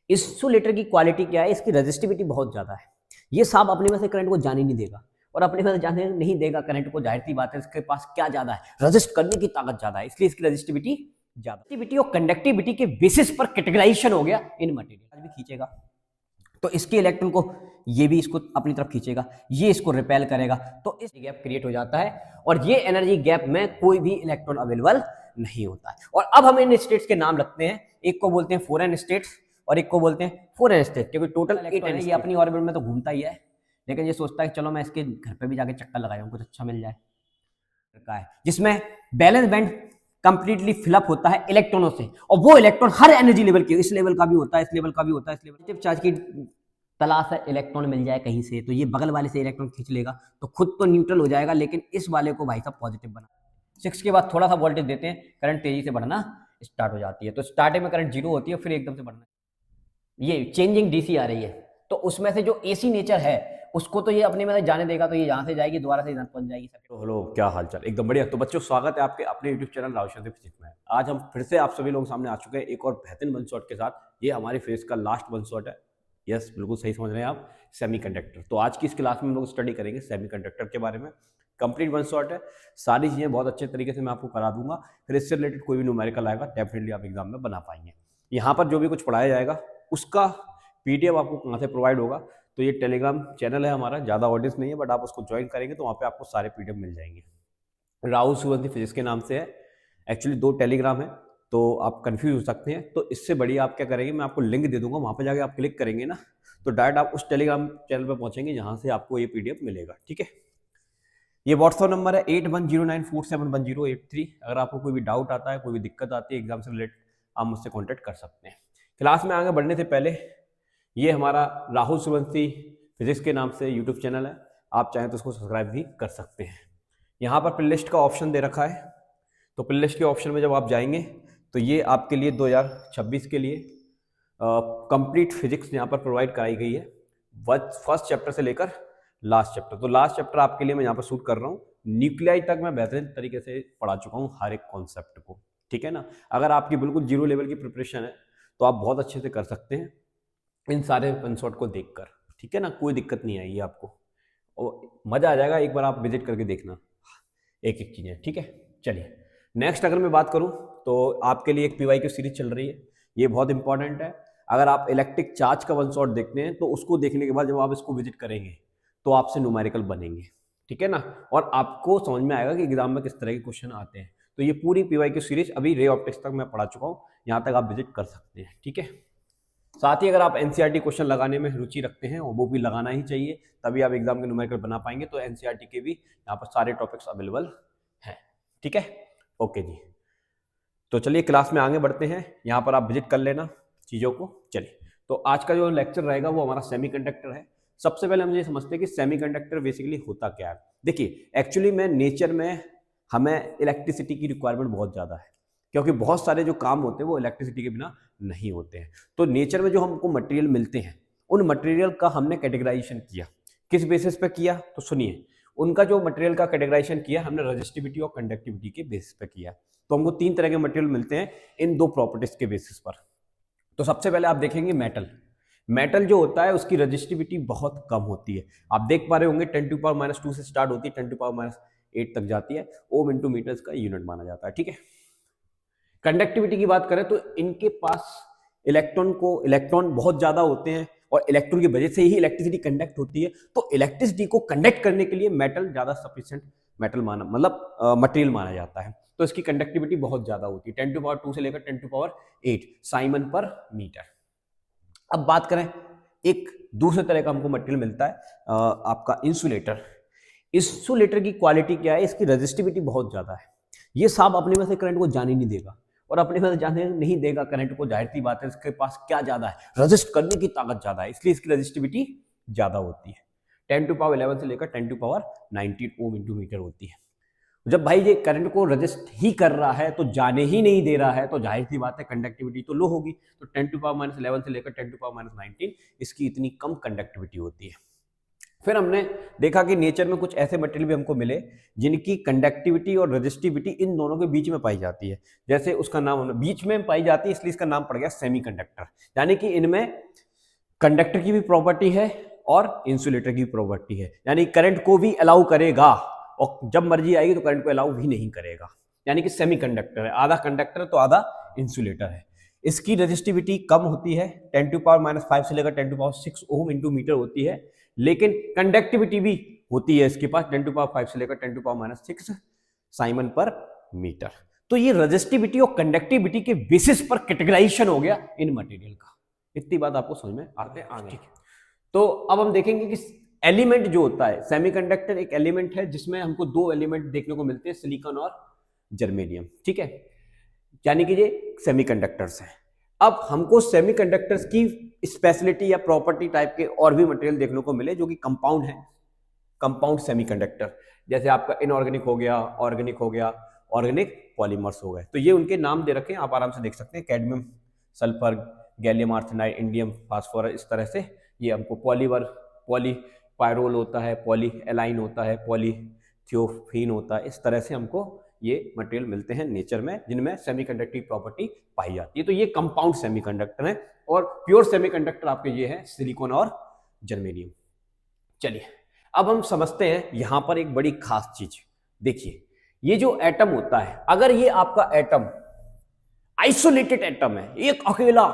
Insulator की quality क्या है, इसकी रेजिस्टिविटी बहुत ज़्यादा है। ये साहब अपने में से करंट को जाने नहीं देगा, और अपने में से जाने नहीं देगा करंट को, जाहिर सी बात है इसके पास क्या ज़्यादा है, रेजिस्ट करने की ताकत ज़्यादा है, इसलिए इसकी रेजिस्टिविटी ज़्यादा। रेजिस्टिविटी और कंडक्टिविटी के बेसिस पर कैटेगराइजेशन हो गया इन मटेरियल। भी खींचेगा तो इसके इलेक्ट्रॉन को ये भी इसको अपनी तरफ खींचेगा, ये इसको रिपेल करेगा, तो इस गैप क्रिएट हो जाता है, और ये एनर्जी गैप में कोई भी इलेक्ट्रॉन अवेलेबल नहीं होता है। और अब हम इन स्टेट्स के नाम रखते हैं, एक को बोलते हैं फॉरेन स्टेट्स और एक को बोलते हैं फॉरेन स्टेट, क्योंकि टोटल 8 है, ये अपनी ऑर्बिट में तो घूमता ही है, लेकिन ये सोचता है कि चलो मैं इसके घर पे भी जाके चक्कर लगाऊं, कुछ अच्छा मिल जाए, जिसमें बैलेंस बैंड कंप्लीटली फिलअप होता है इलेक्ट्रॉनों से, और वो इलेक्ट्रॉन हर एनर्जी लेवल के, इस लेवल का भी होता है, इस लेवल का भी होता है, इस लेवल चार्ज की तलाश है, इलेक्ट्रॉन मिल जाए कहीं से, तो ये बगल वाले से इलेक्ट्रॉन खींच लेगा, तो खुद तो न्यूट्रल हो जाएगा, लेकिन इस वाले को भाई साहब पॉजिटिव बना। 6 के बाद थोड़ा सा वोल्टेज देते हैं, करंट तेजी से बढ़ना स्टार्ट हो जाती है, तो स्टार्टिंग में करंट 0 होती है, फिर एकदम से बढ़ना, ये चेंजिंग डीसी आ रही है, तो उसमें से जो एसी नेचर है उसको तो ये अपने में जाने देगा, तो ये यहाँ से जाएगी दोबारा से इधर पहुंच जाएगी। तो हेलो, क्या हाल चाल? एकदम बढ़िया। तो बच्चों, स्वागत है आपके अपने YouTube channel Rao Sharma physics में। आज हम फिर से आप सभी लोगों के सामने आ चुके हैं एक और बेहतरीन वन शॉट के साथ। ये हमारे फेज का लास्ट वन शॉट है। यस, बिल्कुल सही समझ रहे हैं आप, सेमीकंडक्टर। तो आज की इस क्लास में हम लोग स्टडी करेंगे सेमीकंडक्टर के बारे में। कंप्लीट वन शॉट है, सारी चीज़ें बहुत अच्छे तरीके से मैं आपको करा दूंगा, फिर इससे रिलेटेड कोई भी न्यूमेरिकल आएगा डेफिनेटली आप एग्जाम में बना पाएंगे। यहाँ पर जो भी कुछ पढ़ाया जाएगा उसका PDF आपको कहाँ से प्रोवाइड होगा, तो ये टेलीग्राम चैनल है हमारा, ज़्यादा ऑडियंस नहीं है, बट आप उसको ज्वाइन करेंगे तो वहाँ पे आपको सारे PDF मिल जाएंगे। राहुल सुवंती फिजिक्स के नाम से है, एक्चुअली 2 टेलीग्राम है, तो आप कंफ्यूज हो सकते हैं। तो इससे बढ़िया आप क्या करेंगे, मैं आपको लिंक दे दूंगा, वहाँ पे जाके आप क्लिक करेंगे ना, तो डायरेक्ट आप उस टेलीग्राम चैनल पर पहुंचेंगे जहाँ से आपको ये PDF मिलेगा। ठीक है, ये व्हाट्सअप नंबर है 8109471083। अगर आपको कोई भी डाउट आता है, कोई भी दिक्कत आती है एग्जाम से रिलेटेड, आप मुझसे कॉन्टैक्ट कर सकते हैं। क्लास में आगे बढ़ने से पहले, ये हमारा राहुल सुवंती फिजिक्स के नाम से यूट्यूब चैनल है, आप चाहें तो उसको सब्सक्राइब भी कर सकते हैं। यहाँ पर प्लेलिस्ट का ऑप्शन दे रखा है, तो प्लेलिस्ट के ऑप्शन में जब आप जाएंगे तो ये आपके लिए 2026 के लिए कंप्लीट फिजिक्स यहाँ पर प्रोवाइड कराई गई है, फर्स्ट चैप्टर से लेकर लास्ट चैप्टर। तो लास्ट चैप्टर आपके लिए मैं यहाँ पर शूट कर रहा हूँ, न्यूक्लियाई तक मैं बेहतरीन तरीके से पढ़ा चुका हूँ हर एक कॉन्सेप्ट को। ठीक है ना, अगर आपकी बिल्कुल 0 लेवल की प्रिपरेशन है तो आप बहुत अच्छे से कर सकते हैं इन सारे वन शॉट को देखकर। ठीक है ना, कोई दिक्कत नहीं आएगी आपको, और मज़ा आ जाएगा, एक बार आप विजिट करके देखना एक एक चीज़ें। ठीक है, चलिए नेक्स्ट अगर मैं बात करूं तो आपके लिए एक PYQ सीरीज चल रही है, ये बहुत इंपॉर्टेंट है। अगर आप इलेक्ट्रिक चार्ज का वन शॉट देखते हैं तो उसको देखने के बाद जब आप इसको विजिट करेंगे तो आपसे न्यूमेरिकल बनेंगे। ठीक है ना, और आपको समझ में आएगा कि एग्जाम में किस तरह के क्वेश्चन आते हैं। तो ये पूरी PYQ सीरीज अभी रे ऑप्टिक्स तक मैं पढ़ा चुका हूँ, यहाँ तक आप विजिट कर सकते हैं। ठीक है, साथ ही अगर आप NCERT क्वेश्चन लगाने में रुचि रखते हैं, और वो भी लगाना ही चाहिए, तभी आप एग्जाम के न्यूमेरिकल बना पाएंगे, तो NCERT के भी यहाँ पर सारे टॉपिक्स अवेलेबल हैं। ठीक है, ओके जी। तो चलिए क्लास में आगे बढ़ते हैं, यहाँ पर आप विजिट कर लेना चीज़ों को। चलिए, तो आज का जो लेक्चर रहेगा वो हमारा सेमीकंडक्टर है। सबसे पहले हम ये समझते हैं कि सेमीकंडक्टर बेसिकली होता क्या है। देखिए, एक्चुअली में नेचर में हमें इलेक्ट्रिसिटी की रिक्वायरमेंट बहुत ज़्यादा है, क्योंकि बहुत सारे जो काम होते हैं वो इलेक्ट्रिसिटी के बिना नहीं होते हैं। तो नेचर में जो हमको मटेरियल मिलते हैं, उन मटेरियल का हमने कैटेगराइजेशन किया, किस बेसिस पे किया, तो सुनिए। उनका जो मटेरियल का कैटेगराइजेशन किया हमने रेजिस्टिविटी और कंडक्टिविटी के बेसिस पे किया। तो हमको 3 तरह के मटेरियल मिलते हैं इन 2 प्रॉपर्टीज के बेसिस पर। तो सबसे पहले आप देखेंगे मेटल। मेटल जो होता है उसकी रेजिस्टिविटी बहुत कम होती है, आप देख पा रहे होंगे 10⁻² से स्टार्ट होती है, 10⁻8 तक जाती है, ओम इंटू मीटर्स का यूनिट माना जाता है। ठीक है, कंडक्टिविटी की बात करें तो इनके पास इलेक्ट्रॉन बहुत ज्यादा होते हैं, और इलेक्ट्रॉन की वजह से ही इलेक्ट्रिसिटी कंडक्ट होती है। तो इलेक्ट्रिसिटी को कंडक्ट करने के लिए मेटल ज्यादा सफिशिएंट मेटल माना, मतलब मटेरियल माना जाता है। तो इसकी कंडक्टिविटी बहुत ज्यादा होती है, 10⁻² से लेकर 10⁻8 साइमन पर मीटर। अब बात करें, एक दूसरे तरह का हमको मटेरियल मिलता है आपका इंसुलेटर। इंसुलेटर की क्वालिटी क्या है, इसकी रेजिस्टिविटी बहुत ज्यादा है, ये साहब अपने में से करंट को जाने नहीं देगा, और अपने में जाने नहीं देगा करंट को, जाहिर सी बात है इसके पास क्या ज्यादा है, रेजिस्ट करने की ताकत ज्यादा है, इसलिए इसकी रेजिस्टिविटी ज्यादा होती है। 10⁻11 से लेकर 10⁻19 ओम इंटू मीटर होती है। जब भाई ये करंट को रेजिस्ट ही कर रहा है, तो जाने ही नहीं दे रहा है, तो जाहिर सी बात है कंडक्टिविटी तो लो होगी। तो 10⁻11 से लेकर 10⁻19 इसकी इतनी कम कंडक्टिविटी होती है। फिर हमने देखा कि नेचर में कुछ ऐसे मटेरियल भी हमको मिले जिनकी कंडक्टिविटी और रेजिस्टिविटी इन दोनों के बीच में पाई जाती है। जैसे उसका नाम हमने बीच में पाई जाती है, इसलिए इसका नाम पड़ गया सेमीकंडक्टर। यानी कि इनमें कंडक्टर की भी प्रॉपर्टी है और इंसुलेटर की प्रॉपर्टी है, यानी करंट को भी अलाउ करेगा और जब मर्जी आएगी तो करंट को अलाउ भी नहीं करेगा। यानी कि सेमीकंडक्टर है, आधा कंडक्टर तो आधा इंसुलेटर है। इसकी रेजिस्टिविटी कम होती है, 10⁻⁵ से लेकर 10⁻⁶ ओम इंटू मीटर होती है, लेकिन कंडक्टिविटी भी होती है इसके पास 10⁻⁵ से लेकर 10⁻⁶ साइमन पर मीटर। तो ये रेजिस्टिविटी और कंडक्टिविटी के बेसिस पर कैटेगराइजेशन हो गया इन मटेरियल का। इतनी बात आपको समझ में आते आगे। तो अब हम देखेंगे कि एलिमेंट जो होता है, सेमीकंडक्टर एक एलिमेंट है जिसमें हमको दो एलिमेंट देखने को मिलते हैं, सिलिकॉन और जर्मेनियम, ठीक है, यानी कि ये सेमीकंडक्टर्स हैं। अब हमको सेमीकंडक्टर्स की स्पेशलिटी या प्रॉपर्टी टाइप के और भी मटेरियल देखने को मिले जो कि कंपाउंड है, कंपाउंड सेमीकंडक्टर, जैसे आपका इनऑर्गेनिक हो गया, ऑर्गेनिक हो गया, ऑर्गेनिक पॉलीमर्स हो गए। तो ये उनके नाम दे रखे हैं, आप आराम से देख सकते हैं, cadmium, sulphur, gallium arsenide, indium phosphorus, इस तरह से ये हमको पॉलीपायरोल होता है, पॉली एलाइन होता है, पॉलीथियोफीन होता है, इस तरह से हमको ये मटेरियल मिलते हैं नेचर में जिनमें सेमीकंडक्टिव प्रॉपर्टी पाई जाती है। तो ये कंपाउंड सेमीकंडक्टर है और प्योर सेमीकंडक्टर आपके ये है सिलिकॉन और जर्मेनियम। चलिए अब हम समझते हैं यहां पर एक बड़ी खास चीज। देखिए ये जो एटम होता है, अगर ये आपका एटम आइसोलेटेड एटम है, एक अकेला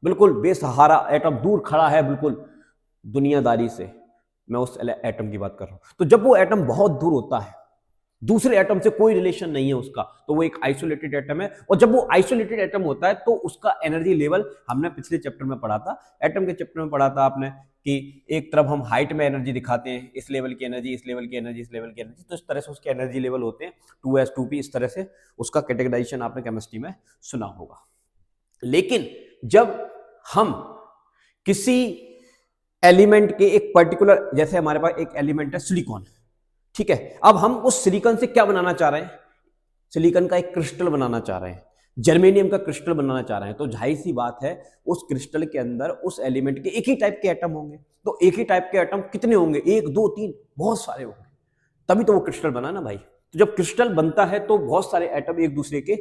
बिल्कुल बेसहारा एटम दूर खड़ा है बिल्कुल दुनियादारी से, मैं उस एटम की बात कर रहा हूं, तो जब वो एटम बहुत दूर होता है, दूसरे एटम से कोई रिलेशन नहीं है उसका, तो वो एक आइसोलेटेड एटम है। और जब वो आइसोलेटेड एटम होता है तो उसका एनर्जी लेवल, हमने पिछले चैप्टर में पढ़ा था, एटम के चैप्टर में पढ़ा था आपने कि एक तरफ हम हाइट में एनर्जी दिखाते हैं, इस लेवल की एनर्जी, इस लेवल की एनर्जी, इस लेवल की एनर्जी, तो इस तरह से उसके एनर्जी लेवल होते हैं 2s 2p, इस तरह से उसका कैटेगराइजेशन आपने केमिस्ट्री में सुना होगा। लेकिन जब हम किसी एलिमेंट के एक पर्टिकुलर, जैसे हमारे पास एक एलिमेंट है सिलिकॉन, ठीक है, अब हम उस सिलिकॉन से क्या बनाना चाह रहे हैं, सिलिकॉन का एक क्रिस्टल बनाना चाह रहे हैं, जर्मेनियम का क्रिस्टल बनाना चाह रहे हैं, तो जाहिर सी बात है उस क्रिस्टल के अंदर उस एलिमेंट के एक ही टाइप के एटम होंगे। तो एक ही टाइप के एटम कितने होंगे, 1 2 3, बहुत सारे होंगे, तभी तो वो क्रिस्टल बना ना भाई। तो जब क्रिस्टल बनता है तो बहुत सारे एटम एक दूसरे के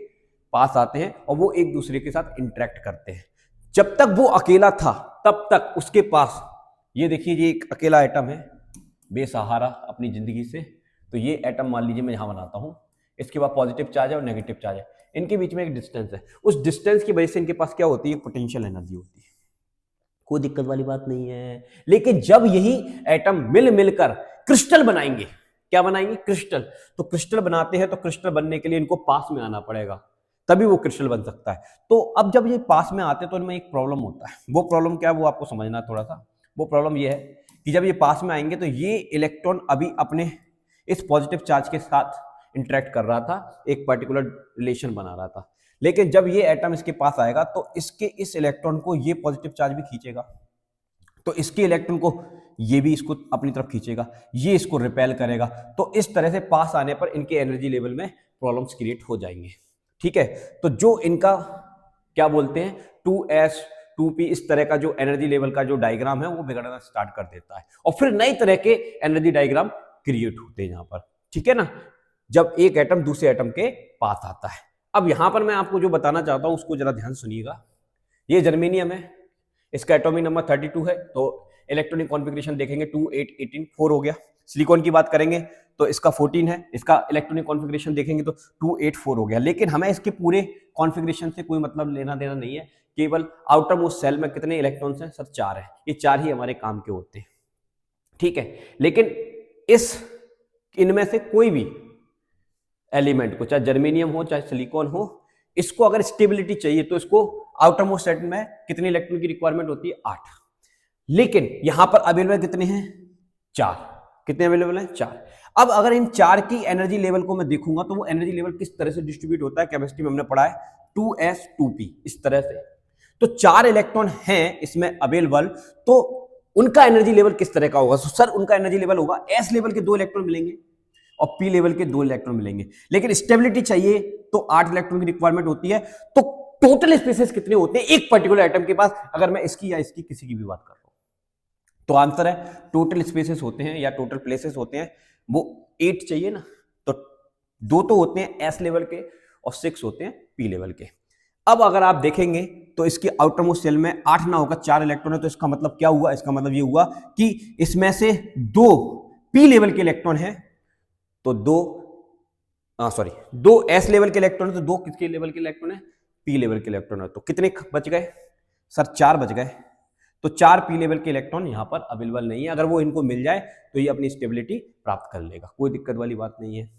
पास आते हैं और वो एक दूसरे के साथ इंटरेक्ट करते हैं। जब तक वो अकेला था तब तक उसके पास, ये देखिए ये एक अकेला एटम है बेसहारा अपनी जिंदगी से, तो ये एटम मान लीजिए मैं यहां बनाता हूं, इसके बाद पॉजिटिव चार्ज है और नेगेटिव चार्ज है, इनके बीच में एक डिस्टेंस है, उस डिस्टेंस की वजह से इनके पास क्या होती है, पोटेंशियल एनर्जी होती है, कोई दिक्कत वाली बात नहीं है। लेकिन जब यही एटम मिलकर क्रिस्टल बनाएंगे, क्या बनाएंगे, क्रिस्टल, तो क्रिस्टल बनाते हैं तो क्रिस्टल बनने के लिए इनको पास में आना पड़ेगा, तभी वो क्रिस्टल बन सकता है। तो अब जब ये पास में आते हैं तो इनमें एक प्रॉब्लम होता है, वो प्रॉब्लम क्या है वो आपको समझना थोड़ा सा। वो प्रॉब्लम ये है कि जब ये पास में आएंगे तो ये इलेक्ट्रॉन अभी अपने इस पॉजिटिव चार्ज के साथ इंटरेक्ट कर रहा था, एक पर्टिकुलर रिलेशन बना रहा था, लेकिन जब ये एटम इसके पास आएगा तो इसके इस इलेक्ट्रॉन को ये पॉजिटिव चार्ज भी खींचेगा, तो इसके इलेक्ट्रॉन को ये भी इसको अपनी तरफ खींचेगा, ये इसको रिपेल करेगा, तो इस तरह से पास आने पर इनके एनर्जी लेवल में प्रॉब्लम्स क्रिएट हो जाएंगे, ठीक है। तो जो इनका क्या बोलते हैं 2s 2p, इस तरह का जो एनर्जी लेवल का जो डायग्राम है वो बिगड़ना स्टार्ट कर देता है और फिर नई तरह के एनर्जी डायग्राम क्रिएट होते हैं यहाँ पर, ठीक है ना, जब एक एटम दूसरे एटम के पास आता है। अब यहां पर मैं आपको जो बताना चाहता हूं उसको जरा ध्यान सुनिएगा। ये जर्मेनियम है, इसका एटॉमिक नंबर 32 है, तो इलेक्ट्रॉनिक कॉन्फ़िगरेशन देखेंगे 2 8 18 4 हो गया। सिलिकॉन की बात करेंगे तो इसका 14 है, इसका इलेक्ट्रॉनिक कॉन्फ़िगरेशन देखेंगे तो 2 8 4 हो गया। लेकिन हमें इसके पूरे कॉन्फ़िगरेशन से कोई मतलब लेना देना नहीं है, केवल आउटर मोस्ट सेल में कितने इलेक्ट्रॉन्स हैं, सर 4 है, ये 4 ही हमारे काम के होते हैं, ठीक है। लेकिन इनमें से कोई भी एलिमेंट को, चाहे जर्मेनियम हो चाहे सिलिकॉन हो, इसको अगर स्टेबिलिटी चाहिए तो इसको आउटर मोस्ट सेट में कितने इलेक्ट्रॉन की रिक्वायरमेंट होती है, 8। लेकिन यहां पर अवेलेबल कितने हैं, 4। कितने अवेलेबल हैं, 4। अब अगर इन 4 की एनर्जी लेवल को मैं देखूंगा तो वो एनर्जी लेवल किस तरह से डिस्ट्रीब्यूट होता है, केमिस्ट्री में हमने पढ़ा है 2s 2p, इस तरह से। तो 4 इलेक्ट्रॉन हैं इसमें अवेलेबल, तो उनका एनर्जी लेवल किस तरह का होगा, तो सर उनका एनर्जी लेवल होगा s लेवल के 2 इलेक्ट्रॉन मिलेंगे और p लेवल के 2 इलेक्ट्रॉन मिलेंगे। लेकिन स्टेबिलिटी चाहिए तो 8 इलेक्ट्रॉन की रिक्वायरमेंट होती है। तो टोटल स्पेसेस कितने होते हैं एक पर्टिकुलर एटम के पास, अगर मैं इसकी या इसकी किसी की भी बात कर रहा हूं, तो आंसर है टोटल स्पेसेस होते हैं या टोटल प्लेसेस होते हैं वो 8 चाहिए ना, तो 2 तो होते हैं एस लेवल के और 6 होते हैं पी लेवल के। अब अगर आप देखेंगे तो इसकी आउटर मोस्ट शेल में 8 ना होगा 4 इलेक्ट्रॉन है, तो इसका मतलब क्या हुआ, इसका मतलब ये हुआ कि इसमें से 2 पी लेवल के इलेक्ट्रॉन है, तो 2 एस लेवल के इलेक्ट्रॉन है, तो 2 किसके लेवल के इलेक्ट्रॉन है, पी लेवल के इलेक्ट्रॉन है। तो कितने बच गए सर, 4 बच गए। तो 4 पी लेवल के इलेक्ट्रॉन यहां पर अवेलेबल नहीं है, अगर वो इनको मिल जाए तो ये अपनी स्टेबिलिटी प्राप्त कर लेगा, कोई दिक्कत वाली बात नहीं है।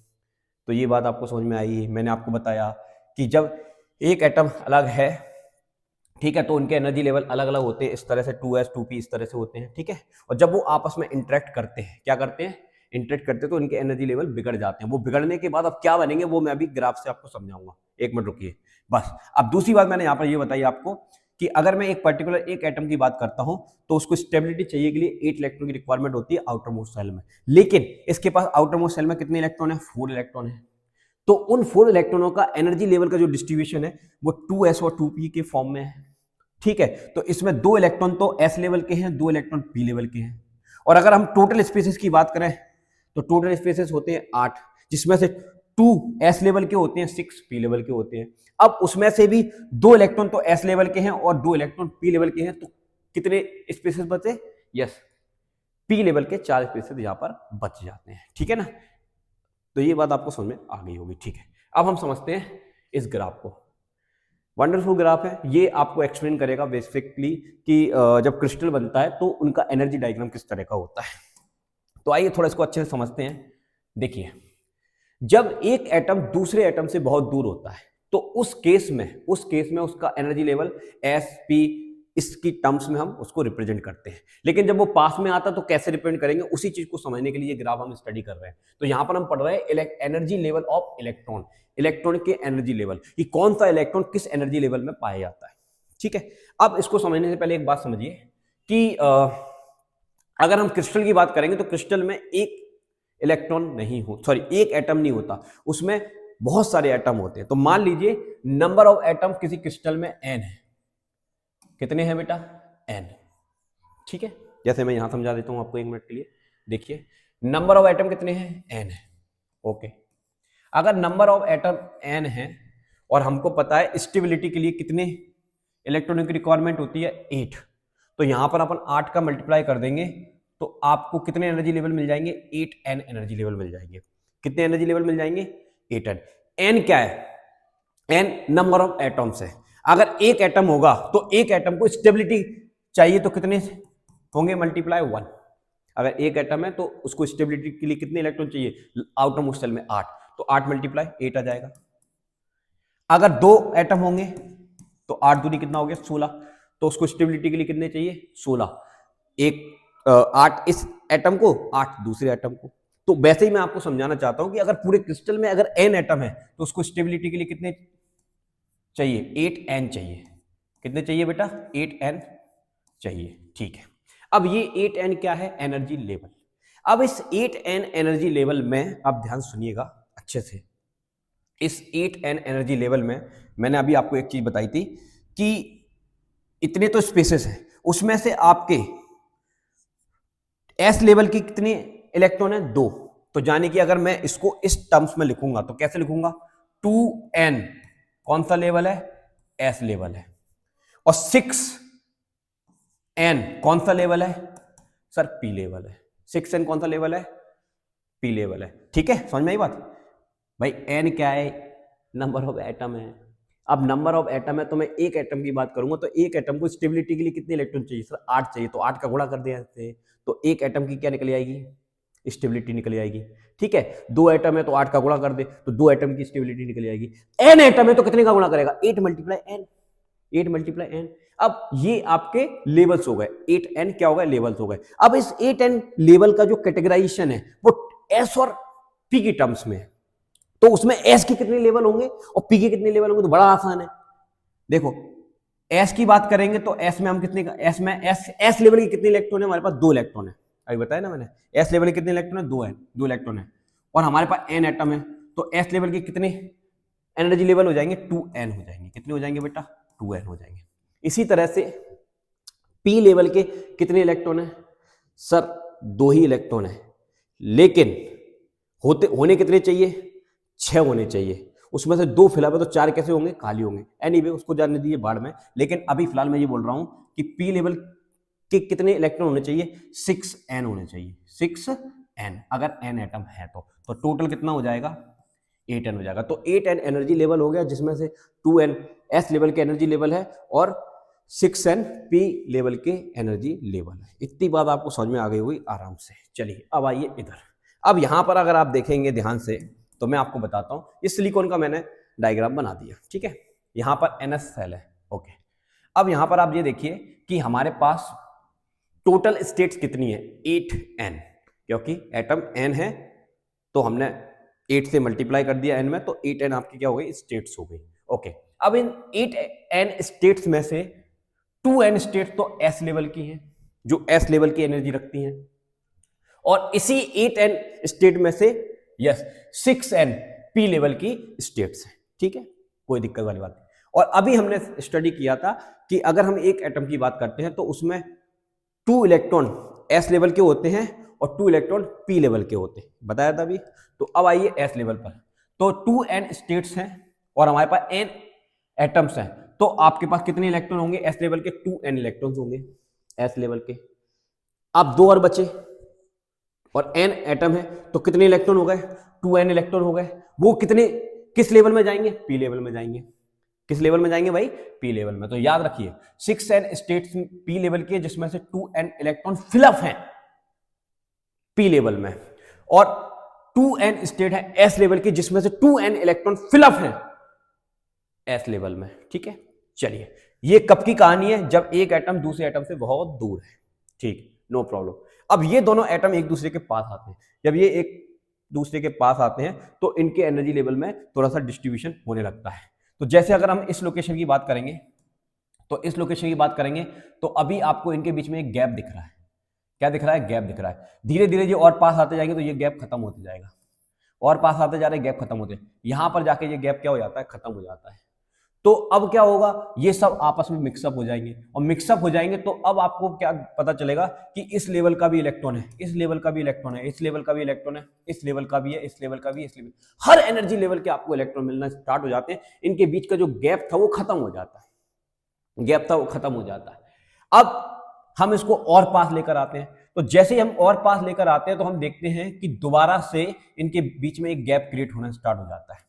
तो ये बात आपको समझ में आई। मैंने आपको बताया कि जब एक एटम अलग है, ठीक है, तो उनके एनर्जी लेवल अलग अलग होते हैं, इस तरह से 2s 2p इस तरह से होते हैं, ठीक है। और जब वो आपस में इंटरेक्ट करते हैं, क्या करते हैं, इंटरेक्ट करते हैं, तो उनके एनर्जी लेवल बिगड़ जाते हैं। वो बिगड़ने के बाद अब क्या बनेंगे वो मैं अभी ग्राफ से आपको समझाऊंगा, 1 मिनट रुकिए बस। अब दूसरी बात मैंने यहाँ पर ये बताई आपको कि अगर मैं एक पर्टिकुलर एक एटम की बात करता हूं तो उसको स्टेबिलिटी चाहिए के लिए 8 इलेक्ट्रॉन की रिक्वायरमेंट होती है आउटर मोस्ट शेल में, लेकिन इसके पास आउटर मोस्ट शेल में कितने इलेक्ट्रॉन है, 4 इलेक्ट्रॉन है। तो उन 4 इलेक्ट्रॉनों का एनर्जी लेवल का जो डिस्ट्रीब्यूशन है वो 2s और 2p के फॉर्म में है, ठीक है। तो इसमें 2 इलेक्ट्रॉन तो s लेवल के हैं, 2 इलेक्ट्रॉन p लेवल के हैं। और अगर हम टोटल स्पेसेस की बात करें तो टोटल स्पेसेस होते हैं 8, जिसमें से 2 s लेवल के होते हैं, 6 p लेवल के होते हैं। अब उसमें से भी 2 इलेक्ट्रॉन तो s लेवल के हैं और 2 इलेक्ट्रॉन p लेवल के हैं, तो कितने स्पेसेस बचे, यस, p लेवल के 4 स्पेसेस यहां पर बच जाते हैं, ठीक है ना। तो ये बात आपको समझ में आ गई होगी, ठीक है। अब हम समझते हैं इस ग्राफ को। वंडरफुल ग्राफ है, ये आपको एक्सप्लेन करेगा बेसिकली कि जब क्रिस्टल बनता है तो उनका एनर्जी डायग्राम किस तरह का होता है। तो आइए थोड़ा इसको अच्छे से समझते हैं। देखिए, जब एक एटम दूसरे एटम से बहुत दूर होता है तो उस केस में उसका एनर्जी लेवल एस पी इसकी टर्म्स में हम उसको रिप्रेजेंट करते हैं। लेकिन जब वो पास में आता तो कैसे रिप्रेजेंट करेंगे, उसी चीज को समझने के लिए ग्राफ हम स्टडी कर रहे हैं। तो यहां पर हम पढ़ रहे हैं energy level of electron, electron के एनर्जी लेवल, कि कौन सा इलेक्ट्रॉन किस एनर्जी लेवल में पाया जाता है, ठीक है। अब इसको समझने से पहले एक बात समझिए कि अगर हम क्रिस्टल की बात करेंगे तो क्रिस्टल में एक इलेक्ट्रॉन नहीं हो, सॉरी एक एटम नहीं होता, उसमें बहुत सारे एटम होते हैं। तो मान लीजिए नंबर ऑफ एटम किसी क्रिस्टल में n है, कितने हैं बेटा, n, ठीक है। जैसे मैं यहां समझा देता हूं आपको 1 मिनट के लिए। देखिए, नंबर ऑफ एटम कितने हैं, n है, ओके। अगर नंबर ऑफ एटम n है और हमको पता है स्टेबिलिटी के लिए कितने इलेक्ट्रॉनों की रिक्वायरमेंट होती है, 8, तो यहां पर अपन 8 का मल्टीप्लाई कर देंगे तो आपको कितने एनर्जी लेवल मिल जाएंगे, 8n एनर्जी लेवल मिल जाएंगे। कितने एनर्जी लेवल मिल जाएंगे, 8n। n क्या है, n नंबर ऑफ एटम्स है। अगर एक एटम होगा तो एक एटम को स्टेबिलिटी चाहिए तो कितने होंगे, मल्टीप्लाई 1। अगर एक एटम है तो उसको स्टेबिलिटी के लिए कितने इलेक्ट्रॉन चाहिए, आउटर मोस्ट शेल में 8, तो 8 मल्टीप्लाई 8 आ जाएगा। अगर 2 एटम होंगे तो 8 दूनी कितना हो गया, 16, तो उसको स्टेबिलिटी के लिए कितने चाहिए, 16। 8 इस एटम को, 8 दूसरे एटम को। तो वैसे ही मैं आपको समझाना चाहता हूं कि अगर पूरे क्रिस्टल में अगर n एटम है तो उसको स्टेबिलिटी के लिए कितने चाहिए, 8n चाहिए। कितने चाहिए बेटा, 8n चाहिए, ठीक है। अब ये 8n क्या है, एनर्जी लेवल। अब इस 8n एनर्जी लेवल में आप ध्यान सुनिएगा अच्छे से। इस 8n एनर्जी लेवल में मैंने अभी आपको एक चीज बताई थी कि इतने तो स्पेसेस हैं, उसमें से आपके s लेवल की कितने इलेक्ट्रॉन है, 2। तो जाने कि अगर मैं इसको इस टर्म्स में लिखूंगा तो कैसे लिखूंगा, 2n कौन सा लेवल है, s लेवल है, और 6n कौन सा लेवल है सर, p लेवल है। 6n कौन सा लेवल है, p लेवल है, ठीक है। समझ में आई बात भाई। n क्या है, नंबर ऑफ एटम है। अब नंबर ऑफ एटम है तो मैं एक एटम की बात करूंगा तो एक एटम को स्टेबिलिटी के लिए कितने इलेक्ट्रॉन चाहिए सर, 8 चाहिए, तो 8 का गुणा कर देते तो एक एटम की क्या निकल आएगी, स्टेबिलिटी निकल आएगी, ठीक है। 2 एटम है तो 8 का गुणा कर दे तो 2 एटम की स्टेबिलिटी निकल आएगी। n एटम है तो कितने का गुणा करेगा, 8 मल्टीप्लाई n, 8 मल्टीप्लाई n। अब ये आपके लेवल्स हो गए, 8n क्या हो गए, लेवल्स हो गए। अब इस 8n लेवल का जो कैटेगराइजेशन है वो s और p की टर्म्स में है, तो उसमें s के कितने लेवल होंगे और p के कितने लेवल होंगे, तो बड़ा आसान है। देखो s की बात करेंगे तो s में हम कितने का, s में s लेवल के कितने इलेक्ट्रॉन है, हमारे पास 2 इलेक्ट्रॉन है। अभी बताया ना मैंने, s लेवल के कितने इलेक्ट्रॉन है, 2 इलेक्ट्रॉन है। और हमारे पास n एटम है तो s लेवल के कितने एनर्जी लेवल हो जाएंगे, 2n हो जाएंगे। कितने हो जाएंगे बेटा, 2n हो जाएंगे। इसी तरह से p लेवल के कितने इलेक्ट्रॉन है, सर 2 ही इलेक्ट्रॉन है, लेकिन होने कितने चाहिए? 6 होने चाहिए। उसमें से 2 फिलअप है तो 4 कैसे होंगे? खाली होंगे। एनीवे उसको जानने दीजिए बाद में, लेकिन अभी फिलहाल मैं ये बोल रहा हूं कि पी लेवल के कितने इलेक्ट्रॉन होने चाहिए? 6n होने चाहिए। 6n अगर n एटम है तो टोटल कितना हो जाएगा? 8n हो जाएगा। तो 8n एनर्जी लेवल हो गया, जिसमें से 2n s लेवल के एनर्जी लेवल है और 6n p लेवल के एनर्जी लेवल है। इतनी बात आपको समझ में आ गई होगी आराम से। चलिए अब आइए इधर। अब यहां पर अगर आप देखेंगे ध्यान से तो मैं आपको बताता हूं, इस सिलिकॉन का मैंने डायग्राम बना दिया, ठीक है। यहां पर NS सेल है, ओके। अब यहां पर आप ये देखिए कि हमारे पास टोटल स्टेट्स कितनी है? 8n, क्योंकि एटम n है तो हमने 8 से मल्टीप्लाई कर दिया n में, तो 8n आपकी क्या हो गई? स्टेट्स हो गई, ओके। अब इन 8n स्टेट्स में से 2n स्टेट्स तो s लेवल की हैं, जो s लेवल की एनर्जी रखती हैं, और इसी 8n स्टेट में से यस 6n p लेवल की स्टेट्स है, ठीक है, कोई दिक्कत वाली बात नहीं। और अभी हमने स्टडी किया था कि अगर हम एक एटम की बात करते हैं तो उसमें 2 इलेक्ट्रॉन s लेवल के होते हैं और 2 इलेक्ट्रॉन p लेवल के होते हैं, बताया था अभी। तो अब आइए s लेवल पर, तो 2n स्टेट्स हैं और हमारे पास n एटम्स हैं, तो आपके पास कितने इलेक्ट्रॉन होंगे s लेवल के? 2n इलेक्ट्रॉन्स होंगे s लेवल के। अब 2 और बचे और n एटम है तो कितने इलेक्ट्रॉन हो गए? 2n इलेक्ट्रॉन हो गए। वो कितने किस लेवल में जाएंगे? p लेवल में जाएंगे। किस लेवल में जाएंगे भाई? p लेवल में। तो याद रखिए 6n स्टेट्स p लेवल के, जिसमें से 2n इलेक्ट्रॉन फिलअप हैं p लेवल में, और 2n स्टेट है s लेवल के, जिसमें से 2n इलेक्ट्रॉन फिलअप हैं s लेवल में, ठीक है। चलिए ये कब की कहानी है? जब एक एटम दूसरे एटम से बहुत दूर है, ठीक, नो प्रॉब्लम। अब ये दोनों एटम एक दूसरे के पास आते हैं, जब ये एक दूसरे के पास आते हैं तो इनके एनर्जी लेवल में थोड़ा सा डिस्ट्रीब्यूशन होने लगता है। तो जैसे अगर हम इस लोकेशन की बात करेंगे, तो इस लोकेशन की बात करेंगे तो अभी आपको इनके बीच में एक गैप दिख रहा है। क्या दिख रहा है? गैप दिख रहा है। धीरे धीरे जो और पास आते जाएंगे तो ये गैप खत्म होते जाएगा, और पास आते जा रहे गैप खत्म होते, यहां पर जाके ये गैप क्या हो जाता है? खत्म हो जाता है। तो अब क्या होगा? ये सब आपस में मिक्सअप हो जाएंगे, और मिक्सअप हो जाएंगे तो अब आपको क्या पता चलेगा कि इस लेवल का भी इलेक्ट्रॉन है, इस लेवल का भी इलेक्ट्रॉन है, इस लेवल का भी इलेक्ट्रॉन है, इस लेवल का भी है, इस लेवल का भी, इस लेवल, हर एनर्जी लेवल के आपको इलेक्ट्रॉन मिलना स्टार्ट हो जाते हैं। इनके बीच का जो गैप था वो खत्म हो जाता है, गैप था वो खत्म हो जाता है। अब हम इसको और पास लेकर आते हैं, तो जैसे हम और पास लेकर आते हैं तो हम देखते हैं कि दोबारा से इनके बीच में एक गैप क्रिएट होना स्टार्ट हो जाता है।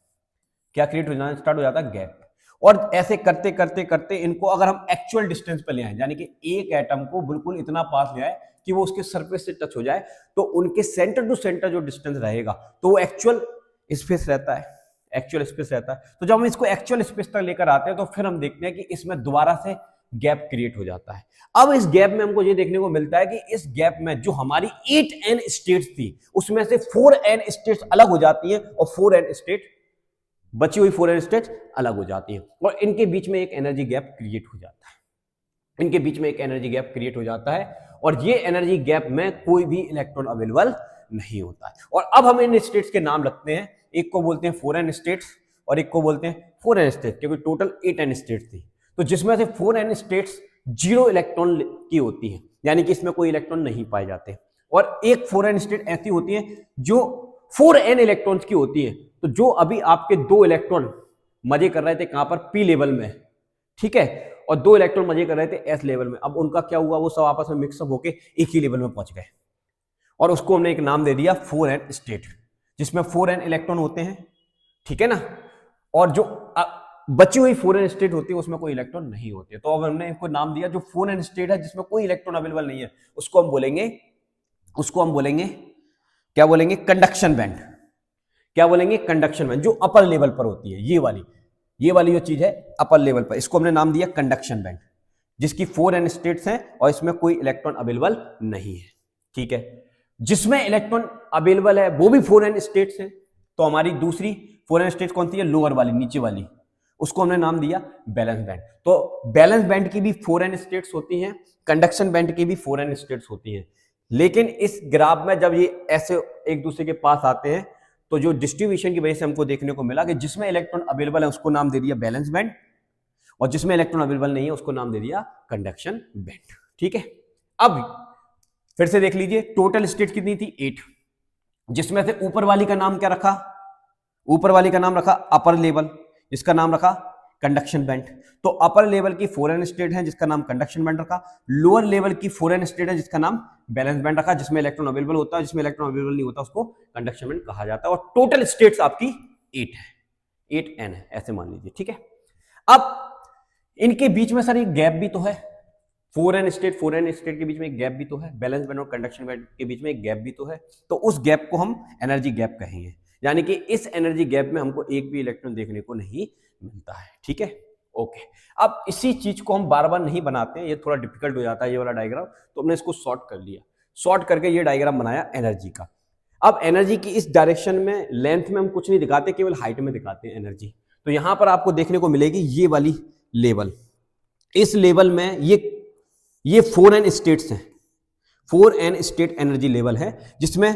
क्या क्रिएट होना स्टार्ट हो जाता है? गैप। और ऐसे करते करते करते इनको अगर हम एक्चुअल डिस्टेंस पे ले आए, यानी कि एक एटम को बिल्कुल इतना पास ले आए कि वो उसके सरफेस से टच हो जाए, तो उनके सेंटर टू सेंटर जो डिस्टेंस रहेगा तो वो एक्चुअल स्पेस रहता है, एक्चुअल स्पेस रहता है। तो जब हम इसको एक्चुअल स्पेस तक लेकर आते हैं तो फिर हम देखते हैं कि इसमें दोबारा से गैप क्रिएट हो जाता है। अब इस गैप में हमको ये देखने को मिलता है कि इस गैप में जो हमारी 8n स्टेट्स थी उसमें से 4n स्टेट्स अलग हो जाती हैं और 4n स्टेट बची हुई 4n स्टेट्स अलग हो जाती हैं, और इनके बीच में एक एनर्जी गैप क्रिएट हो जाता है। इनके बीच में एक एनर्जी गैप क्रिएट हो जाता है, और ये एनर्जी गैप में कोई भी इलेक्ट्रॉन अवेलेबल नहीं होता है। और अब हम इन स्टेट्स के नाम रखते हैं, एक को बोलते हैं 4n स्टेट्स और एक को बोलते हैं 4n स्टेट्स, क्योंकि टोटल 8n स्टेट्स थी। तो जिसमें से 4n स्टेट्स 0 इलेक्ट्रॉन की होती है, यानी कि इसमें कोई इलेक्ट्रॉन नहीं पाए जाते, और एक 4n स्टेट ऐसी होती है जो 4n इलेक्ट्रॉन्स की होती है। तो जो अभी आपके 2 इलेक्ट्रॉन मजे कर रहे थे कहां पर? p लेवल में, ठीक है, और 2 इलेक्ट्रॉन मजे कर रहे थे s लेवल में। अब उनका क्या हुआ? वो सब आपस में मिक्सअप होके एक ही लेवल में पहुंच गए, और उसको हमने एक नाम दे दिया 4n स्टेट, जिसमें 4n इलेक्ट्रॉन होते हैं, ठीक है ना, और जो बची हुई 4n स्टेट होती है उसमें कोई इलेक्ट्रॉन नहीं होते। तो अब हमने इनको नाम दिया जो 4n स्टेट है जिसमें कोई इलेक्ट्रॉन अवेलेबल नहीं है, उसको हम बोलेंगे क्या बोलेंगे? Conduction band. क्या बोलेंगे? कंडक्शन बैंड, जो अपर लेवल पर होती है, ये वाली जो चीज है अपर लेवल पर, इसको हमने नाम दिया कंडक्शन बैंड, जिसकी 4n स्टेट्स हैं और इसमें कोई इलेक्ट्रॉन अवेलेबल नहीं है, ठीक है। जिसमें इलेक्ट्रॉन अवेलेबल है वो भी 4n स्टेट्स हैं, तो हमारी दूसरी 4n स्टेट कौन सी है? लोअर वाली, नीचे वाली, उसको हमने नाम दिया बैलेंस बैंड। तो बैलेंस बैंड की भी 4n स्टेट्स होती हैं, कंडक्शन बैंड की भी 4n स्टेट्स होती हैं। लेकिन इस ग्राफ में जब ये ऐसे एक दूसरे के पास आते हैं तो जो डिस्ट्रीब्यूशन की वजह से हमको देखने को मिला कि जिसमें इलेक्ट्रॉन अवेलेबल है उसको नाम दे दिया बैलेंस बैंड, और जिसमें इलेक्ट्रॉन अवेलेबल नहीं है उसको नाम दे दिया कंडक्शन बैंड, ठीक है। अब फिर से देख लीजिए, टोटल स्टेट कितनी थी 8, जिसमें से ऊपर वाली का नाम क्या रखा, ऊपर वाली का नाम रखा अपर लेवल, इसका नाम रखा कंडक्शन बैंड। तो अपर लेवल की फॉरेन स्टेट है जिसका नाम कंडक्शन बैंड रखा, लोअर लेवल की फॉरेन स्टेट है जिसका नाम बैलेंस बैंड रखा, जिसमें इलेक्ट्रॉन अवेलेबल होता है, जिसमें इलेक्ट्रॉन अवेलेबल नहीं होता उसको कंडक्शन बैंड कहा जाता है। और टोटल स्टेट्स आपकी 8 है, 8n है, ऐसे मान लीजिए, ठीक है। अब इनके बीच में सर एक गैप भी तो है, 4n स्टेट के बीच में एक गैप भी तो है, बैलेंस बैंड और कंडक्शन बैंड के बीच में एक गैप भी तो है, तो उस गैप को हम एनर्जी गैप कहेंगे। यानी कि इस एनर्जी गैप में हमको एक भी इलेक्ट्रॉन देखने को नहीं मिलता है, ठीक है, ओके। अब इसी चीज को हम बार बार नहीं बनाते हैं, ये थोड़ा डिफिकल्ट हो जाता है ये वाला डायग्राम, तो हमने इसको शॉर्ट कर लिया, शॉर्ट करके ये डायग्राम बनाया एनर्जी का। अब एनर्जी की इस डायरेक्शन में, लेंथ में हम कुछ नहीं दिखाते, केवल हाइट में दिखाते हैं एनर्जी। तो यहां पर आपको देखने को मिलेगी ये वाली लेवल, इस लेवल में ये 4n स्टेट्स हैं, 4n स्टेट एनर्जी लेवल है, जिसमें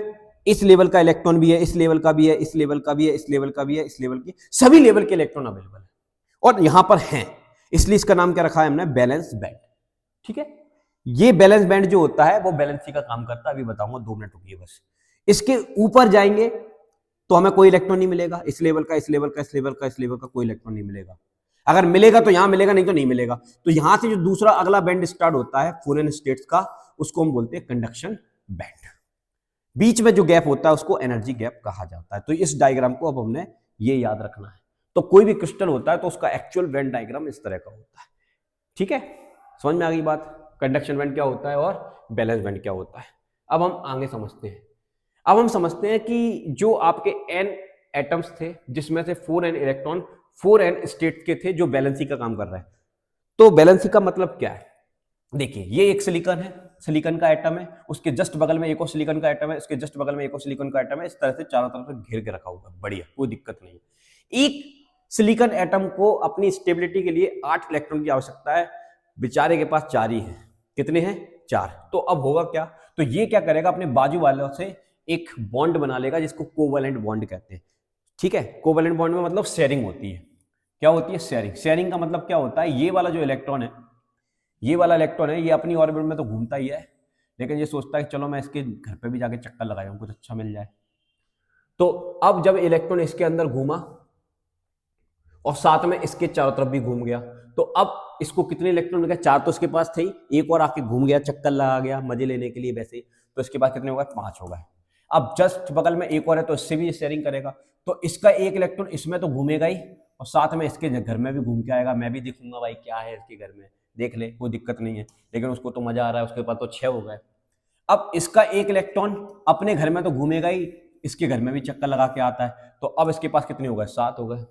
इस लेवल का इलेक्ट्रॉन भी है, इस लेवल का भी है, इस लेवल का भी है, इस लेवल का भी है, इस लेवल की, सभी लेवल के इलेक्ट्रॉन अवेलेबल है और यहां पर हैं, इसलिए इसका नाम क्या रखा है हमने, बैलेंस बैंड, ठीक है। ये बैलेंस बैंड जो होता है वो बैलेंसी का काम करता है, अभी बताऊंगा, 2 मिनट रुकिए बस। इसके ऊपर जाएंगे तो हमें कोई इलेक्ट्रॉन नहीं मिलेगा, इस लेवल का, इस लेवल का, इस लेवल का, इस लेवल का कोई इलेक्ट्रॉन नहीं मिलेगा। अगर मिलेगा तो यहां मिलेगा, नहीं तो नहीं मिलेगा। तो यहां से जो दूसरा अगला बैंड स्टार्ट होता है फॉरेन स्टेट्स का, उसको हम बोलते हैं कंडक्शन बैंड। बीच में जो गैप होता है उसको एनर्जी गैप कहा जाता है। तो इस डायग्राम को अब हमने ये याद रखना है। तो कोई भी क्रिस्टल होता है तो उसका एक्चुअल बैंड डायग्राम इस तरह का होता है, ठीक है, समझ में आ गई बात, कंडक्शन बैंड क्या होता है और बैलेंस बैंड क्या होता है। अब हम आगे समझते हैं। अब हम समझते हैं कि जो आपके n एटम्स थे, जिसमें से 4n इलेक्ट्रॉन 4n स्टेट के थे जो बैलेंसी का काम कर रहा है। तो बैलेंसी का मतलब क्या है, देखिए ये एक सिलिकॉन है, सिलिकॉन का एटम है, उसके जस्ट बगल में एक और सिलिकॉन का एटम है, उसके जस्ट बगल में एक और सिलिकॉन का एटम है, इस तरह से चारों तरफ से घेर के रखा हुआ है, बढ़िया, कोई दिक्कत नहीं है। एक सिलिकॉन एटम को अपनी स्टेबिलिटी के लिए 8 इलेक्ट्रॉन की आवश्यकता है, बेचारे के पास 4 ही है, कितने हैं, 4। तो अब होगा क्या, तो ये क्या करेगा, अपने बाजू वालों से एक बॉन्ड बना लेगा जिसको कोवैलेंट बॉन्ड कहते हैं, ठीक है। कोवैलेंट बॉन्ड में मतलब शेयरिंग होती है, क्या होती है, शेयरिंग। शेयरिंग का मतलब क्या होता है, ये वाला जो इलेक्ट्रॉन है, ये वाला इलेक्ट्रॉन है, ये अपनी ऑर्बिट में तो घूमता ही है, लेकिन ये सोचता है कि चलो मैं इसके घर पे भी जाके चक्कर लगाऊं, कुछ अच्छा मिल जाए। तो अब जब इलेक्ट्रॉन इसके अंदर घूमा और साथ में इसके चारों तरफ भी घूम गया, तो अब इसको कितने इलेक्ट्रॉन मिल गए, 4 तो इसके पास थे ही, एक और आके घूम गया, चक्कर लगा गया मजे लेने के लिए वैसे, तो इसके पास कितने हो गए, 5 हो गए। अब जस्ट बगल में एक और है तो इससे भी शेयरिंग करेगा, तो इसका एक इलेक्ट्रॉन इसमें तो घूमेगा ही और साथ में इसके घर में भी घूम के आएगा, मैं भी देखूंगा भाई क्या है इसके घर में, देख ले, कोई दिक्कत नहीं है, लेकिन उसको तो मजा आ रहा है, उसके पास तो 6 हो गए। अब इसका एक इलेक्ट्रॉन अपने घर में तो घूमेगा ही, इसके घर में भी चक्कर लगा के आता है, तो अब इसके पास कितने हो गए, 7 हो गए।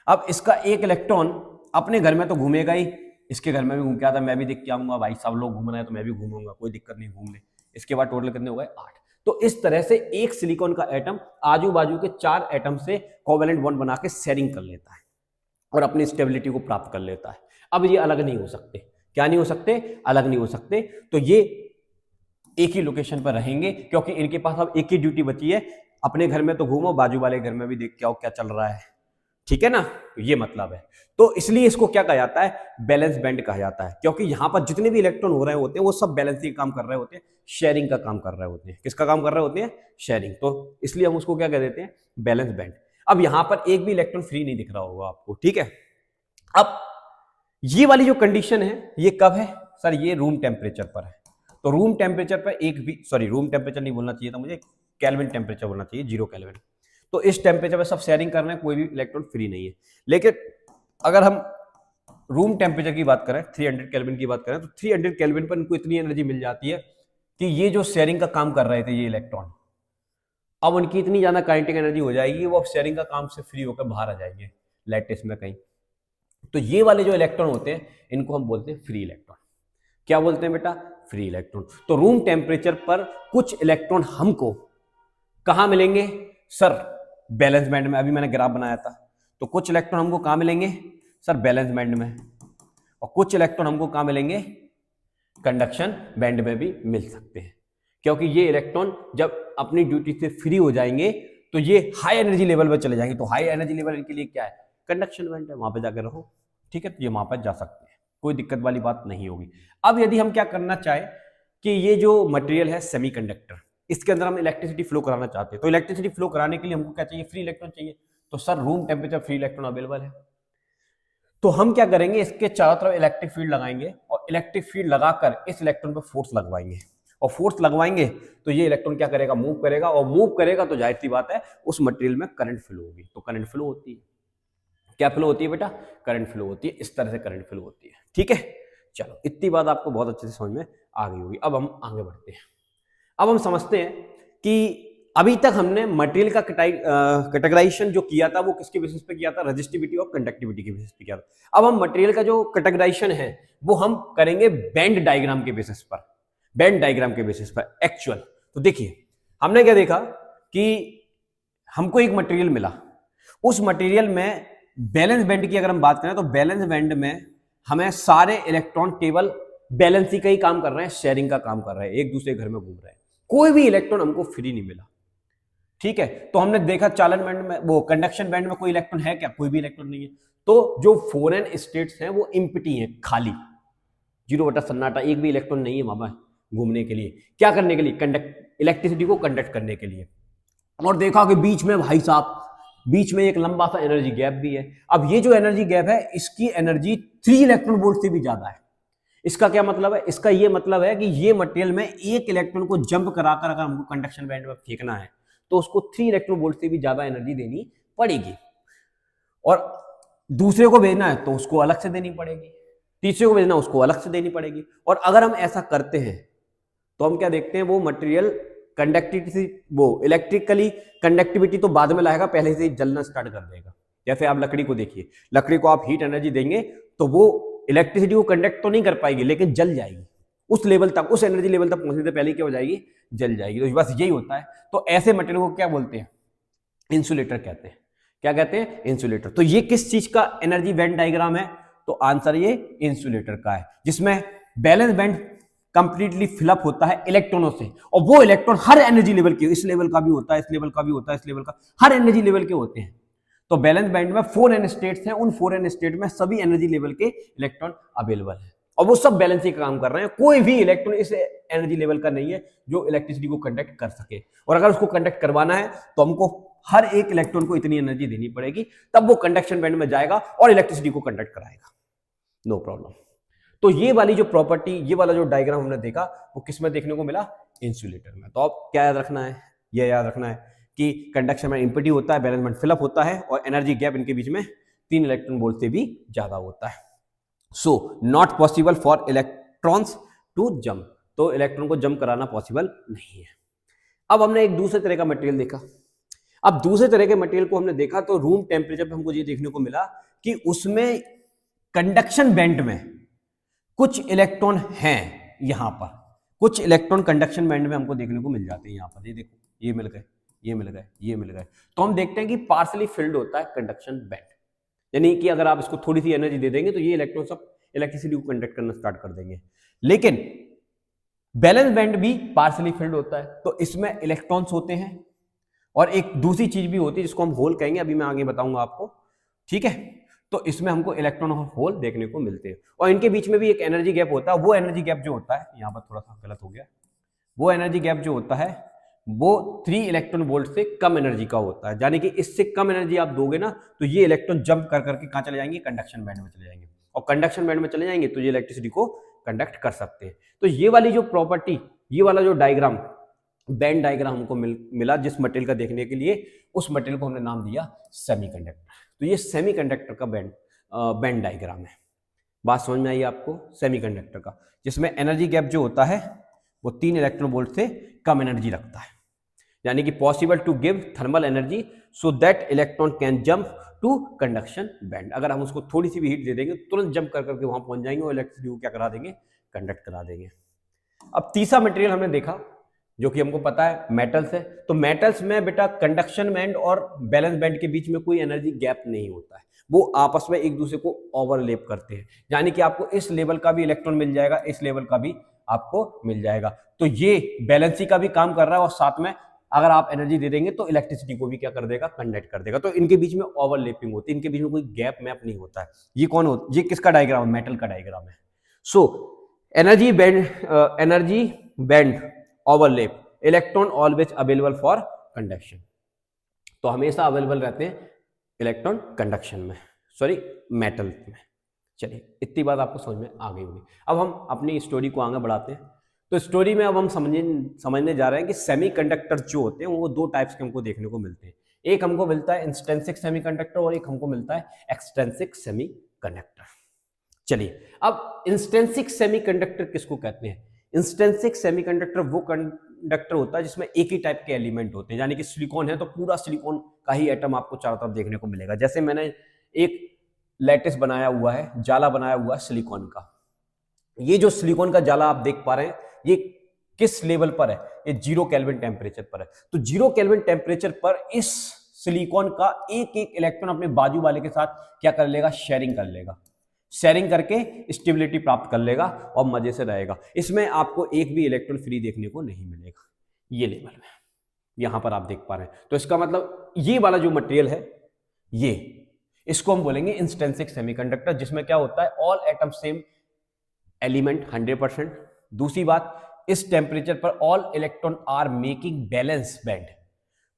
अब इसका एक इलेक्ट्रॉन अपने घर में तो घूमेगा ही, इसके घर में भी घूम के आता है, मैं भी देख के आऊंगा भाई सब लोग घूम रहे हैं तो मैं भी घूमूंगा, कोई दिक्कत नहीं, घूम ले। इसके बाद टोटल कितने हो गए, 8। तो इस तरह से एक सिलिकॉन का एटम आजू बाजू के 4 एटम से कोवैलेंट बॉन्ड बना के शेयरिंग कर लेता है और अपनी स्टेबिलिटी को प्राप्त कर लेता है। अब ये अलग नहीं हो सकते, क्या नहीं हो सकते, अलग नहीं हो सकते। तो ये एक ही लोकेशन पर रहेंगे क्योंकि इनके पास अब एक ही ड्यूटी बची है, अपने घर में तो घूमो, बाजू वाले घर में भी देख के आओ क्या चल रहा है, ठीक है ना, तो ये मतलब है। तो इसलिए इसको क्या कहा जाता है, बैलेंस बैंड कहा जाता है, क्योंकि यहां पर जितने भी इलेक्ट्रॉन हो रहे होते हैं वो सब बैलेंसिंग का काम कर रहे होते हैं, शेयरिंग का काम कर रहे होते हैं। किसका काम कर रहे होते हैं, शेयरिंग। तो इसलिए हम उसको क्या कह देते हैं, बैलेंस बैंड। अब यहां पर एक भी इलेक्ट्रॉन फ्री नहीं दिख रहा होगा आपको, ठीक है। अब ये वाली जो कंडीशन है ये कब है सर, ये रूम टेम्परेचर पर है। तो रूम टेम्परेचर पर एक भी, सॉरी रूम टेम्परेचर नहीं बोलना चाहिए था मुझे, केल्विन टेम्परेचर बोलना चाहिए, 0 केल्विन। तो इस टेम्परेचर पर सब शेयरिंग कर रहे हैं, कोई भी इलेक्ट्रॉन फ्री नहीं है। लेकिन अगर हम रूम टेम्परेचर की बात करें, 300 केल्विन की बात करें, तो 300 केल्विन पर इनको इतनी एनर्जी मिल जाती है कि ये जो शेयरिंग का काम कर रहे थे ये इलेक्ट्रॉन, अब उनकी इतनी ज्यादा काइनेटिक एनर्जी हो जाएगी वो अब शेयरिंग का काम से फ्री होकर बाहर आ जाएंगे लैटिस में कहीं। तो ये वाले जो इलेक्ट्रॉन होते हैं इनको हम बोलते हैं फ्री इलेक्ट्रॉन। क्या बोलते हैं बेटा, फ्री इलेक्ट्रॉन। तो रूम टेम्परेचर पर कुछ इलेक्ट्रॉन हमको कहां मिलेंगे सर, बैलेंस बैंड में। अभी मैंने ग्राफ बनाया था, तो कुछ इलेक्ट्रॉन हमको कहां मिलेंगे सर, बैलेंस बैंड में, और कुछ इलेक्ट्रॉन हमको कहां मिलेंगे, कंडक्शन बैंड में भी मिल सकते हैं। क्योंकि ये इलेक्ट्रॉन जब अपनी ड्यूटी से फ्री हो जाएंगे तो ये हाई एनर्जी लेवल पर चले जाएंगे। तो हाई एनर्जी लेवल इनके लिए क्या है, कंडक्शन बैंड है, वहां पे जाकर रहो, ठीक है। तो ये वहां पर जा सकते हैं, कोई दिक्कत वाली बात नहीं होगी। अब यदि हम क्या करना चाहे, कि ये जो मटेरियल है सेमीकंडक्टर, इसके अंदर हम इलेक्ट्रिसिटी फ्लो कराना चाहते हैं, तो इलेक्ट्रिसिटी फ्लो कराने के लिए हमको क्या चाहिए, फ्री इलेक्ट्रॉन चाहिए। तो sir room temperature free electron available है, तो हम क्या करेंगे, इसके चारों तरफ इलेक्ट्रिक फील्ड लगाएंगे और इलेक्ट्रिक फील्ड लगाकर इस इलेक्ट्रॉन पर फोर्स लगवाएंगे, और फोर्स लगवाएंगे तो ये इलेक्ट्रॉन क्या करेगा, मूव करेगा, और मूव करेगा तो जाहिर सी बात है उस मटेरियल में करंट फ्लो होगी। तो करंट फ्लो होती है, क्या फ्लो होती है बेटा, करंट फ्लो होती है, इस तरह से करंट फ्लो होती है। ठीक है, चलो इतनी बात आपको बहुत अच्छे से समझ में आ गई होगी। अब हम आगे बढ़ते हैं। अब हम समझते हैं कि अभी तक हमने मटेरियल का कैटेगराइजेशन जो किया था वो किसके बेसिस पे किया था, रेजिस्टिविटी और कंडक्टिविटी के बेसिस पे किया था। अब हम मटेरियल का जो कैटेगराइजेशन है वो हम करेंगे बैंड डायग्राम के बेसिस पर, बैंड डायग्राम के बेसिस पर एक्चुअल। तो देखिए हमने क्या देखा कि हमको एक मटेरियल मिला, उस मटेरियल में बैलेंस बैंड की अगर हम बात करें तो बैलेंस बैंड में हमें सारे इलेक्ट्रॉन केवल बैलेंसिंग का ही काम कर रहे हैं, शेयरिंग का काम कर रहे हैं, एक दूसरे के घर में घूम रहे हैं, कोई भी इलेक्ट्रॉन हमको फ्री नहीं मिला। ठीक है, तो हमने देखा चालन बैंड में, वो कंडक्शन बैंड में कोई इलेक्ट्रॉन है क्या, कोई भी इलेक्ट्रॉन नहीं है। तो जो फॉरेन स्टेट्स हैं वो एम्प्टी हैं, खाली, 0 सन्नाटा, एक भी इलेक्ट्रॉन नहीं है वहां घूमने के लिए, क्या करने के लिए, कंडक्ट, इलेक्ट्रिसिटी को कंडक्ट करने के लिए। और देखा कि बीच में भाई साहब, बीच में एक लंबा सा एनर्जी गैप भी है। अब ये जो एनर्जी गैप है इसकी एनर्जी 3 इलेक्ट्रॉन वोल्ट से भी ज्यादा है। इसका क्या मतलब है, इसका ये मतलब है कि ये मटेरियल में एक इलेक्ट्रॉन को जंप कराकर अगर हमको कंडक्शन बैंड में फेंकना है तो उसको 3 इलेक्ट्रॉन वोल्ट से भी ज्यादा एनर्जी देनी पड़ेगी, और दूसरे को भेजना है तो उसको अलग से देनी पड़ेगी, तीसरे को भेजना उसको अलग से देनी पड़ेगी। और अगर हम ऐसा करते हैं तो हम क्या देखते हैं, वो मटेरियल कंडक्टिविटी, वो इलेक्ट्रिकली कंडक्टिविटी तो बाद में लाएगा, पहले से ही जलना स्टार्ट कर देगा। जैसे आप लकड़ी को देखिए, लकड़ी को आप हीट एनर्जी देंगे तो वो इलेक्ट्रिसिटी को कंडक्ट तो नहीं कर पाएगी लेकिन जल जाएगी, उस लेवल तक, उस एनर्जी लेवल तक पहुंचने से पहले क्या हो जाएगी, जल जाएगी। तो बस यही होता है। तो ऐसे मटेरियल को क्या बोलते हैं, इंसुलेटर कहते हैं। क्या कहते हैं, इंसुलेटर। तो ये किस चीज का एनर्जी बैंड डायग्राम है, तो आंसर ये इंसुलेटर का है, जिसमें बैलेंस बैंड कंप्लीटली फिलअप होता है इलेक्ट्रॉनों से, और वो इलेक्ट्रॉन हर एनर्जी लेवल के, इस लेवल का भी होता है, इस लेवल का भी होता है, इस लेवल का, हर एनर्जी लेवल के होते हैं। तो बैलेंस बैंड में 4n स्टेट्स हैं, उन 4n स्टेट में सभी एनर्जी लेवल के इलेक्ट्रॉन अवेलेबल है, और वो सब बैलेंसिंग का काम कर रहे हैं। कोई भी इलेक्ट्रॉन इस एनर्जी लेवल का नहीं है जो इलेक्ट्रिसिटी को कंडक्ट कर सके, और अगर उसको कंडक्ट करवाना है तो हमको हर एक इलेक्ट्रॉन को इतनी एनर्जी देनी पड़ेगी, तब वो कंडक्शन बैंड में जाएगा और इलेक्ट्रिसिटी को कंडक्ट कराएगा, नो प्रॉब्लम। तो ये वाली जो प्रॉपर्टी, ये वाला जो डायग्राम हमने देखा वो किस में देखने को मिला, इंसुलेटर में। तो अब क्या याद रखना है, ये याद रखना है कि कंडक्शन में एम्प्टी होता है, बैलेंस बैंड फिलअप होता है, और एनर्जी गैप इनके बीच में 3 इलेक्ट्रॉन वोल्ट से भी ज्यादा होता है। So not possible for electrons to jump, तो इलेक्ट्रॉन को जंप कराना पॉसिबल नहीं है। अब हमने एक दूसरे तरह का मटेरियल देखा। अब दूसरे तरह के मटेरियल को हमने देखा तो रूम टेम्परेचर पे हमको ये देखने को मिला कि उसमें कंडक्शन बैंड में कुछ इलेक्ट्रॉन हैं, यहां पर कुछ इलेक्ट्रॉन कंडक्शन बैंड में हमको देखने को मिल जाते हैं। यहां पर ये देखो, ये मिल गए, ये मिल गए, ये मिल गए। तो हम देखते हैं कि पार्शली फिल्ड होता है कंडक्शन बैंड, यानी कि अगर आप इसको थोड़ी सी एनर्जी दे देंगे तो ये इलेक्ट्रॉन सब इलेक्ट्रिसिटी को कंडक्ट करना स्टार्ट कर देंगे। लेकिन बैलेंस बैंड भी पार्शली फिल्ड होता है, तो इसमें इलेक्ट्रॉन्स होते हैं, और एक दूसरी चीज भी होती है जिसको हम होल कहेंगे, अभी मैं आगे बताऊंगा आपको, ठीक है। तो इसमें हमको इलेक्ट्रॉन और होल देखने को मिलते हैं, और इनके बीच में भी एक एनर्जी गैप होता है। वो एनर्जी गैप जो होता है, यहां पर थोड़ा सा गलत हो गया, वो एनर्जी गैप जो होता है वो 3 इलेक्ट्रॉन वोल्ट से कम एनर्जी का होता है, यानी कि इससे कम एनर्जी आप दोगे ना तो ये इलेक्ट्रॉन जंप कर करके कहां चले जाएंगे, कंडक्शन बैंड में चले जाएंगे, और कंडक्शन बैंड में चले जाएंगे तो ये इलेक्ट्रिसिटी को कंडक्ट कर सकते हैं। तो ये वाली जो प्रॉपर्टी, ये वाला जो डायग्राम, बैंड डायग्राम हमको मिला जिस मटेरियल का देखने के लिए, उस मटेरियल को हमने नाम दिया सेमीकंडक्टर। तो ये सेमीकंडक्टर का बैंड डायग्राम है। बात समझ में आई आपको, सेमीकंडक्टर का, जिसमें एनर्जी गैप जो होता है वो 3 इलेक्ट्रॉन वोल्ट से कम एनर्जी रखता है, यानी कि possible to give thermal energy so that electron can jump to conduction band. अगर हम उसको थोड़ी सी भी हीट दे देंगे तुरंत जंप कर करके वहां पहुंच जाएंगे और इलेक्ट्रिसिटी को क्या करा देंगे, कंडक्ट करा देंगे। अब तीसरा मटेरियल हमने देखा जो कि हमको पता है मेटल्स है। तो मेटल्स में बेटा कंडक्शन बैंड और बैलेंस बैंड के बीच में कोई एनर्जी गैप नहीं होता है, वो आपस में एक दूसरे को ओवरलैप करते हैं, यानी कि आपको इस लेवल का भी इलेक्ट्रॉन मिल जाएगा, इस लेवल का भी आपको मिल जाएगा। तो ये बैलेंसी का भी काम कर रहा है, और साथ में अगर आप एनर्जी दे देंगे तो इलेक्ट्रिसिटी को भी क्या कर देगा, कंडक्ट कर देगा। तो इनके बीच में ओवरलैपिंग होती है, इनके बीच में कोई गैप मैप नहीं होता है। ये कौन होता, ये किसका डायग्राम है, मेटल का डायग्राम है। So energy band, energy bend, overlap, electron always available for conduction. तो हमेशा अवेलेबल रहते हैं इलेक्ट्रॉन कंडक्शन में, सॉरी मेटल में। चलिए इतनी बात आपको समझ में आ गई होगी। अब हम अपनी स्टोरी को आगे बढ़ाते हैं। तो स्टोरी में अब हम समझने जा रहे हैं कि सेमीकंडक्टर जो होते हैं वो दो टाइप्स के हमको देखने को मिलते हैं। एक हमको मिलता है इंस्ट्रिंसिक सेमीकंडक्टर और एक हमको मिलता है एक्सट्रिंसिक सेमीकंडक्टर। चलिए अब इंस्ट्रिंसिक सेमीकंडक्टर किसको कहते हैं? इंस्ट्रिंसिक सेमीकंडक्टर वो कंडक्टर होता है जिसमें एक ही टाइप के एलिमेंट होते हैं, यानी कि सिलिकॉन है तो पूरा सिलिकॉन का ही एटम आपको चारों तरफ देखने को मिलेगा। जैसे मैंने एक लैटिस बनाया हुआ है, जाला बनाया हुआ है सिलिकॉन का। ये जो सिलिकॉन का जाला आप देख पा रहे हैं ये किस लेवल पर है? ये 0 केल्विन टेम्परेचर पर है। तो 0 केल्विन टेम्परेचर पर इस सिलिकॉन का एक एक इलेक्ट्रॉन अपने बाजू वाले के साथ क्या कर लेगा? शेयरिंग कर लेगा। शेयरिंग करके स्टेबिलिटी प्राप्त कर लेगा और मजे से रहेगा। इसमें आपको एक भी इलेक्ट्रॉन फ्री देखने को नहीं मिलेगा ये लेवल में, यहां पर आप देख पा रहे हैं। तो इसका मतलब ये वाला जो मटेरियल है ये, इसको हम बोलेंगे इंस्ट्रिंसिक सेमीकंडक्टर, जिसमें क्या होता है? All atom same element 100%। दूसरी बात, इस टेम्परेचर पर all electron are making valence band,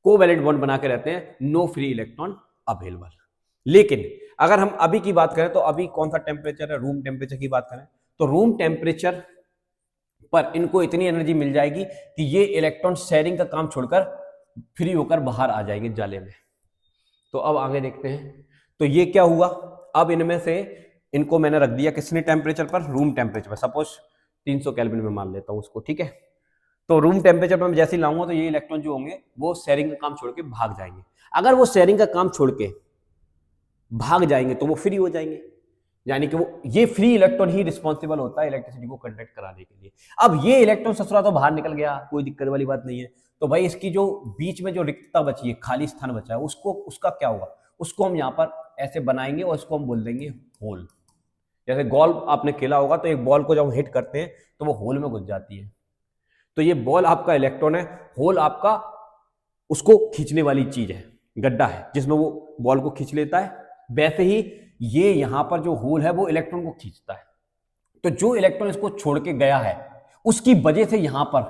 covalent bond बना के रहते हैं, नो फ्री इलेक्ट्रॉन अवेलेबल। लेकिन अगर हम अभी की बात करें तो अभी कौन सा टेम्परेचर है? रूम टेम्परेचर की बात करें तो रूम टेम्परेचर पर इनको इतनी एनर्जी मिल जाएगी कि ये इलेक्ट्रॉन शेयरिंग का काम छोड़कर फ्री होकर बाहर आ जाएंगे जाले में। तो अब आगे देखते हैं। तो ये क्या हुआ? अब इनमें से इनको मैंने रख दिया किसने टेम्परेचर पर? रूम टेम्परेचर पर। सपोज 300 केल्विन में मान लेता हूं उसको, ठीक है। तो रूम टेम्परेचर पर मैं जैसे ही लाऊंगा तो ये इलेक्ट्रॉन जो होंगे वो शेयरिंग का काम छोड़ के भाग जाएंगे। अगर वो शेयरिंग का काम छोड़ के भाग जाएंगे तो वो फ्री हो जाएंगे, यानी कि वो ये फ्री इलेक्ट्रॉन ही रिस्पॉन्सिबल होता है इलेक्ट्रिसिटी को कंडक्ट कराने के लिए। अब ये इलेक्ट्रॉन ससुरा तो बाहर निकल गया, कोई दिक्कत वाली बात नहीं है। तो भाई इसकी जो बीच में जो रिक्तता बची है, खाली स्थान बचा है, उसका क्या होगा? उसको हम यहाँ पर ऐसे बनाएंगे और इसको हम बोल देंगे होल। जैसे बॉल आपने खेला होगा तो एक बॉल को जब हम हिट करते हैं तो वो होल में घुस जाती है। तो ये बॉल आपका इलेक्ट्रॉन है, होल आपका उसको खींचने वाली चीज है, गड्ढा है जिसमें वो बॉल को खींच लेता है। वैसे ही ये यहां पर जो होल है वो इलेक्ट्रॉन को खींचता है। तो जो इलेक्ट्रॉन इसको छोड़ के गया है उसकी वजह से यहां पर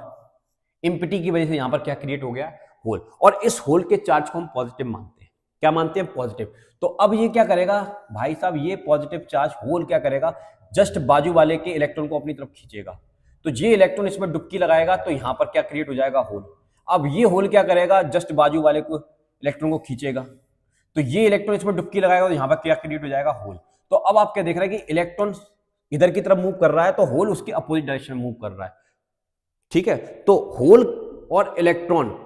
इम्पिटी की वजह से यहां पर क्या क्रिएट हो गया? होल। और इस होल के चार्ज को हम पॉजिटिव मानते हैं। क्या मानते हैं? पॉजिटिव। तो अब ये क्या करेगा भाई साहब? ये पॉजिटिव चार्ज होल क्या करेगा? जस्ट बाजू वाले के इलेक्ट्रॉन को अपनी तरफ खींचेगा। तो ये इलेक्ट्रॉन इसमें डुबकी लगाएगा तो यहां पर क्या क्रिएट हो जाएगा? होल। अब ये होल क्या करेगा? जस्ट बाजू वाले को इलेक्ट्रॉन को खींचेगा। तो ये इलेक्ट्रॉन इसमें डुबकी लगाएगा तो यहां पर क्या क्रिएट हो जाएगा? होल। तो अब आप क्या देख रहे हैं कि इलेक्ट्रॉन इधर की तरफ मूव कर रहा है तो होल उसके अपोजिट डायरेक्शन में मूव कर रहा है, ठीक है। तो होल और इलेक्ट्रॉन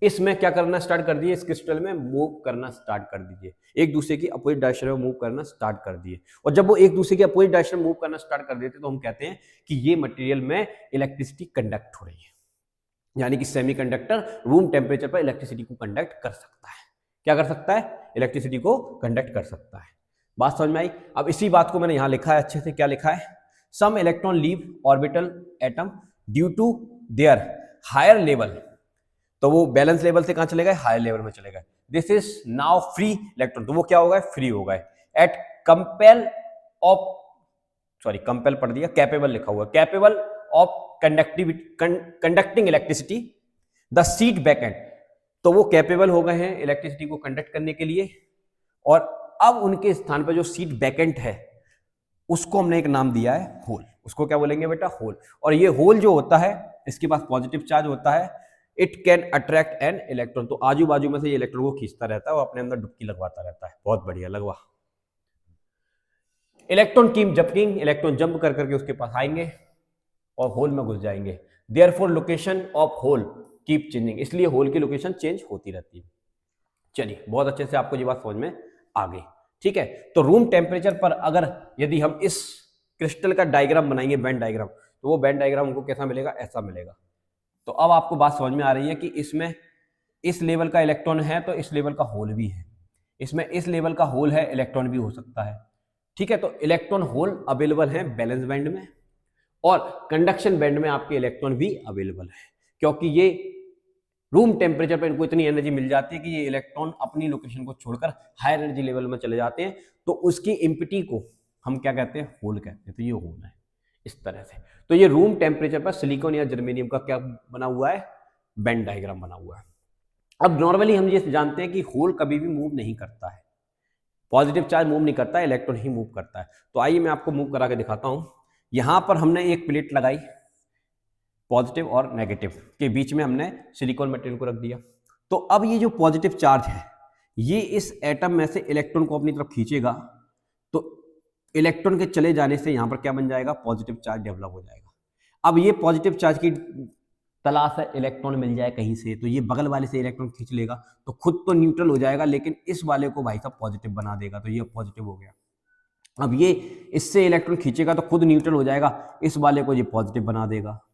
इसमें क्या करना स्टार्ट कर दिए? इस क्रिस्टल में मूव करना स्टार्ट कर दीजिए, एक दूसरे की अपोजिट डायरेक्शन में मूव करना स्टार्ट कर दिए। और जब वो एक दूसरे की अपोजिट डायरेक्शन में मूव करना स्टार्ट कर देते तो हम कहते हैं कि ये मटेरियल में इलेक्ट्रिसिटी कंडक्ट हो रही है, यानी कि सेमीकंडक्टर रूम टेम्परेचर पर इलेक्ट्रिसिटी को कंडक्ट कर सकता है। क्या कर सकता है? इलेक्ट्रिसिटी को कंडक्ट कर सकता है। बात समझ में आई? अब इसी बात को मैंने यहां लिखा है अच्छे से। क्या लिखा है? Some electron leave orbital atom due to their higher level. तो वो बैलेंस लेवल से कहां चले गए? हायर लेवल में चले गए। This is now free electron. तो वो क्या हो गए? फ्री हो गए at compel of, sorry compel पढ़ दिया, कैपेबल लिखा हुआ, capable of conducting electricity the seat backend. तो वो कैपेबल हो गए हैं इलेक्ट्रिसिटी को कंडक्ट करने के लिए। और अब उनके स्थान पर जो सीट बैकेंट है उसको हमने एक नाम दिया है होल। उसको क्या बोलेंगे बेटा? होल। और ये होल जो होता है इसके पास पॉजिटिव चार्ज होता है। It can attract an electron. तो आजू बाजू में से ये इलेक्ट्रॉन को खींचता रहता है और अपने अंदर डुबकी लगवाता रहता है। बहुत बढ़िया, लगवा। Electron keep jumping, electron jump कर करके उसके पास आएंगे और होल में घुस जाएंगे। Therefore location of hole keep changing, इसलिए होल की लोकेशन चेंज होती रहती है। चलिए बहुत अच्छे से आपको ये बात समझ में आ गई, ठीक है। तो रूम टेम्परेचर पर अगर यदि हम इस क्रिस्टल का डायग्राम बनाएंगे, बैंड डायग्राम, तो वो बैंड डायग्राम हमको कैसा मिलेगा? ऐसा मिलेगा। तो अब आपको बात समझ में आ रही है कि इसमें इस लेवल का इलेक्ट्रॉन है तो इस लेवल का होल भी है, इसमें इस लेवल का होल है, इलेक्ट्रॉन भी हो सकता है, ठीक है। तो इलेक्ट्रॉन होल अवेलेबल है बैलेंस बैंड में और कंडक्शन बैंड में आपके इलेक्ट्रॉन भी अवेलेबल है, क्योंकि ये रूम टेम्परेचर पर इनको इतनी एनर्जी मिल जाती है कि ये इलेक्ट्रॉन अपनी लोकेशन को छोड़कर हायर एनर्जी लेवल में चले जाते हैं। तो उसकी इम्पिटी को हम क्या कहते हैं? होल कहते हैं। तो ये होल है, इस तरह से। तो ये रूम टेम्परेचर पर सिलिकॉन या जर्मेनियम का क्या बना हुआ है, बेन डायग्राम बना हुआ है। अब नॉर्मली हम ये जानते हैं कि होल कभी भी मूव नहीं करता है, पॉजिटिव चार्ज मूव नहीं करता है, इलेक्ट्रॉन ही मूव करता है। तो आइए मैं आपको मूव करा के दिखाता हूं। यहां पर हमने एक प्लेट लगाई, पॉजिटिव और नेगेटिव के बीच में हमने सिलिकॉन मटेरियल को रख दिया। तो अब ये जो पॉजिटिव चार्ज है ये इस एटम में से इलेक्ट्रॉन को अपनी तरफ खींचेगा, तो इलेक्ट्रॉन के चले जाने से यहां पर क्या बन जाएगा, पॉजिटिव चार्ज डेवलप हो जाएगा। अब ये पॉजिटिव चार्ज की तलाश है, इलेक्ट्रॉन मिल जाए कहीं से, तो ये बगल वाले से इलेक्ट्रॉन खींच लेगा, तो खुद तो न्यूट्रल हो जाएगा लेकिन इस वाले को भाई साहब पॉजिटिव बना देगा, तो ये पॉजिटिव हो गया। अब ये इससे इलेक्ट्रॉन खींचेगा तो खुद न्यूट्रल हो जाएगा, इस वाले को ये पॉजिटिव बना देगा।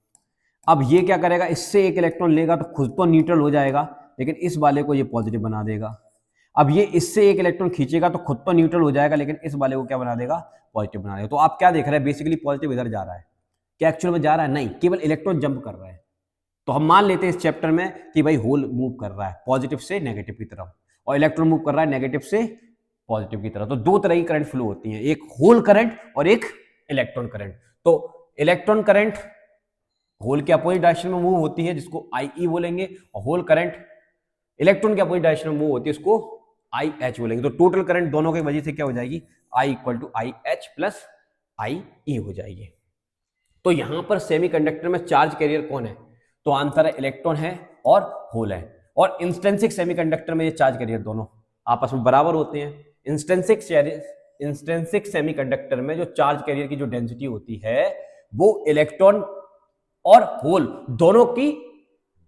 अब ये क्या करेगा, इससे एक इलेक्ट्रॉन लेगा तो खुद तो न्यूट्रल हो जाएगा लेकिन इस वाले को ये पॉजिटिव बना देगा। अब ये इससे एक इलेक्ट्रॉन खींचेगा तो खुद तो न्यूट्रल हो जाएगा लेकिन इस वाले को क्या बना देगा, पॉजिटिव बना देगा। तो आप क्या देख रहे हैं, बेसिकली पॉजिटिव इधर जा रहा है, क्या एक्चुअल में जा रहा है, नहीं, केवल इलेक्ट्रॉन जंप कर रहा है। तो हम मान लेते हैं इस चैप्टर में कि भाई होल मूव कर रहा है पॉजिटिव से नेगेटिव की तरफ और इलेक्ट्रॉन मूव कर रहा है नेगेटिव से पॉजिटिव की तरफ। तो दो तरह की करंट फ्लो होती है, एक होल करंट और एक इलेक्ट्रॉन करंट। तो इलेक्ट्रॉन करंट होल के अपोजिट डायरेक्शन में मूव होती है जिसको IE बोलेंगे, और होल करंट इलेक्ट्रॉन के अपोजिट डायरेक्शन में मूव होती है इसको IH बोलेंगे। तो टोटल करंट दोनों की वजह से क्या हो जाएगी, I = IH + IE हो जाएगी। तो यहां पर सेमीकंडक्टर में चार्ज कैरियर कौन है, तो आंसर है इलेक्ट्रॉन है और होल है। और इंस्टेंसिक सेमीकंडक्टर में ये चार्ज कैरियर दोनों आपस में बराबर होते हैं। इंस्टेंसिक सेमीकंडक्टर में जो चार्ज कैरियर की जो डेंसिटी होती है वो इलेक्ट्रॉन और होल दोनों की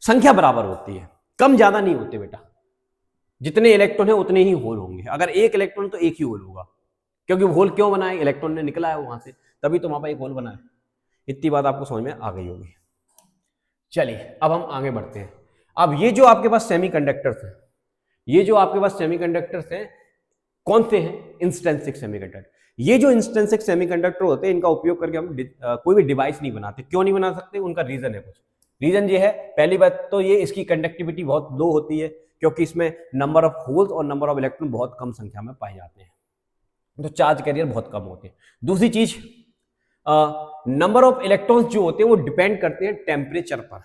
संख्या बराबर होती है, कम ज्यादा नहीं होते बेटा। जितने इलेक्ट्रॉन है उतने ही होल होंगे, अगर एक इलेक्ट्रॉन तो एक ही होल होगा, क्योंकि होल क्यों बना है, इलेक्ट्रॉन ने निकला है वहां से, तभी तो वहां पर एक होल बना है। इतनी बात आपको समझ में आ गई होगी। चलिए अब हम आगे बढ़ते हैं। अब ये जो आपके पास सेमीकंडक्टर्स हैं, ये जो आपके पास सेमीकंडक्टर्स हैं कौन से हैं, इंस्टेंसिक सेमीकंडक्टर। ये जो इंस्टेंसिक सेमीकंडक्टर होते हैं इनका उपयोग करके हम कोई भी डिवाइस नहीं बनाते। क्यों नहीं बना सकते, उनका रीजन है कुछ। रीजन ये है, पहली बात तो ये इसकी कंडक्टिविटी बहुत लो होती है क्योंकि इसमें नंबर ऑफ होल्स और नंबर ऑफ इलेक्ट्रॉन बहुत कम संख्या में पाए जाते हैं, तो चार्ज कैरियर बहुत कम होते हैं। दूसरी चीज, नंबर ऑफ इलेक्ट्रॉन्स जो होते हैं वो डिपेंड करते हैं टेम्परेचर पर,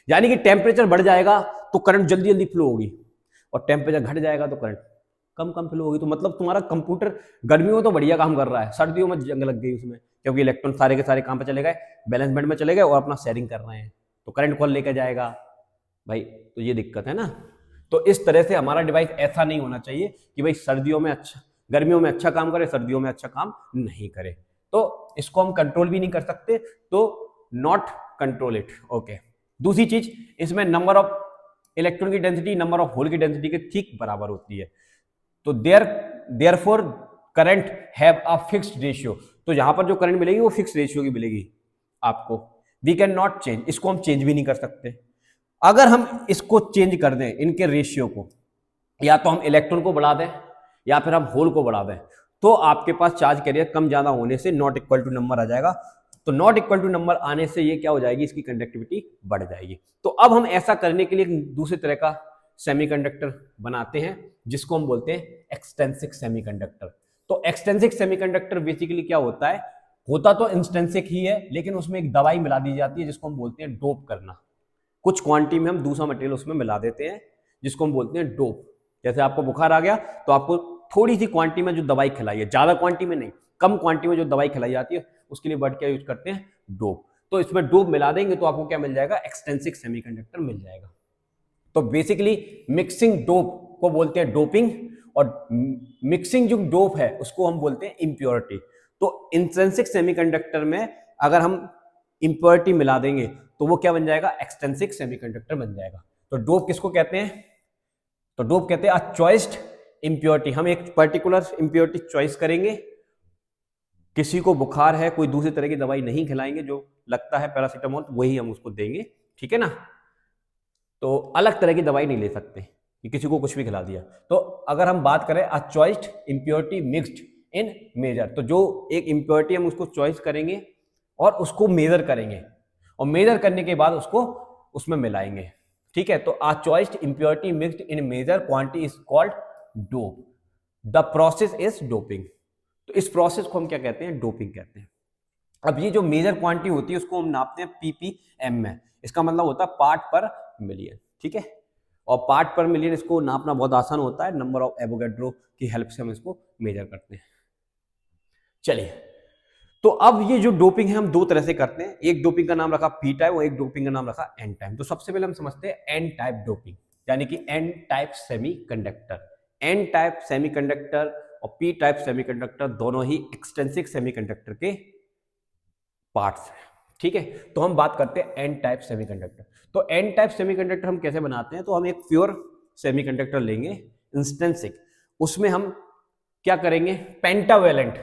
यानी कि टेम्परेचर बढ़ जाएगा तो करंट जल्दी जल्दी फ्लो होगी और टेम्परेचर घट जाएगा तो करंट कम कम फ्लो होगी। तो मतलब तुम्हारा कंप्यूटर गर्मियों में तो बढ़िया काम कर रहा है, सर्दियों में जंग लग गई उसमें, क्योंकि इलेक्ट्रॉन सारे के सारे कहां पे चले गए, बैलेंस बैंड में चले गए और अपना शेयरिंग कर रहे हैं, तो करंट कौन लेकर जाएगा भाई, तो ये दिक्कत है ना। तो इस तरह से हमारा डिवाइस ऐसा नहीं होना चाहिए कि भाई सर्दियों में अच्छा, गर्मियों में अच्छा काम करे, सर्दियों में अच्छा काम नहीं करे, तो इसको हम कंट्रोल भी नहीं कर सकते, तो नॉट कंट्रोल इट। ओके। दूसरी चीज, इसमें नंबर ऑफ इलेक्ट्रॉन की डेंसिटी नंबर ऑफ होल की डेंसिटी के ठीक बराबर होती है, तो therefore current have a fixed ratio. तो यहां पर जो करंट मिलेगी वो फिक्स रेशियो की मिलेगी आपको। वी कैन नॉट चेंज, इसको हम चेंज भी नहीं कर सकते। अगर हम इसको चेंज कर दें इनके रेशियो को, या तो हम इलेक्ट्रॉन को बढ़ा दें या फिर हम होल को बढ़ा दें, तो आपके पास चार्ज कैरियर कम ज्यादा होने से नॉट इक्वल टू नंबर आ जाएगा। तो नॉट इक्वल टू नंबर आने से ये क्या हो जाएगी, इसकी कंडक्टिविटी बढ़ जाएगी। तो अब हम ऐसा करने के लिए दूसरे तरह का सेमीकंडक्टर बनाते हैं जिसको हम बोलते हैं एक्सटेंसिक सेमीकंडक्टर। तो एक्सटेंसिक सेमीकंडक्टर बेसिकली क्या होता है, होता तो इंस्टेंसिक ही है लेकिन उसमें एक दवाई मिला दी जाती है जिसको हम बोलते हैं डोप करना। कुछ क्वांटिटी में हम दूसरा मटेरियल उसमें मिला देते हैं जिसको हम बोलते हैं डोप। जैसे आपको बुखार आ गया तो आपको थोड़ी सी क्वांटिटी में जो दवाई खिलाई है, ज्यादा क्वांटिटी में नहीं, कम क्वांटिटी में जो दवाई खिलाई जाती है उसके लिए वर्ड क्या यूज करते हैं, डोप। तो इसमें डोप मिला देंगे तो आपको क्या मिल जाएगा, एक्सटेंसिक सेमीकंडक्टर मिल जाएगा। तो बेसिकली मिक्सिंग डोप को बोलते हैं डोपिंग, और मिक्सिंग जो डोप है उसको हम बोलते हैं इम्प्योरिटी। तो इंट्रिंसिक सेमीकंडक्टर में अगर हम इम्प्योरिटी मिला देंगे तो वो क्या बन जाएगा, एक्सटेंसिक सेमीकंडक्टर बन जाएगा। तो डोप किसको कहते हैं, तो डोप कहते हैं चॉइस्ड इम्प्योरिटी। हम एक पर्टिकुलर इम्प्योरिटी चॉइस करेंगे, किसी को बुखार है कोई दूसरी तरह की दवाई नहीं खिलाएंगे, जो लगता है पैरासीटामोल वही हम उसको देंगे, ठीक है ना। तो अलग तरह की दवाई नहीं ले सकते कि किसी को कुछ भी खिला दिया। तो अगर हम बात करें अ choiced impurity mixed in major, तो जो एक इम्प्योरिटी हम उसको चॉइस करेंगे और उसको मेजर करेंगे और मेजर करने के बाद उसको उसमें मिलाएंगे, ठीक है। तो a choiced impurity mixed in major quantity is called dope. The process is doping. तो इस प्रोसेस को हम क्या कहते हैं, डोपिंग कहते हैं। अब ये जो मेजर क्वांटिटी होती है उसको हम नापते हैं ppm में, इसका मतलब होता है पार्ट पर मिलियन, ठीक है। और पार्ट पर मिलियन इसको नापना बहुत आसान होता है, नंबर ऑफ एवोगैड्रो की हेल्प से हम इसको मेजर करते हैं। चलिए, तो अब ये जो डोपिंग है हम दो तरह से करते हैं, एक डोपिंग का नाम रखा पी टाइप और एक डोपिंग का नाम रखा एन टाइप। तो सबसे पहले हम समझते हैं एन टाइप डोपिंग, यानी कि N type semiconductor. N type semiconductor और पी टाइप सेमीकंडक्टर दोनों ही एक्सट्रिंसिक सेमीकंडक्टर के पार्ट्स हैं, ठीक है। तो हम बात करते हैं एन टाइप सेमीकंडक्टर। तो एन टाइप सेमीकंडक्टर हम कैसे बनाते हैं, तो हम एक प्योर सेमीकंडक्टर लेंगे इंस्टेंसिक, उसमें हम क्या करेंगे, पेंटावेलेंट,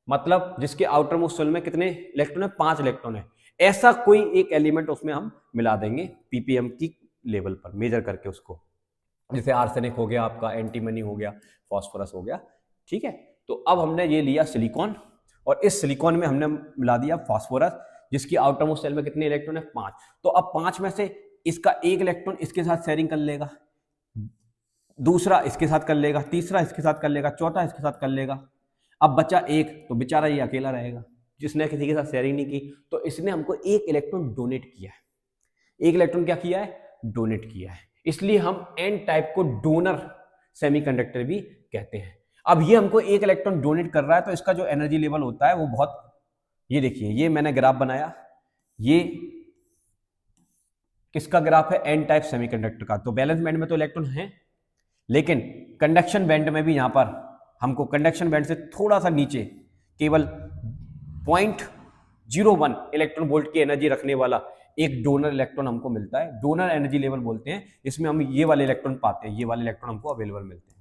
मतलब जिसके आउटर मोस्ट शेल में कितने इलेक्ट्रॉन है, 5 इलेक्ट्रॉन है, ऐसा कोई एक एलिमेंट उसमें हम मिला देंगे पीपीएम की लेवल पर मेजर करके उसको, जैसे आर्सेनिक हो गया आपका, एंटीमनी हो गया, फास्फोरस हो गया, ठीक है। तो अब हमने ये लिया सिलिकॉन और इस सिलिकॉन में हमने मिला दिया फास्फोरस, जिसकी आउटर मोस्ट शेल में कितने इलेक्ट्रॉन है, 5। तो अब 5 में से इसका एक इलेक्ट्रॉन इसके साथ शेयरिंग कर लेगा, दूसरा इसके साथ कर लेगा, तीसरा इसके साथ कर लेगा, चौथा इसके साथ कर लेगा। अब बचा एक, तो बेचारा ये अकेला रहेगा जिसने किसी के साथ शेयरिंग नहीं की। तो इसने हमको एक इलेक्ट्रॉन डोनेट किया है, एक इलेक्ट्रॉन क्या किया है, डोनेट किया है, इसलिए हम एन टाइप को डोनर सेमीकंडक्टर भी कहते हैं। अब ये हमको एक इलेक्ट्रॉन डोनेट कर रहा है, तो इसका जो एनर्जी लेवल होता है वो बहुत, ये देखिए, ये मैंने ग्राफ बनाया, ये किसका ग्राफ है, एन टाइप सेमीकंडक्टर का। तो बैलेंस बैंड में तो इलेक्ट्रॉन है, लेकिन कंडक्शन बैंड में भी यहां पर हमको कंडक्शन बैंड से थोड़ा सा नीचे केवल 0.01 इलेक्ट्रॉन वोल्ट की एनर्जी रखने वाला एक डोनर इलेक्ट्रॉन हमको मिलता है, डोनर एनर्जी लेवल बोलते हैं, इसमें हम ये वाले इलेक्ट्रॉन पाते हैं, ये वाले इलेक्ट्रॉन हमको अवेलेबल मिलते हैं।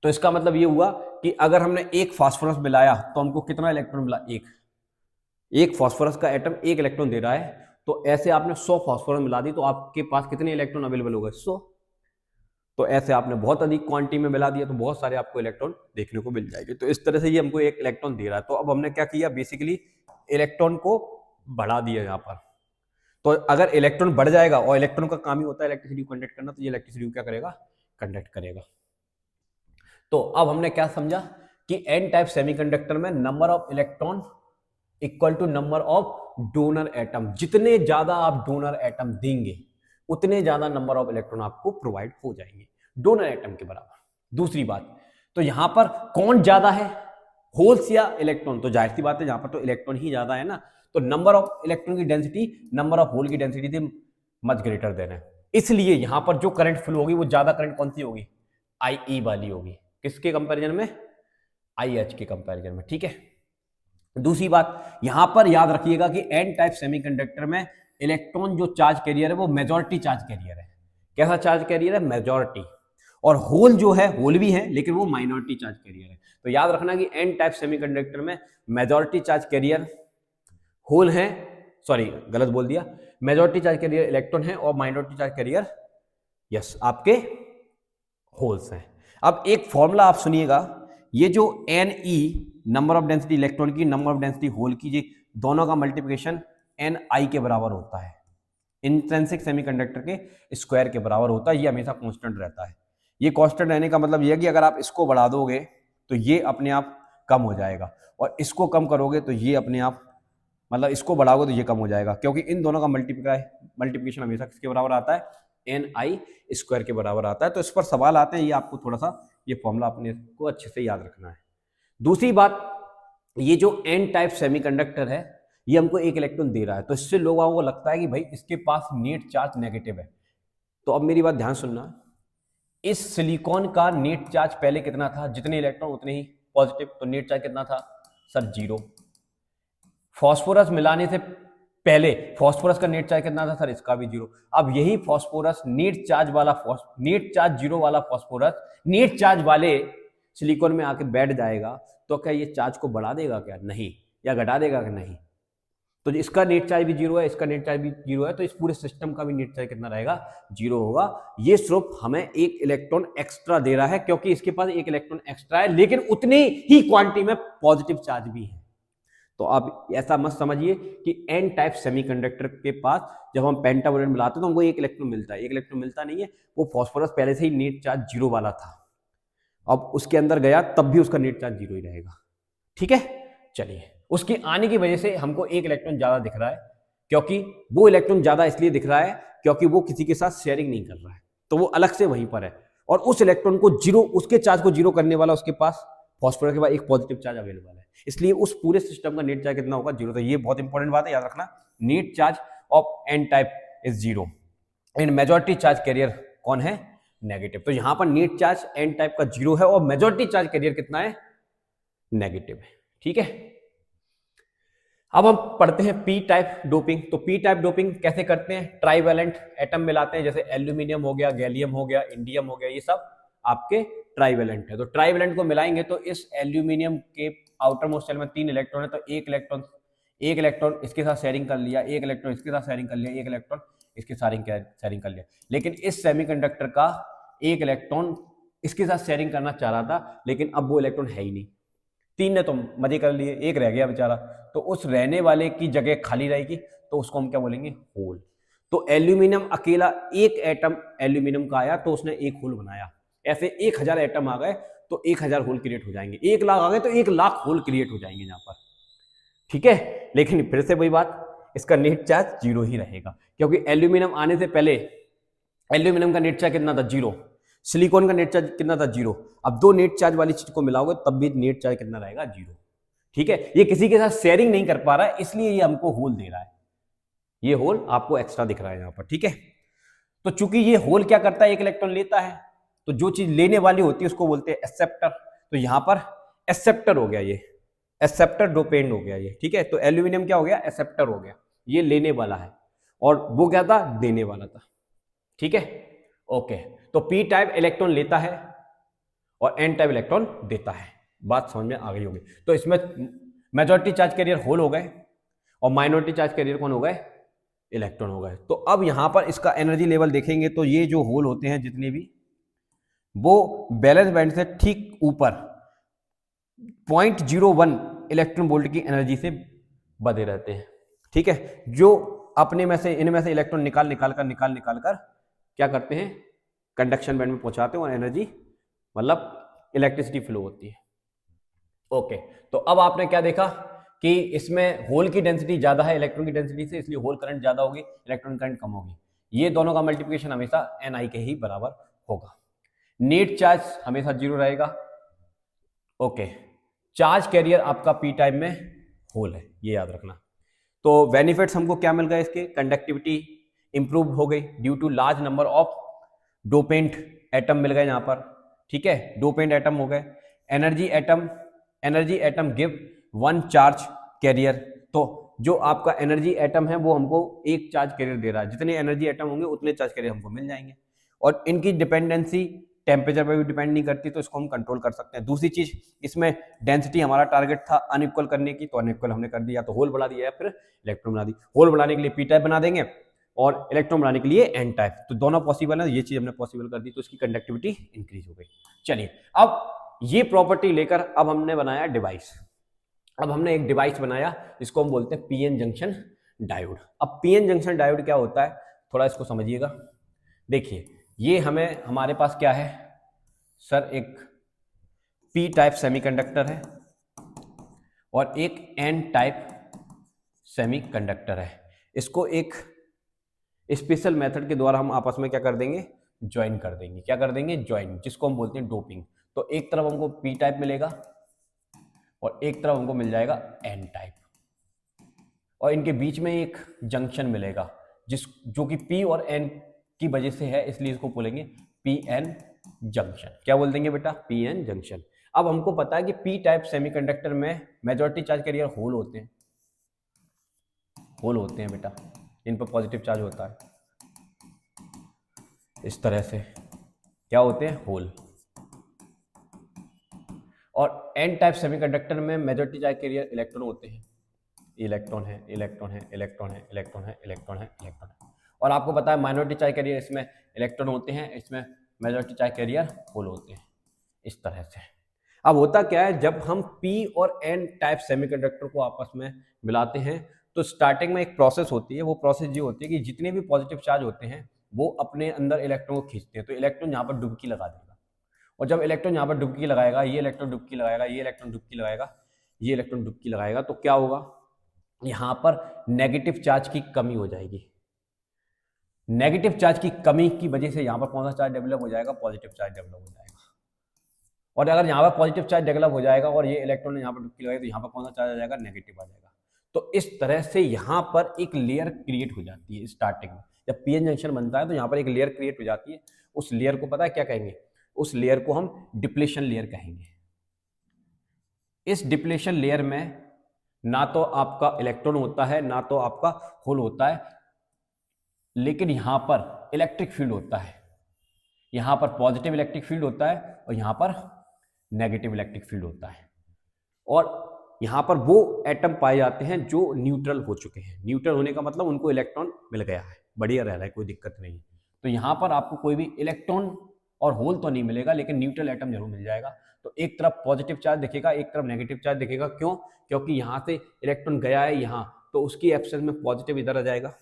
तो इसका मतलब ये हुआ कि अगर हमने एक फास्फोरस मिलाया तो हमको कितना इलेक्ट्रॉन मिला, एक फास्फोरस का एटम एक इलेक्ट्रॉन दे रहा है, तो ऐसे आपने 100 फास्फोरस मिला दी तो आपके पास कितने इलेक्ट्रॉन अवेलेबल हो गए, 100। तो ऐसे आपने बहुत अधिक क्वांटिटी में मिला दिया तो बहुत सारे आपको इलेक्ट्रॉन देखने को मिल जाएंगे। तो इस तरह से ये हमको एक इलेक्ट्रॉन दे रहा है। तो अब हमने क्या किया, बेसिकली इलेक्ट्रॉन को बढ़ा दिया यहाँ पर। तो अगर इलेक्ट्रॉन बढ़ जाएगा, और इलेक्ट्रॉन का काम ही होता है इलेक्ट्रिसिटी कंडक्ट करना, तो ये इलेक्ट्रिसिटी क्या करेगा, कंडक्ट करेगा। तो अब हमने क्या समझा कि एन टाइप सेमीकंडक्टर में number of electron equal to number of donor atom, जितने ज्यादा आप डोनर एटम देंगे उतने ज्यादा नंबर ऑफ इलेक्ट्रॉन आपको प्रोवाइड हो जाएंगे, डोनर एटम के बराबर। दूसरी बात, तो यहां पर कौन ज्यादा है, होल्स या इलेक्ट्रॉन, तो जाहिर सी बात है यहां पर तो इलेक्ट्रॉन ही ज्यादा है ना, तो नंबर ऑफ इलेक्ट्रॉन की डेंसिटी नंबर ऑफ होल की डेंसिटी से मच ग्रेटर देन है, इसलिए यहां पर जो करंट फ्लो होगी वो ज्यादा करंट कौन सी होगी, आई वाली होगी, किसके कंपैरिजन में, IH के कंपैरिजन में, ठीक है। दूसरी बात, यहां पर याद रखिएगा कि एन टाइप सेमीकंडक्टर में इलेक्ट्रॉन जो चार्ज कैरियर है वो मेजॉरिटी चार्ज कैरियर है। कैसा चार्ज कैरियर है, मेजॉरिटी। और होल जो है, होल भी है लेकिन वो माइनॉरिटी चार्ज कैरियर है। तो याद रखना कि एन टाइप सेमीकंडक्टर में मेजॉरिटी चार्ज कैरियर होल है, सॉरी गलत बोल दिया, मेजॉरिटी चार्ज कैरियर इलेक्ट्रॉन है और माइनॉरिटी चार्ज कैरियर यस आपके होल्स हैं। अब एक फॉर्मूला आप सुनिएगा, ये जो Ne number of density electron की, नंबर ऑफ डेंसिटी होल की, ये दोनों का मल्टीप्लिकेशन Ni के बराबर होता है, इंट्रिंसिक सेमीकंडक्टर के स्क्वायर के बराबर होता है, ये हमेशा कांस्टेंट रहता है। ये कांस्टेंट रहने का मतलब ये है कि अगर आप इसको बढ़ा दोगे तो ये अपने आप कम हो जाएगा, और इसको कम करोगे तो ये अपने आप, मतलब इसको बढ़ाओगे तो ये कम हो जाएगा, क्योंकि इन दोनों का मल्टीप्लिकेशन हमेशा किसके बराबर आता है, Ni स्क्वायर के बराबर आता है। तो इस पर सवाल आते हैं, ये आपको थोड़ा सा ये फॉर्मूला अपने को अच्छे से याद रखना है। दूसरी बात, ये जो एन टाइप सेमीकंडक्टर है ये हमको एक इलेक्ट्रॉन दे रहा है, तो इससे लोगों को लगता है कि भाई इसके पास नेट चार्ज नेगेटिव है। तो अब मेरी बात ध्यान सुनना, इस सिलिकॉन का नेट चार्ज पहले कितना था, जितने इलेक्ट्रॉन उतने ही पॉजिटिव, तो नेट चार्ज कितना था सर, 0। फास्फोरस मिलाने से पहले फास्फोरस का नेट चार्ज कितना था सर, इसका भी 0। अब यही फास्फोरस नेट चार्ज 0 वाला फास्फोरस नेट चार्ज वाले सिलिकॉन में आके बैठ जाएगा, तो क्या ये चार्ज को बढ़ा देगा क्या, नहीं, या घटा देगा क्या, नहीं। तो इसका नेट चार्ज भी 0 है, इसका नेट चार्ज भी 0 है, तो इस पूरे सिस्टम का भी नेट चार्ज कितना रहेगा, 0 होगा। ये सिर्फ हमें एक इलेक्ट्रॉन एक्स्ट्रा दे रहा है, क्योंकि इसके पास एक इलेक्ट्रॉन एक्स्ट्रा है, लेकिन उतनी ही क्वांटिटी में पॉजिटिव चार्ज भी है। तो आप ऐसा मत समझिए कि एन टाइप सेमीकंडक्टर के पास जब हम पेंटावलेंट मिलाते हैं तो हमको एक इलेक्ट्रॉन मिलता है, एक इलेक्ट्रॉन मिलता नहीं है। वो फास्फोरस पहले से ही नेट चार्ज 0 वाला था, अब उसके अंदर गया तब भी उसका नेट चार्ज 0 ही रहेगा, ठीक है। चलिए उसके आने की वजह से हमको एक इलेक्ट्रॉन ज्यादा दिख रहा है, क्योंकि वो इलेक्ट्रॉन ज्यादा इसलिए दिख रहा है क्योंकि वो किसी के साथ शेयरिंग नहीं कर रहा है, तो वो अलग से वहीं पर है। और उस इलेक्ट्रॉन को जीरो, उसके चार्ज को जीरो करने वाला उसके पास फॉस्फोरस के बाद एक पॉजिटिव चार्ज अवेलेबल है, इसलिए उस पूरे सिस्टम का नेट चार्ज कितना होगा, जीरो। तो ये बहुत इंपॉर्टेंट बात है, याद रखना। Net charge of N type is zero and majority charge carrier कौन है, नेगेटिव। तो यहां पर नेट चार्ज एन टाइप का जीरो है और मेजॉरिटी चार्ज कैरियर कितना है, नेगेटिव है। ठीक है, अब हम पढ़ते हैं पी टाइप डोपिंग। तो पी टाइप डोपिंग कैसे करते हैं, ट्राइवेलेंट एटम मिलाते हैं, जैसे एल्यूमिनियम हो गया, गैलियम हो गया, इंडियम हो गया, ये सब आपके ट्राइवेलेंट है। तो ट्राइवेलेंट को मिलाएंगे तो इस एल्यूमिनियम के आउटर मोस्ट शेल में 3 इलेक्ट्रॉन है, तो एक इलेक्ट्रॉन इसके साथ शेयरिंग कर लिया, एक इलेक्ट्रॉन इसके साथ शेयरिंग कर लिया, एक इलेक्ट्रॉन इसके शेयरिंग कर लिया। लेकिन इस सेमीकंडक्टर का एक इलेक्ट्रॉन इसके साथ शेयरिंग करना चाह रहा था, लेकिन अब वो इलेक्ट्रॉन है ही नहीं, 3 ने तो मजे कर लिए, एक रह गया बेचारा। तो उस रहने वाले की जगह खाली रहेगी, तो उसको हम क्या बोलेंगे, होल। तो एल्यूमिनियम अकेला एक एटम एल्यूमिनियम का आया तो उसने एक होल बनाया, ऐसे 1000 एटम आ गए तो 1000 होल क्रिएट हो जाएंगे, 1 लाख आ गए तो 1 लाख होल क्रिएट हो जाएंगे यहाँ पर। ठीक है, लेकिन फिर से वही बात, इसका नेट चार्ज जीरो ही रहेगा, क्योंकि एल्यूमिनियम आने से पहले एल्यूमिनियम का नेट चार्ज कितना था, जीरो। सिलिकॉन का नेट चार्ज कितना था, जीरो। अब दो नेट चार्ज वाली चीज को मिलाओगे तब भी नेट चार्ज कितना रहेगा, जीरो। ठीक है, ये किसी के साथ शेयरिंग नहीं कर पा रहा है, इसलिए ये हमको होल दे रहा है, ये होल आपको एक्स्ट्रा दिख रहा है यहाँ पर। ठीक है, तो चूंकि ये होल क्या करता है, एक इलेक्ट्रॉन लेता है, तो जो चीज लेने वाली होती है उसको बोलते हैं एक्सेप्टर। तो यहां पर एक्सेप्टर हो गया, ये एक्सेप्टर डोपेंड हो गया ये। ठीक है, तो एल्यूमिनियम क्या हो गया, एक्सेप्टर हो गया, ये लेने वाला है, और वो क्या था, देने वाला था। ठीक है, ओके। तो पी टाइप इलेक्ट्रॉन लेता है और एन टाइप इलेक्ट्रॉन देता है, बात समझ में आ गई होगी। तो इसमें मेजॉरिटी चार्ज कैरियर होल हो गए और माइनॉरिटी चार्ज कैरियर कौन हो गए, इलेक्ट्रॉन हो गए। तो अब यहां पर इसका एनर्जी लेवल देखेंगे तो ये जो होल होते हैं जितने भी, वो बैलेंस बैंड से ठीक ऊपर 0.01 इलेक्ट्रॉन वोल्ट की एनर्जी से बधे रहते हैं। ठीक है, जो अपने में से इनमें से इलेक्ट्रॉन निकाल कर क्या करते हैं, कंडक्शन बैंड में पहुंचाते हैं और एनर्जी मतलब इलेक्ट्रिसिटी फ्लो होती है। ओके, तो अब आपने क्या देखा कि इसमें होल की डेंसिटी ज्यादा है इलेक्ट्रॉन की डेंसिटी से, इसलिए होल करंट ज्यादा होगी, इलेक्ट्रॉन करंट कम होगी। ये दोनों का मल्टीप्लिकेशन हमेशा Ni के ही बराबर होगा। नेट चार्ज हमेशा जीरो रहेगा। ओके, चार्ज कैरियर आपका पी टाइप में होल है, ये याद रखना। तो बेनिफिट्स हमको क्या मिल गए इसके, कंडक्टिविटी इंप्रूव हो गई due to large number of dopant atom मिल गए यहाँ पर। ठीक है, डोपेंट एटम हो गए। Energy atom give 1 charge carrier. तो जो आपका एनर्जी एटम है वो हमको एक चार्ज कैरियर दे रहा है, जितने एनर्जी एटम होंगे उतने चार्ज कैरियर हमको मिल जाएंगे। और इनकी डिपेंडेंसी टेम्परेचर पर भी डिपेंड नहीं करती, तो इसको हम कंट्रोल कर सकते हैं। दूसरी चीज, इसमें डेंसिटी हमारा टारगेट था अनइक्वल करने की, तो अनइक्वल हमने कर दिया, तो होल बढ़ा दिया या फिर इलेक्ट्रॉन बना दी। होल बढ़ाने के लिए पी टाइप बना देंगे और इलेक्ट्रॉन बनाने के लिए एन टाइप, तो दोनों पॉसिबल है, ये चीज हमने पॉसिबल कर दी, तो इसकी कंडक्टिविटी इंक्रीज हो गई। चलिए, अब ये प्रॉपर्टी लेकर अब हमने बनाया डिवाइस। अब हमने एक डिवाइस बनाया जिसको हम बोलते हैं पीएन जंक्शन डायोड। अब पीएन जंक्शन डायोड क्या होता है, थोड़ा इसको समझिएगा। देखिए, ये हमारे पास क्या है सर, एक पी टाइप सेमीकंडक्टर है और एक एन टाइप सेमीकंडक्टर है। इसको एक स्पेशल मेथड के द्वारा हम आपस में क्या कर देंगे, ज्वाइन कर देंगे। क्या कर देंगे, ज्वाइन, जिसको हम बोलते हैं डोपिंग। तो एक तरफ हमको पी टाइप मिलेगा और एक तरफ हमको मिल जाएगा एन टाइप, और इनके बीच में एक जंक्शन मिलेगा जो कि पी और एन की वजह से है, इसलिए इसको बोलेंगे पी एन जंक्शन। क्या बोल देंगे बेटा, पी एन जंक्शन। अब हमको पता है कि पी टाइप सेमीकंडक्टर में मेजॉरिटी चार्ज कैरियर होल होते हैं, होल होते हैं बेटा, इन पर पॉजिटिव चार्ज होता है। इस तरह से क्या होते हैं, होल। और एन टाइप सेमीकंडक्टर में मेजॉरिटी चार्ज कैरियर इलेक्ट्रॉन होते हैं, इलेक्ट्रॉन है, इलेक्ट्रॉन है, इलेक्ट्रॉन है, इलेक्ट्रॉन है, इलेक्ट्रॉन है, इलेक्ट्रॉन है। और आपको पता है माइनॉरिटी चार्ज कैरियर इसमें इलेक्ट्रॉन होते हैं, इसमें मेजॉरिटी चार्ज कैरियर होल होते हैं, इस तरह से। अब होता क्या है, जब हम पी और एन टाइप सेमीकंडक्टर को आपस में मिलाते हैं तो स्टार्टिंग में एक प्रोसेस होती है। वो प्रोसेस ये होती है कि जितने भी पॉजिटिव चार्ज होते हैं वो अपने अंदर इलेक्ट्रॉन को खींचते हैं, तो इलेक्ट्रॉन यहाँ पर डुबकी लगा देगा। और जब इलेक्ट्रॉन यहाँ पर डुबकी लगाएगा, ये इलेक्ट्रॉन डुबकी लगाएगा, ये इलेक्ट्रॉन डुबकी लगाएगा, ये इलेक्ट्रॉन डुबकी लगाएगा तो क्या होगा, यहाँ पर नेगेटिव चार्ज की कमी हो जाएगी। नेगेटिव चार्ज की कमी की वजह से यहाँ पर कौन सा चार्ज डेवलप हो जाएगा, पॉजिटिव चार्ज डेवलप हो जाएगा। और अगर यहाँ पर पॉजिटिव चार्ज डेवलप हो जाएगा और ये इलेक्ट्रॉन यहाँ पर डुबकी लगाएगा तो यहाँ पर कौन सा चार्ज आ जाएगा, नेगेटिव आ जाएगा। तो इस तरह से यहाँ पर एक लेयर क्रिएट हो जाती है स्टार्टिंग में। जब पीएन जंक्शन बनता है तो यहाँ पर एक लेयर क्रिएट हो जाती है। उस लेयर को पता है क्या कहेंगे, उस लेयर को हम डिप्लेशन लेयर कहेंगे। इस डिप्लेशन लेयर में ना तो आपका इलेक्ट्रॉन होता है ना तो आपका होल होता है, लेकिन यहाँ पर इलेक्ट्रिक फील्ड होता है। यहाँ पर पॉजिटिव इलेक्ट्रिक फील्ड होता है और यहाँ पर नेगेटिव इलेक्ट्रिक फील्ड होता है। और यहाँ पर वो एटम पाए जाते हैं जो न्यूट्रल हो चुके हैं। न्यूट्रल होने का मतलब उनको इलेक्ट्रॉन मिल गया है, बढ़िया रह रहा है, कोई दिक्कत नहीं। तो यहाँ पर आपको कोई भी इलेक्ट्रॉन और होल तो नहीं मिलेगा, लेकिन न्यूट्रल एटम जरूर मिल जाएगा। तो एक तरफ पॉजिटिव चार्ज दिखेगा, एक तरफ नेगेटिव चार्ज दिखेगा। क्यों? क्योंकि यहाँ से इलेक्ट्रॉन गया है यहाँ, तो उसकी एब्सेंस में पॉजिटिव इधर आ जाएगा,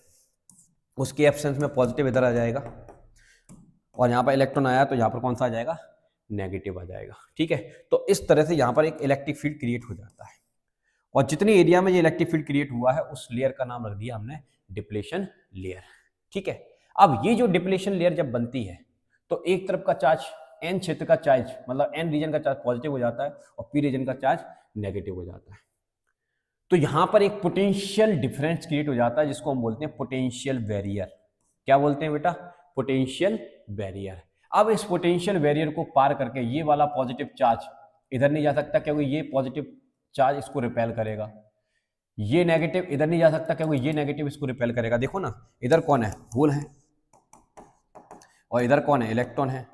उसकी एब्सेंस में पॉजिटिव इधर आ जाएगा, और यहाँ पर इलेक्ट्रॉन आया तो यहाँ पर कौन सा आ जाएगा, नेगेटिव आ जाएगा। ठीक है, तो इस तरह से यहाँ पर एक इलेक्ट्रिक फील्ड क्रिएट हो जाता है। और जितने एरिया में ये इलेक्ट्रिक फील्ड क्रिएट हुआ है उस लेयर का नाम रख दिया हमने डिप्लेशन लेयर। ठीक है, अब ये जो डिप्लेशन लेयर जब बनती है तो एक तरफ का चार्ज एन क्षेत्र का चार्ज मतलब एन रीजन का चार्ज पॉजिटिव हो जाता है और पी रीजन का चार्ज नेगेटिव हो जाता है। तो यहां पर एक पोटेंशियल डिफरेंस क्रिएट हो जाता है जिसको हम बोलते हैं पोटेंशियल बैरियर। क्या बोलते हैं बेटा, पोटेंशियल बैरियर। अब इस पोटेंशियल बैरियर को पार करके ये वाला पॉजिटिव चार्ज इधर नहीं जा सकता क्योंकि ये पॉजिटिव चार्ज इसको रिपेल करेगा। ये नेगेटिव इधर नहीं जा सकता क्योंकि ये नेगेटिव इसको रिपेल करेगा। देखो ना, इधर कौन है, होल है, और इधर कौन है, इलेक्ट्रॉन है।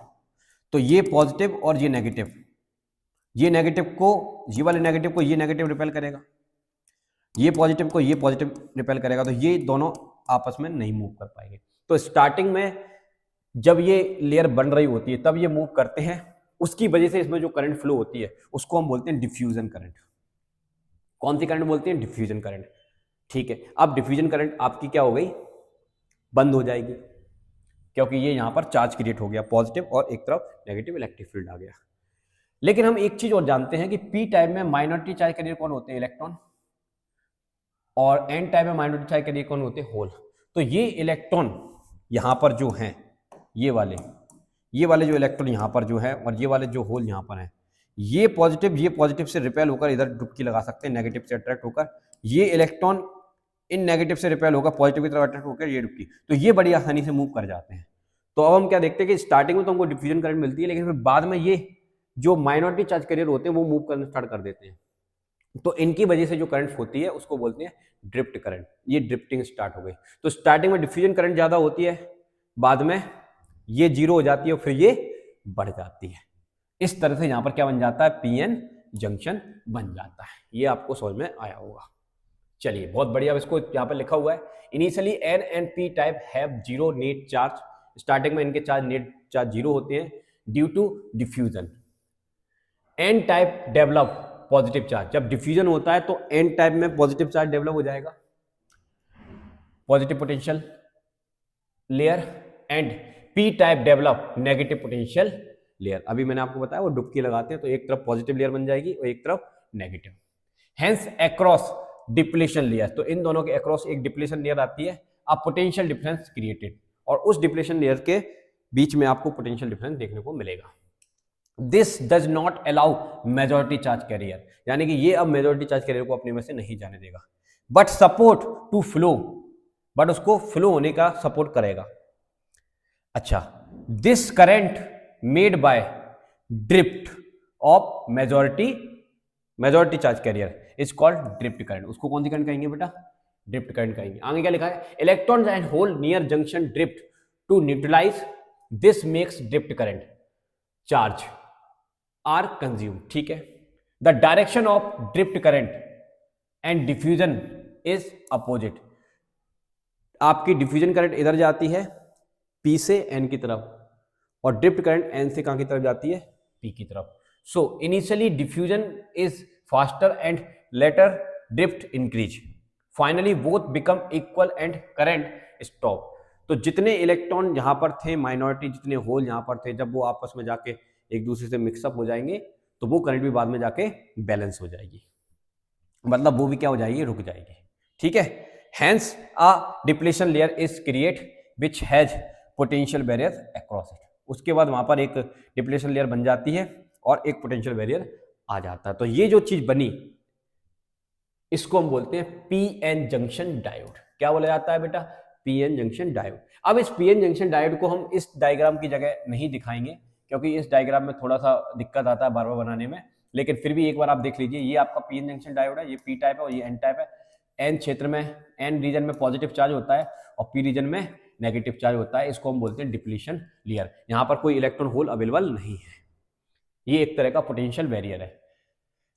तो ये पॉजिटिव और ये नेगेटिव, ये नेगेटिव को ये वाले नेगेटिव को ये नेगेटिव रिपेल करेगा, ये पॉजिटिव को ये पॉजिटिव रिपेल करेगा। तो ये दोनों आपस में नहीं मूव कर पाएंगे। तो स्टार्टिंग में जब ये लेयर बन रही होती है तब ये मूव करते हैं, उसकी वजह से इसमें जो करंट फ्लो होती है उसको हम बोलते हैं डिफ्यूजन करंट। कौन सी करंट बोलते हैं, डिफ्यूजन करंट। ठीक है, अब डिफ्यूजन करंट आपकी क्या हो गई, बंद हो जाएगी, क्योंकि ये यहां पर चार्ज क्रिएट हो गया पॉजिटिव और एक तरफ नेगेटिव इलेक्ट्रिक फील्ड आ गया। लेकिन हम एक चीज और जानते हैं कि पी टाइप में माइनॉरिटी चार्ज कैरियर कौन होते हैं, इलेक्ट्रॉन, और एन टाइप में माइनॉरिटी चार्ज कैरियर कौन होते हैं, होल। तो ये इलेक्ट्रॉन यहां पर जो हैं, ये वाले जो इलेक्ट्रॉन यहां पर जो है और ये वाले जो होल यहां पर हैं, ये पॉजिटिव से रिपेल होकर इधर डुबकी लगा सकते हैं, नेगेटिव से अट्रैक्ट होकर। ये इलेक्ट्रॉन इन नेगेटिव से रिपेल होकर पॉजिटिव की तरफ अट्रैक्ट होकर ये डुबकी, तो ये बड़ी आसानी से मूव कर जाते हैं। तो अब हम क्या देखते हैं कि स्टार्टिंग में तो हमको डिफ्यूजन करंट मिलती है, लेकिन फिर बाद में ये जो माइनॉरिटी चार्ज कैरियर होते हैं वो मूव करना स्टार्ट कर देते हैं। तो इनकी वजह से जो करंट होती है उसको बोलते हैं ड्रिफ्ट करंट। ये ड्रिफ्टिंग स्टार्ट हो गई। तो स्टार्टिंग में डिफ्यूजन करंट ज्यादा होती है, बाद में ये जीरो हो जाती है और फिर ये बढ़ जाती है। इस तरह से यहां पर क्या बन जाता है, पीएन जंक्शन बन जाता है। ये आपको समझ में आया होगा। चलिए बहुत बढ़िया। अब इसको यहां पर लिखा हुआ है, initially N and P type have zero net charge. Starting में इनके चार्ज नेट चार्ज जीरो होते हैं due to diffusion. N type develop positive charge. जब डिफ्यूजन होता है तो एन टाइप में पॉजिटिव चार्ज डेवलप हो जाएगा, positive potential layer, and P type develop negative potential layer. अभी मैंने आपको बताया वो डुबकी लगाते हैं तो एक तरफ पॉजिटिव लेयर बन जाएगी और एक तरफ negative. Hence across depletion layer, तो इन दोनों के अक्रॉस एक डिप्लेशन लेयर आती है। अब पोटेंशियल डिफरेंस क्रिएटेड, और उस डिप्लेशन लेयर के बीच में आपको पोटेंशियल डिफरेंस देखने को मिलेगा। This does not allow majority charge career, यानी कि ये अब मेजॉरिटी चार्ज कैरियर को अपने में से नहीं जाने देगा, but support to flow, but उसको फ्लो होने का सपोर्ट करेगा। अच्छा, this current made by drift of majority charge carrier is called drift current. उसको कौन सी करंट कहेंगे बेटा, ड्रिफ्ट करंट कहेंगे। आगे क्या लिखा है, electrons and hole near junction drift to neutralize, this makes drift current, charge are consume. ठीक है, the direction of drift current and diffusion is opposite. आपकी डिफ्यूजन करंट इधर जाती है पी से एन की तरफ, और ड्रिफ्ट करंट एन से कहां की तरफ जाती है, पी की तरफ। So initially diffusion is faster and later drift increase, finally both become equal and current stop. तो जितने इलेक्ट्रॉन यहां पर थे माइनॉरिटी, जितने होल यहां पर थे, जब वो आपस में जाके एक दूसरे से मिक्सअप हो जाएंगे तो वो करंट भी बाद में जाके बैलेंस हो जाएगी। मतलब वो भी क्या हो जाएगी, रुक जाएगी। ठीक है, hence a depletion layer is create which has potential barrier across it. उसके बाद वहां पर एक डिप्लीशन लेयर बन जाती है और एक पोटेंशियल बैरियर आ जाता है। तो ये जो चीज बनी इसको हम बोलते हैं पी एन जंक्शन डायोड। क्या बोला जाता है बेटा, पी एन जंक्शन डायोड। अब इस पी एन जंक्शन डायोड को हम इस डायग्राम की जगह नहीं दिखाएंगे क्योंकि इस डायग्राम में थोड़ा सा दिक्कत आता है बार बार बनाने में, लेकिन फिर भी एक बार आप देख लीजिए। ये आपका पी एन जंक्शन डायोड है, ये पी टाइप है और ये एन टाइप है। एन क्षेत्र में, एन रीजन में पॉजिटिव चार्ज होता है और पी रीजन में नेगेटिव चार्ज होता है। इसको हम बोलते हैं डिप्लीशन लेयर। यहाँ पर कोई इलेक्ट्रॉन होल अवेलेबल नहीं है। ये एक तरह का पोटेंशियल बैरियर है।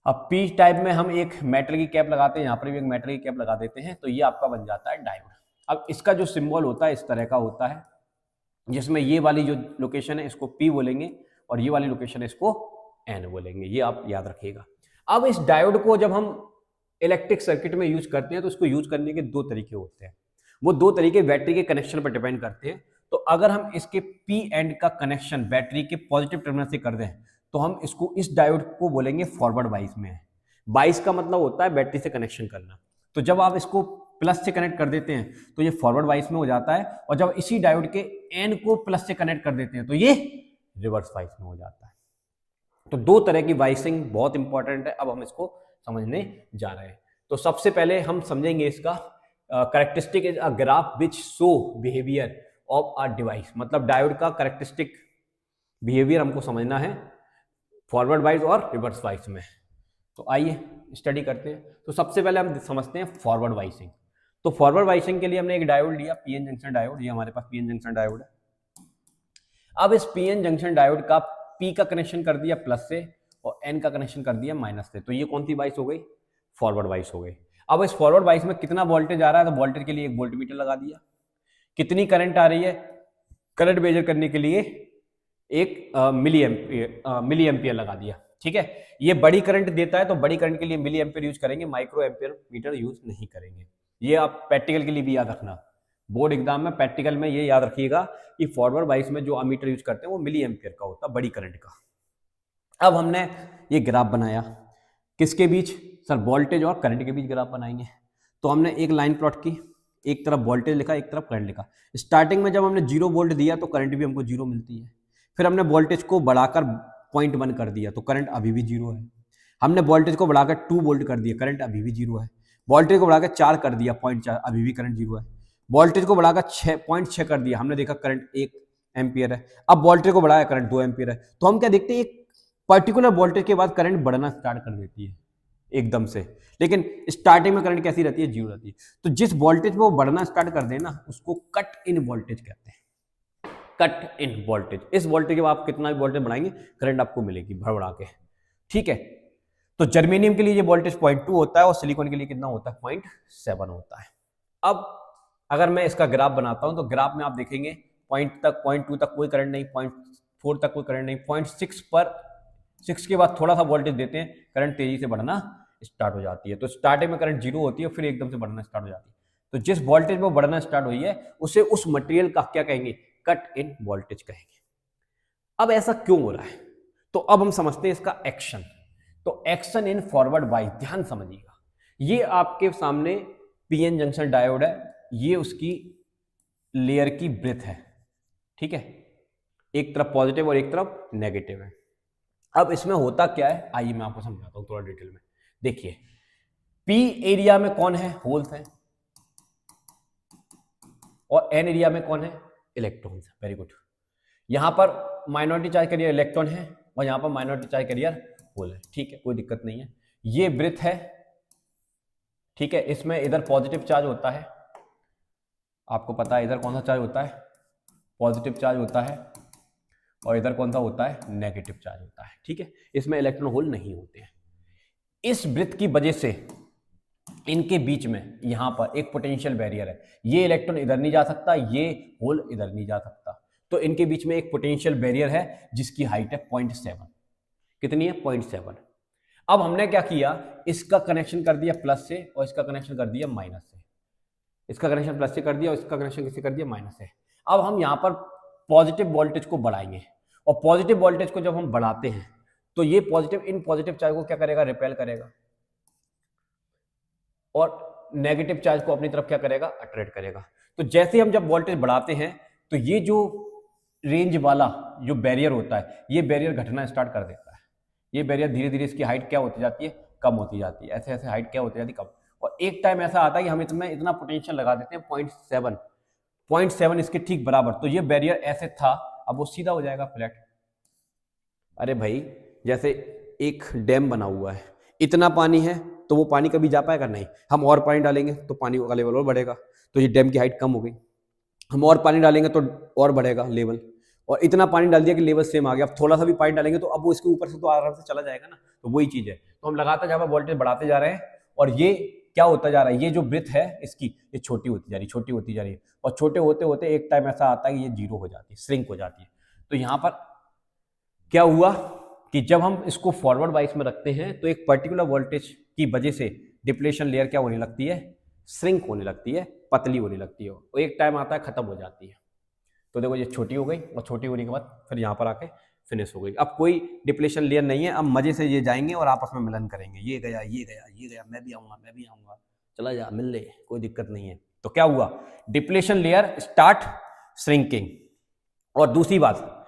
अब पी टाइप में हम एक मेटल की कैप लगाते हैं, यहाँ पर भी एक मेटल की कैप लगा देते हैं, तो ये आपका बन जाता है डायोड। अब इसका जो सिंबल होता है इस तरह का होता है, जिसमें ये वाली जो लोकेशन है इसको P बोलेंगे और ये वाली लोकेशन है इसको N बोलेंगे। ये आप याद रखिएगा। अब इस डायोड को जब हम इलेक्ट्रिक सर्किट में यूज करते हैं तो इसको यूज करने के दो तरीके होते हैं। वो दो तरीके बैटरी के कनेक्शन पर डिपेंड करते हैं। तो अगर हम इसके P एंड का कनेक्शन बैटरी के पॉजिटिव टर्मिनल से कर दें तो हम इसको, इस डायोड को बोलेंगे फॉरवर्ड बाइस में। बाइस का मतलब होता है बैटरी से कनेक्शन करना। तो जब आप इसको प्लस से कनेक्ट कर देते हैं तो ये फॉरवर्ड बाइस में हो जाता है, और जब इसी डायोड के एन को प्लस से कनेक्ट कर देते हैं तो ये रिवर्स बाइस में हो जाता है। तो दो तरह की बाइसिंग बहुत इंपॉर्टेंट है। अब हम इसको समझने जा रहे हैं। तो सबसे पहले हम समझेंगे इसका characteristic is a graph which show behaviour of a device. मतलब डायोड का कैरेक्टरिस्टिक बिहेवियर हमको समझना है फॉरवर्ड बाइस और रिवर्स बाइस में। तो आइए स्टडी करते हैं। तो सबसे पहले हम समझते हैं फॉरवर्ड बाइसिंग। तो फॉरवर्ड बाइसिंग के लिए हमने एक डायोड लिया, पीएन जंक्शन डायोड। ये हमारे पास पीएन जंक्शन डायोड है। अब इस पीएन जंक्शन डायोड का पी का कनेक्शन कर दिया प्लस से और एन का कनेक्शन कर दिया माइनस से। तो ये कौन सी बाइस हो गई, फॉरवर्ड बाइस हो गई। अब इस फॉरवर्ड बाइस में कितना वोल्टेज आ रहा है, तो वोल्टेज के लिए एक वोल्टमीटर लगा दिया। कितनी करंट आ रही है, करंट मेजर करने के लिए एक मिली एम्पियर लगा दिया। ठीक है, ये बड़ी करंट देता है तो बड़ी करंट के लिए मिली एम्पियर यूज करेंगे, माइक्रो एम्पियर मीटर यूज नहीं करेंगे। ये आप प्रैक्टिकल के लिए भी याद रखना, बोर्ड एग्जाम में प्रैक्टिकल में ये याद रखिएगा कि फॉरवर्ड बाइस में जो अमीटर यूज करते हैं वो मिली एम्पियर का होता है, बड़ी करंट का। अब हमने ये ग्राफ बनाया, किसके बीच, सर वोल्टेज और करंट के बीच ग्राफ बनाएंगे। तो हमने एक लाइन प्लॉट की, एक तरफ वोल्टेज लिखा, एक तरफ करंट लिखा। स्टार्टिंग में जब हमने 0 वोल्ट दिया तो करंट भी हमको 0 मिलती है। फिर हमने वोल्टेज को बढ़ाकर 0.1 कर दिया तो करंट अभी भी 0 है। हमने वोल्टेज को बढ़ाकर 2 वोल्ट कर दिया, करंट अभी भी 0 है। वोल्टेज को बढ़ाकर 4 कर दिया, 0.4, अभी भी करंट 0 है। वोल्टेज को बढ़ाकर 0.6 कर दिया, हमने देखा करंट 1 एम्पियर है। अब वोल्टेज को बढ़ाया, करंट 2 एम्पियर है। तो हम क्या देखते हैं, एक पर्टिकुलर वोल्टेज के बाद करंट बढ़ना स्टार्ट कर देती है एकदम से, लेकिन स्टार्टिंग में करंट कैसी रहती है, 0 रहती है। तो जिस वोल्टेज पे वो बढ़ना स्टार्ट कर देना उसको कट इन वोल्टेज कहते हैं, कट इन वोल्टेज। इस वोल्टेज के बाद आप कितना भी वोल्टेज बढ़ाएंगे करंट आपको मिलेगी भड़बड़ा के। ठीक है, तो जर्मेनियम के लिए ये वोल्टेज 0.2 होता है और सिलिकॉन के लिए कितना होता है, 0.7 होता है। अब अगर मैं इसका ग्राफ बनाता हूं तो ग्राफ में आप देखेंगे 0.2 तक कोई करंट नहीं, 0.4 तक कोई करंट नहीं, 0.6 पर 6 के बाद थोड़ा सा वोल्टेज देते हैं, करंट तेजी से बढ़ना स्टार्ट हो जाती है। तो स्टार्टिंग में करंट 0 होती है, फिर एकदम से बढ़ना स्टार्ट हो जाती है। तो जिस वोल्टेज में बढ़ना स्टार्ट हुई है उसे उस मटेरियल का क्या कहेंगे, कट इन वोल्टेज कहेंगे। अब ऐसा क्यों हो रहा है, तो अब हम समझते हैं इसका एक्शन। तो एक्शन इन फॉरवर्ड बाइस, ध्यान समझिएगा। ये आपके सामने पीएन जंक्शन डायोड है, ये उसकी लेयर की ब्रेथ है। ठीक है, एक तरफ पॉजिटिव और एक तरफ नेगेटिव है। अब इसमें होता क्या है, आइए मैं आपको समझाता हूं थोड़ा डिटेल में। देखिए, पी एरिया में कौन है, होल्स है, और एन एरिया में कौन है, इलेक्ट्रॉन्स है। Very good. यहां पर माइनॉरिटी चार्ज कैरियर इलेक्ट्रॉन है और यहां पर माइनॉरिटी चार्ज कैरियर होल है। ठीक है, कोई दिक्कत नहीं है। ये ब्रेथ है, ठीक है, इसमें इधर पॉजिटिव चार्ज होता है, आपको पता है इधर कौन सा चार्ज होता है, पॉजिटिव चार्ज होता है, और इधर कौन सा होता है, नेगेटिव चार्ज होता है। ठीक है, इसमें इलेक्ट्रॉन होल नहीं होते हैं। इस ब्रेथ की वजह से इनके बीच में यहां पर एक पोटेंशियल बैरियर है, ये इलेक्ट्रॉन इधर नहीं जा सकता, ये होल इधर नहीं जा सकता। तो इनके बीच में एक पोटेंशियल बैरियर है जिसकी हाइट है 0.7। कितनी है, 0.7। अब हमने क्या किया, इसका कनेक्शन कर दिया प्लस से और इसका कनेक्शन कर दिया माइनस से। इसका कनेक्शन प्लस से कर दिया और इसका कनेक्शन किससे कर दिया, माइनस से। अब हम यहां पर पॉजिटिव वोल्टेज को बढ़ाएंगे, और पॉजिटिव वोल्टेज को जब हम बढ़ाते हैं तो ये पॉजिटिव इन पॉजिटिव चार्ज को क्या करेगा, रिपेल करेगा। और नेगेटिव चार्ज को अपनी तरफ क्या करेगा, अट्रैक्ट करेगा। तो जैसे हम जब वोल्टेज बढ़ाते हैं तो ये जो रेंज वाला जो बैरियर होता है, ये बैरियर घटना स्टार्ट कर देता है। ये बैरियर धीरे धीरे इसकी हाइट क्या होती जाती है, कम होती जाती है। ऐसे ऐसे हाइट क्या होती जाती है, कम। और एक टाइम ऐसा आता है कि हम इसमें इतना पोटेंशियल लगा देते हैं 0.7 इसके ठीक बराबर, तो ये बैरियर ऐसे था, अब वो सीधा हो जाएगा फ्लैट। अरे भाई, जैसे एक डैम बना हुआ है, इतना पानी है तो वो पानी कभी जा पाएगा नहीं। हम और पानी डालेंगे तो पानी का लेवल और बढ़ेगा, तो ये डैम की हाइट कम हो गई। हम और पानी डालेंगे तो और बढ़ेगा लेवल, और इतना पानी डाल दिया कि लेवल सेम आ गया। अब थोड़ा सा भी पानी डालेंगे तो अब वो इसके ऊपर से तो आराम से चला जाएगा ना। तो वही चीज है। तो हम लगातार जहाँ पर वोल्टेज बढ़ाते जा रहे हैं, और ये क्या होता जा रहा है, ये जो ब्रेथ है इसकी, ये छोटी होती जा रही है, छोटी होती जा रही है, और छोटे होते होते एक टाइम ऐसा आता है कि ये जीरो हो जाती है, श्रिंक हो जाती है। तो यहाँ पर क्या हुआ कि जब हम इसको फॉरवर्ड वाइस में रखते हैं तो एक पर्टिकुलर वोल्टेज की वजह से डिप्लेशन लेयर क्या होने लगती है, श्रिंक होने लगती है, पतली होने लगती है, और एक टाइम आता है खत्म हो जाती है। तो देखो ये छोटी हो गई, और छोटी होने के बाद फिर यहाँ पर आके फिनिश हो गई। अब कोई डिप्लेशन लेयर नहीं है, अब मजे से ये जाएंगे और आपस में मिलन करेंगे, ये गया ये गया ये गया, मैं भी आऊंगा मैं भी आऊंगा, चला जा मिल ले, कोई दिक्कत नहीं है। तो क्या हुआ, डिप्लेशन लेयर स्टार्ट श्रिंकिंग। और दूसरी बात,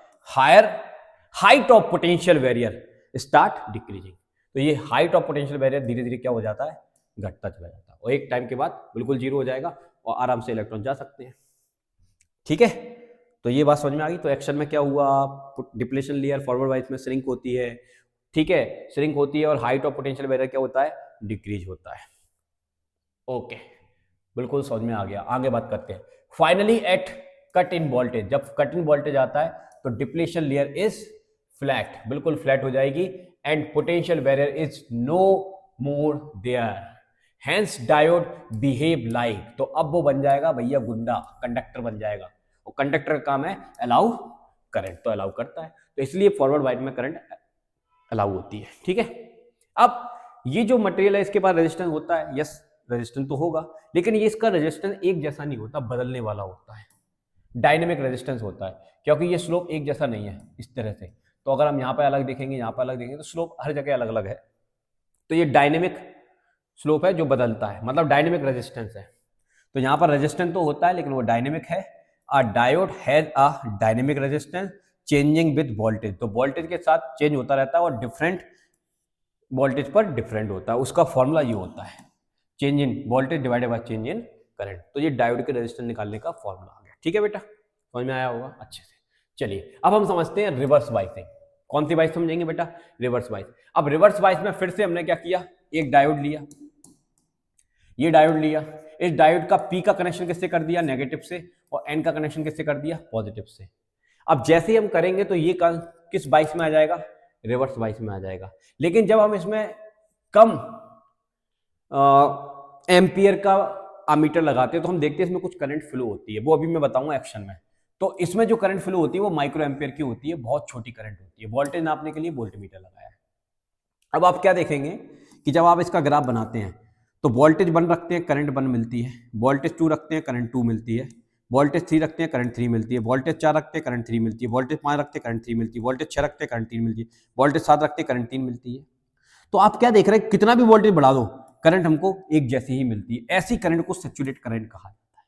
height of potential barrier start decreasing. तो ये हाइट ऑफ पोटेंशियल बैरियर धीरे धीरे क्या हो जाता है, घटता चला जाता है, और एक टाइम के बाद बिल्कुल जीरो हो जाएगा और आराम से इलेक्ट्रॉन जा सकते हैं। ठीक है, तो ये बात समझ में आ गई। तो एक्शन में क्या हुआ, डिप्लेशन लेयर फॉरवर्ड वाइज में श्रिंक होती है, ठीक है, श्रिंक होती है, और हाइट ऑफ पोटेंशियल बैरियर क्या होता है, डिक्रीज होता है। ओके, बिल्कुल समझ में आ गया। आगे बात करते हैं। Finally at cut in voltage, जब कट इन वोल्टेज आता है तो डिप्लेशन लेयर इज फ्लैट, बिल्कुल फ्लैट हो जाएगी, and potential barrier is no more there, hence diode behave like. तो अब वो बन जाएगा भैया गुंडा, कंडक्टर बन जाएगा, और कंडक्टर का काम है अलाउ करंट, तो अलाउ करता है। तो इसलिए फॉरवर्ड वाइड में करंट अलाउ होती है। ठीक है, अब ये जो मटेरियल है इसके पास रेजिस्टेंस होता है, यस रेजिस्टेंस तो होगा, लेकिन ये इसका रेजिस्टेंस एक जैसा नहीं होता, बदलने वाला होता है, डायनेमिक रेजिस्टेंस होता है, क्योंकि ये स्लोप एक जैसा नहीं है इस तरह से। तो अगर हम यहाँ पे अलग देखेंगे, यहाँ पे अलग देखेंगे, तो स्लोप हर जगह अलग अलग है। तो ये डायनेमिक स्लोप है जो बदलता है, मतलब डायनेमिक रेजिस्टेंस है। तो यहाँ पर रेजिस्टेंस तो होता है लेकिन वो डायनेमिक है। अ diode has a dynamic resistance changing with voltage, तो वोल्टेज के साथ चेंज होता रहता है और डिफरेंट वोल्टेज पर डिफरेंट होता है। उसका फॉर्मूला ये होता है, change in voltage divided by change in current. तो ये डायोड के रेजिस्टेंस निकालने का फॉर्मूला आ गया। ठीक है बेटा, समझ में आया होगा अच्छे से। चलिए अब हम समझते हैं रिवर्स बाइसिंग। कौन सी बाइस समझेंगे बेटा, रिवर्स बाइस। अब रिवर्स बाइस में फिर से हमने क्या किया, एक डायोड लिया, ये डायोड लिया, इस डायोड का पी का कनेक्शन किससे कर दिया, नेगेटिव से, और एन का कनेक्शन किससे कर दिया, पॉजिटिव से। अब जैसे ही हम करेंगे तो ये किस बाइस में आ जाएगा, रिवर्स बाइस में आ जाएगा। लेकिन जब हम इसमें कम एम्पियर का अमीटर लगाते हैं तो हम देखते हैं इसमें कुछ करंट फ्लो होती है, वो अभी मैं बताऊंगा एक्शन में। तो इसमें जो करंट फ्लो होती है वो माइक्रो एम्पियर की होती है, बहुत छोटी करंट होती है। वोल्टेज नापने के लिए वोल्टमीटर लगाया है। अब आप क्या देखेंगे कि जब आप इसका ग्राफ बनाते हैं तो वोल्टेज 1 रखते हैं, करंट 1 मिलती है, वोल्टेज 2 रखते हैं, करंट 2 मिलती है, वोल्टेज 3 रखते हैं, करंट 3 मिलती है, वोल्टेज 4 रखते हैं, करंट 3 मिलती है, वोल्टेज 5 रखते हैं, करंट 3 मिलती है, वोल्टेज 6 रखते हैं, करंट 3 मिलती है, वोल्टेज 7 रखते हैं, करंट 3 मिलती है। तो आप क्या देख रहे हैं, कितना भी वोल्टेज बढ़ा दो करंट हमको एक जैसी ही मिलती है। ऐसी करंट को सैचुरेट करंट कहा जाता है।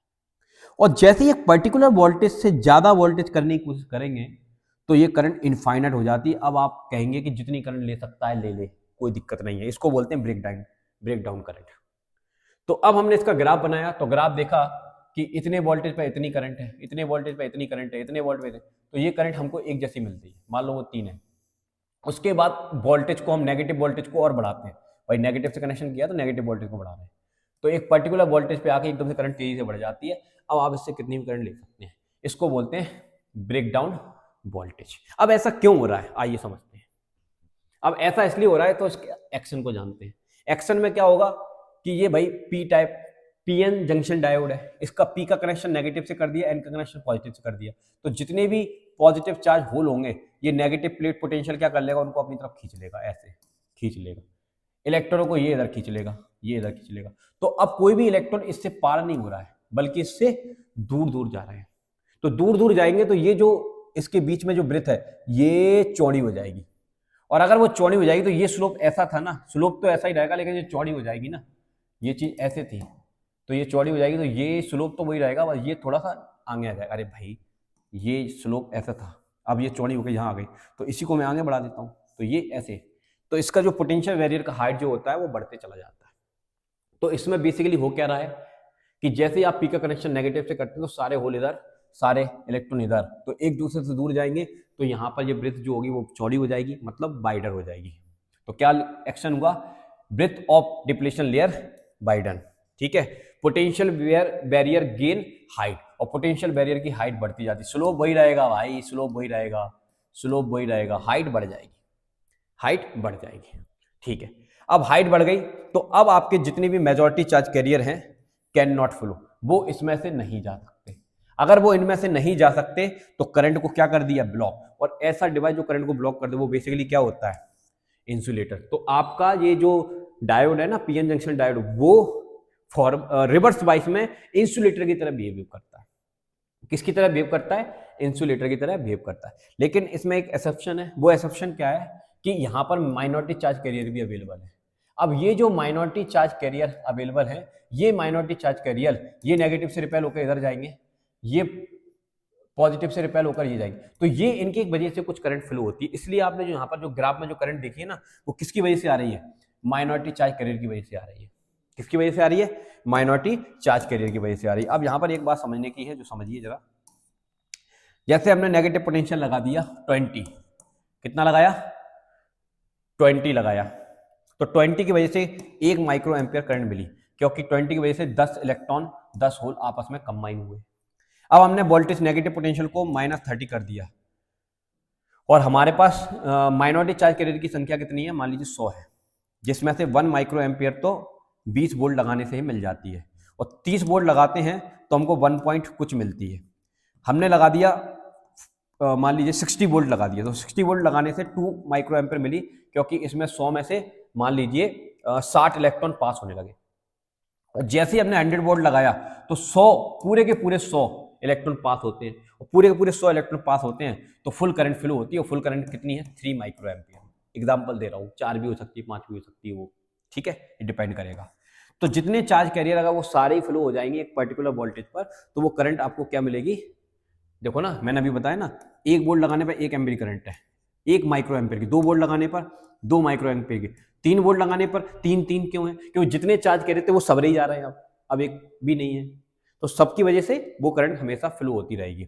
और जैसे ही एक पर्टिकुलर वोल्टेज से ज्यादा वोल्टेज करने की कोशिश करेंगे तो ये करंट इनफाइनाइट हो जाती है। अब आप कहेंगे कि जितनी करंट ले सकता है ले ले, कोई दिक्कत नहीं है, इसको बोलते हैं ब्रेक डाउन करंट। तो अब हमने इसका ग्राफ बनाया, तो ग्राफ देखा कि इतने वोल्टेज पे इतनी करंट है, इतने वोल्टेज पे इतनी करंट है, इतने वोल्ट पे, तो ये करंट हमको एक जैसी मिलती है। मान लो वो 3 है। उसके बाद वोल्टेज को हम नेगेटिव वोल्टेज को और बढ़ाते हैं, भाई नेगेटिव से कनेक्शन किया तो नेगेटिव वोल्टेज को बढ़ा रहे हैं, तो एक पर्टिकुलर वोल्टेज पे आके एकदम से करंट तेजी से बढ़ जाती है। अब आप इससे कितनी भी करंट ले सकते हैं, इसको बोलते हैं ब्रेक डाउन वोल्टेज। अब ऐसा क्यों हो रहा है, आइए समझते हैं। अब ऐसा इसलिए हो रहा है तो इसके एक्शन को जानते हैं। एक्शन में क्या होगा कि ये भाई P type PN junction diode है, इसका पी का कनेक्शन नेगेटिव से कर दिया, एन का कनेक्शन पॉजिटिव से कर दिया, तो जितने भी पॉजिटिव चार्ज होल होंगे ये नेगेटिव प्लेट पोटेंशियल क्या कर लेगा, उनको अपनी तरफ खींच लेगा, ऐसे खींच लेगा। इलेक्ट्रॉनों को ये इधर खींच लेगा, ये इधर खींच लेगा। तो अब कोई भी इलेक्ट्रॉन इससे पार नहीं हो रहा है, बल्कि इससे दूर दूर जा रहे हैं। तो दूर दूर जाएंगे तो ये जो इसके बीच में जो ब्रेथ है ये चौड़ी हो जाएगी, और अगर वो चौड़ी हो जाएगी तो ये स्लोप ऐसा था ना, स्लोप तो ऐसा ही रहेगा लेकिन ये चौड़ी हो जाएगी ना, ये चीज़ ऐसे थी तो ये चौड़ी हो जाएगी, तो ये स्लोप तो वही रहेगा, बस ये थोड़ा सा आगे आ जाएगा। अरे भाई ये स्लोप ऐसा था, अब ये चौड़ी होकर यहाँ आ गई, तो इसी को मैं आगे बढ़ा देता हूँ, तो ये ऐसे। तो इसका जो पोटेंशियल बैरियर का हाइट जो होता है वो बढ़ते चला जाता है। तो इसमें बेसिकली हो क्या रहा है कि जैसे ही आप पी का कनेक्शन नेगेटिव से करते हैं तो सारे होल इधर, सारे इलेक्ट्रॉन इधर, तो एक दूसरे से दूर जाएंगे, तो यहाँ पर ये ब्रेथ जो होगी वो चौड़ी हो जाएगी, मतलब वाइडर हो जाएगी। तो क्या एक्शन हुआ, breadth of depletion layer widen, ठीक है। पोटेंशियल बैरियर गेन हाइट, और पोटेंशियल बैरियर की हाइट बढ़ती जाती है, स्लोप वही रहेगा भाई, स्लोप वही रहेगा, स्लोप वही रहेगा, हाइट बढ़ जाएगी, हाइट बढ़ जाएगी, ठीक है। अब हाइट बढ़ गई तो अब आपके जितने भी मेजॉरिटी चार्ज कैरियर हैं कैन नॉट फ्लो, वो इसमें से नहीं जा सकते। अगर वो इनमें से नहीं जा सकते तो करंट को क्या कर दिया, ब्लॉक। और ऐसा डिवाइस जो करंट को ब्लॉक कर दे वो बेसिकली क्या होता है, इंसुलेटर। तो आपका ये जो डायोड है ना, पीएन जंक्शन डायोड, वो रिवर्स बाइस में इंसुलेटर की तरह बिहेव करता है। किसकी तरह बिहेव करता है, इंसुलेटर की तरह बिहेव करता है। लेकिन इसमें एक एक्सेप्शन है, वो एक्सेप्शन क्या है कि यहाँ पर माइनॉरिटी चार्ज कैरियर भी अवेलेबल है। अब ये जो माइनॉरिटी चार्ज कैरियर अवेलेबल है, ये माइनॉरिटी चार्ज कैरियर ये नेगेटिव से रिपेल होकर इधर जाएंगे, ये पॉजिटिव से रिपेल होकर ये जाएंगे, तो ये इनकी एक वजह से कुछ करंट फ्लो होती है। इसलिए आपने जो यहाँ पर जो ग्राफ में जो करंट देखी है ना, वो किसकी वजह से आ रही है, माइनॉरिटी चार्ज कैरियर की वजह से आ रही है। किसकी वजह से आ रही है, माइनॉरिटी चार्ज कैरियर की वजह से आ रही है। अब यहाँ पर एक बात समझने की है, जो समझिए जरा। जैसे हमने नेगेटिव पोटेंशियल लगा दिया 20, कितना लगाया, 20 लगाया, तो 20 की वजह से 1 माइक्रो एम्पियर करंट मिली, क्योंकि 20 की वजह से 10 इलेक्ट्रॉन 10 होल आपस में कंबाइन हुए। अब हमने वोल्टेज नेगेटिव पोटेंशियल को -30 कर दिया, और हमारे पास माइनॉरिटी चार्ज कैरियर की संख्या कितनी है, मान लीजिए 100 है, जिसमें से 1 माइक्रो एम्पियर तो 20 वोल्ट लगाने से ही मिल जाती है, और 30 वोल्ट लगाते हैं तो हमको 1 पॉइंट कुछ मिलती है। हमने लगा दिया मान लीजिए 60 वोल्ट लगा दिया, तो 60 वोल्ट लगाने से 2 माइक्रो एम्पियर मिली, क्योंकि इसमें 100 में से मान लीजिए 60 इलेक्ट्रॉन पास होने लगे। और जैसे ही हमने 100 वोल्ट लगाया तो 100 पूरे के पूरे 100 इलेक्ट्रॉन पास होते हैं, और पूरे के पूरे 100 इलेक्ट्रॉन पास होते हैं तो फुल करंट फ्लो होती है। और फुल करंट कितनी है, 3 माइक्रो एम्पियर। एग्जाम्पल दे रहा हूँ, 4 भी हो सकती है, 5 भी हो सकती है, वो ठीक है, ये डिपेंड करेगा। तो जितने चार्ज कैरियर अगर वो सारे ही फ्लो हो जाएंगे एक पर्टिकुलर वोल्टेज पर, तो वो करंट आपको क्या मिलेगी, देखो ना, मैंने अभी बताया ना, 1 वोल्ट लगाने पर 1 एम्पियर करंट है, 1 माइक्रो एम्पियर की, 2 वोल्ट लगाने पर 2 माइक्रो एम्पियर की, 3 वोल्ट लगाने पर 3 क्यों है, क्योंकि जितने चार्ज कैरियर थे वो सब रही जा रहे हैं, अब एक भी नहीं है, तो सबकी वजह से वो करंट हमेशा फ्लो होती रहेगी।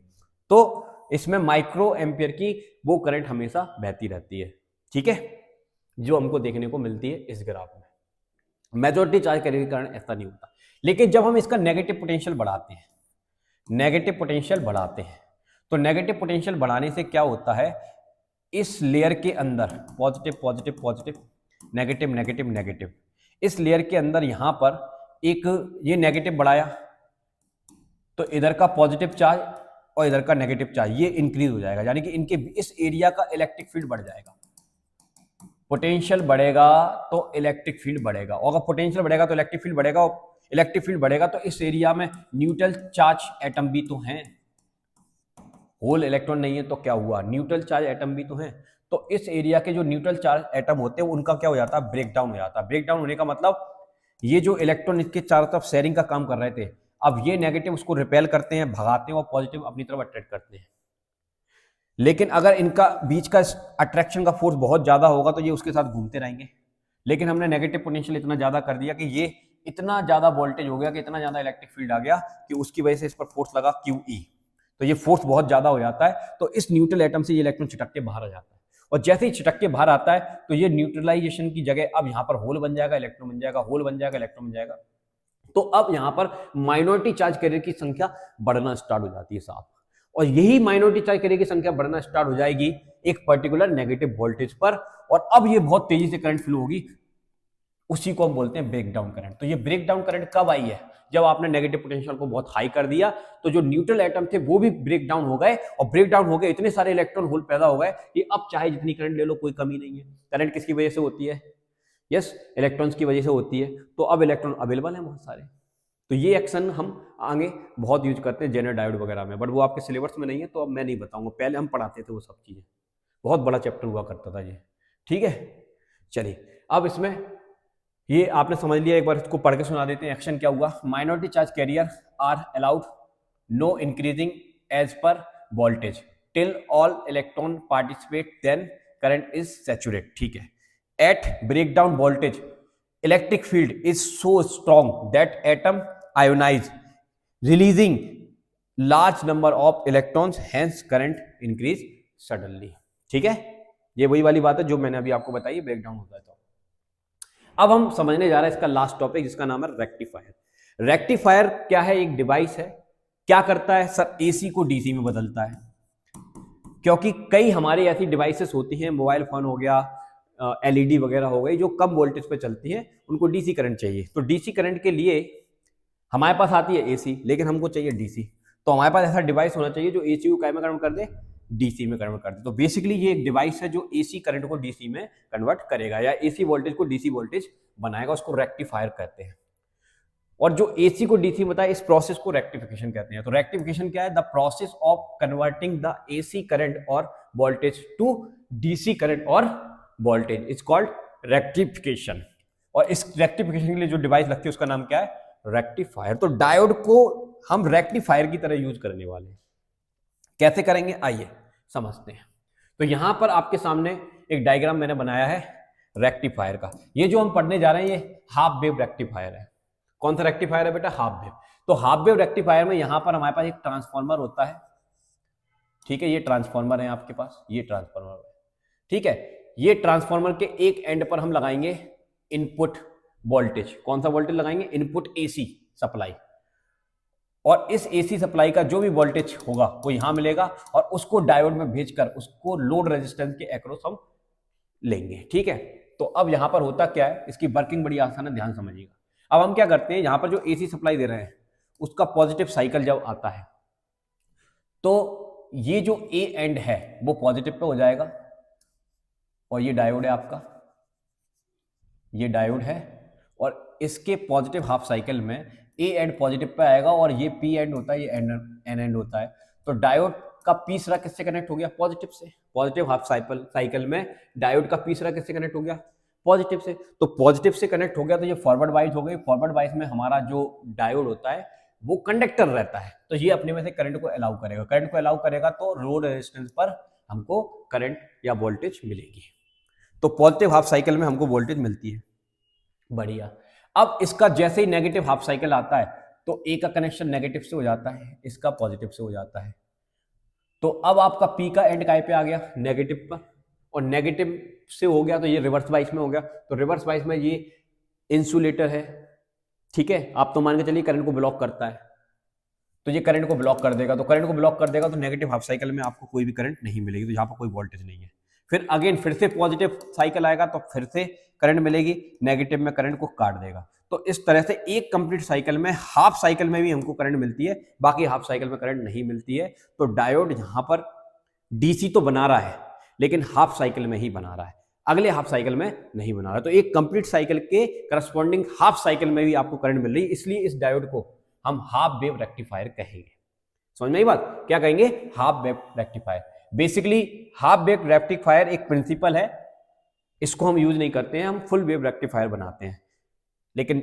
तो इसमें माइक्रो एम्पियर की वो करंट हमेशा बहती रहती है, ठीक है, जो हमको देखने को मिलती है इस ग्राफ में। मेजॉरिटी चार्ज कैरियर के कारण ऐसा नहीं होता। लेकिन जब हम इसका नेगेटिव पोटेंशियल बढ़ाते हैं, नेगेटिव पोटेंशियल बढ़ाते हैं, तो नेगेटिव पोटेंशियल बढ़ाने से क्या होता है, इस लेयर के अंदर positive positive positive, negative negative negative, इस लेयर के अंदर यहां पर एक ये नेगेटिव बढ़ाया तो इधर का पॉजिटिव चार्ज और इधर का नेगेटिव चार्ज ये इंक्रीज हो जाएगा, यानी कि इनके इस एरिया का इलेक्ट्रिक फील्ड बढ़ जाएगा। पोटेंशियल बढ़ेगा तो इलेक्ट्रिक फील्ड बढ़ेगा, और अगर पोटेंशियल बढ़ेगा तो इलेक्ट्रिक फील्ड बढ़ेगा, और इलेक्ट्रिक फील्ड बढ़ेगा तो इस एरिया में न्यूट्रल चार्ज एटम भी तो हैं, होल इलेक्ट्रॉन नहीं है तो क्या हुआ, न्यूट्रल चार्ज एटम भी तो हैं। तो इस एरिया के जो न्यूट्रल चार्ज एटम होते हैं उनका क्या हो जाता है, ब्रेक डाउन हो जाता है। ब्रेक डाउन होने का मतलब ये जो इलेक्ट्रॉन इसके चारों तरफ शेयरिंग का काम कर रहे थे, अब ये नेगेटिव उसको रिपेल करते हैं, भगाते हैं, और पॉजिटिव अपनी तरफ अट्रैक्ट करते हैं। लेकिन अगर इनका बीच का अट्रैक्शन का फोर्स बहुत ज्यादा होगा तो ये उसके साथ घूमते रहेंगे। लेकिन हमने नेगेटिव पोटेंशियल इतना ज्यादा कर दिया कि ये इतना ज्यादा वोल्टेज हो गया, कि इतना ज्यादा इलेक्ट्रिक फील्ड आ गया कि उसकी वजह से इस पर फोर्स लगा QE, तो ये फोर्स बहुत ज्यादा हो जाता है, तो इस न्यूट्रल एटम से ये इलेक्ट्रॉन छिटक के बाहर आ जाता है। और जैसे ही छिटक के बाहर आता है तो ये न्यूट्रलाइजेशन की जगह अब यहाँ पर होल बन जाएगा, इलेक्ट्रॉन बन जाएगा, होल बन जाएगा, इलेक्ट्रॉन बन जाएगा। तो अब यहाँ पर माइनॉरिटी चार्ज कैरियर की संख्या बढ़ना स्टार्ट हो जाती है साहब, और यही माइनॉरिटी चार्ज कैरियर की संख्या बढ़ना स्टार्ट हो जाएगी एक पर्टिकुलर नेगेटिव वोल्टेज पर, और अब ये बहुत तेजी से करंट फ्लो होगी, उसी को हम बोलते हैं ब्रेकडाउन करंट। तो ये ब्रेकडाउन करंट कब आई है, जब आपने नेगेटिव पोटेंशियल को बहुत हाई कर दिया, तो जो न्यूट्रल एटम थे वो भी ब्रेक डाउन हो गए, और ब्रेक डाउन हो गए इतने सारे इलेक्ट्रॉन होल पैदा हो गए कि अब चाहे जितनी करंट ले लो कोई कमी नहीं है। करंट किसकी वजह से होती है, यस, इलेक्ट्रॉन्स की वजह से होती है। तो अब इलेक्ट्रॉन अवेलेबल है बहुत सारे, तो ये एक्शन हम आगे बहुत यूज करते हैं जेनर डायोड वगैरह में, बट वो आपके सिलेबस में नहीं है तो अब मैं नहीं बताऊंगा, पहले हम पढ़ाते थे वो सब चीजें, बहुत बड़ा चैप्टर हुआ करता था ये, ठीक है। चलिए अब इसमें ये आपने समझ लिया, एक बार इसको पढ़ के सुना देते हैं। एक्शन क्या हुआ? Minority charge carrier are allowed no increasing as per voltage till all electron participate then current is saturate. ठीक है। At breakdown voltage electric field is so strong that atom ionize releasing large number of electrons, hence current increase suddenly. ठीक है, ये वही वाली बात है जो मैंने अभी आपको बताई, ब्रेक डाउन होता है। तो अब हम समझने जा रहे हैं इसका लास्ट टॉपिक, जिसका नाम है रेक्टिफायर। रेक्टिफायर क्या है? एक डिवाइस है। क्या करता है सर? एसी को डीसी में बदलता है। क्योंकि कई हमारी ऐसी डिवाइसेस होती हैं, मोबाइल फोन हो गया, एलईडी वगैरह हो गई, जो कम वोल्टेज पे चलती हैं, उनको डीसी करंट चाहिए। तो डीसी करंट के लिए हमारे पास आती है एसी, लेकिन हमको चाहिए डीसी। तो हमारे पास ऐसा डिवाइस होना चाहिए जो एसी को क्या में कन्वर्ट कर दे? डीसी में कन्वर्ट कर दे। तो बेसिकली ये एक डिवाइस है जो एसी करंट को डीसी में कन्वर्ट करेगा, या एसी वोल्टेज को डीसी वोल्टेज बनाएगा। उसको रेक्टिफायर कहते हैं। और जो एसी को डीसी बताए, इस प्रोसेस को रेक्टिफिकेशन कहते हैं। तो रेक्टिफिकेशन क्या है? The process of converting the AC current और वोल्टेज टू डीसी करंट और वोल्टेज इज कॉल्ड रेक्टिफिकेशन। और इस रेक्टिफिकेशन के लिए जो डिवाइस लगती है उसका नाम क्या है? रेक्टिफायर। तो डायोड को हम रेक्टिफायर की तरह यूज करने वाले हैं। कैसे करेंगे आइए समझते हैं। तो यहां पर आपके सामने एक डायग्राम मैंने बनाया है रेक्टिफायर का। ये जो हम पढ़ने जा रहे हैं ये हाफ वेव रेक्टिफायर है। कौन सा रेक्टिफायर है बेटा? Half wave. तो हाफ वेव रेक्टिफायर में यहां पर हमारे पास एक ट्रांसफॉर्मर होता है। ठीक है, ये ट्रांसफॉर्मर है आपके पास, ये ट्रांसफॉर्मर है। ठीक है, ये ट्रांसफॉर्मर के एक एंड पर हम लगाएंगे इनपुट वोल्टेज। कौन सा वोल्टेज लगाएंगे? Input AC supply. और इस एसी सप्लाई का जो भी वोल्टेज होगा वो यहां मिलेगा, और उसको डायोड में भेजकर उसको लोड रेजिस्टेंस के अक्रॉस हम लेंगे। ठीक है, तो अब यहां पर होता क्या है, इसकी वर्किंग बड़ी आसान है, ध्यान समझिएगा। अब हम क्या करते हैं, यहां पर जो एसी सप्लाई दे रहे हैं उसका पॉजिटिव साइकिल जब आता है तो ये जो ए एंड है वो पॉजिटिव पे हो जाएगा, और ये डायोड है आपका, ये डायोड है, और इसके पॉजिटिव हाफ साइकिल में ए एंड पॉजिटिव पे आएगा, और ये पी एंड होता है, ये एन एंड होता है। तो डायोड का तीसरा किससे कनेक्ट हो गया? पॉजिटिव से। पॉजिटिव हाफ साइकिल में डायोड का तीसरा किससे कनेक्ट हो गया? पॉजिटिव से। तो पॉजिटिव से कनेक्ट हो गया तो ये फॉरवर्ड वाइज हो गई। फॉरवर्ड वाइज में हमारा जो डायोड होता है वो कंडक्टर रहता है, तो ये अपने में से करंट को अलाउ करेगा। करंट को अलाउ करेगा तो लोड रेजिस्टेंस पर हमको करंट या वोल्टेज मिलेगी। तो पॉजिटिव हाफ साइकिल में हमको वोल्टेज मिलती है। बढ़िया। अब इसका जैसे ही नेगेटिव हाफ साइकिल आता है तो ए का कनेक्शन नेगेटिव से हो जाता है, इसका पॉजिटिव से हो जाता है। तो अब आपका पी का एंड काय पे आ गया? नेगेटिव पर, और नेगेटिव से हो गया तो ये रिवर्स बाइस में हो गया। तो रिवर्स बाइस में ये इंसुलेटर है। ठीक है, आप तो मान के चलिए करंट को ब्लॉक करता है, तो ये करंट को ब्लॉक कर देगा। तो करंट को ब्लॉक कर देगा तो नेगेटिव हाफ साइकिल में आपको कोई भी करंट नहीं मिलेगी, तो यहाँ पर कोई वोल्टेज नहीं है। फिर अगेन फिर से पॉजिटिव साइकिल आएगा तो फिर से करंट मिलेगी, नेगेटिव में करंट को काट देगा। तो इस तरह से एक कंप्लीट साइकिल में, हाफ साइकिल में भी हमको करंट मिलती है, बाकी हाफ साइकिल में करंट नहीं मिलती है। तो डायोड यहां पर डीसी तो बना रहा है लेकिन हाफ साइकिल में ही बना रहा है, अगले हाफ साइकिल में नहीं बना रहा है। तो एक कंप्लीट साइकिल के करस्पॉन्डिंग हाफ साइकिल में भी आपको करंट मिल रही है, इसलिए इस डायोड को हम हाफ वेव रेक्टिफायर कहेंगे। समझ में आई बात? क्या कहेंगे? Half wave rectifier. Basically half wave rectifier एक प्रिंसिपल है, इसको हम यूज नहीं करते हैं, हम फुल वेव रेक्टिफायर बनाते हैं। लेकिन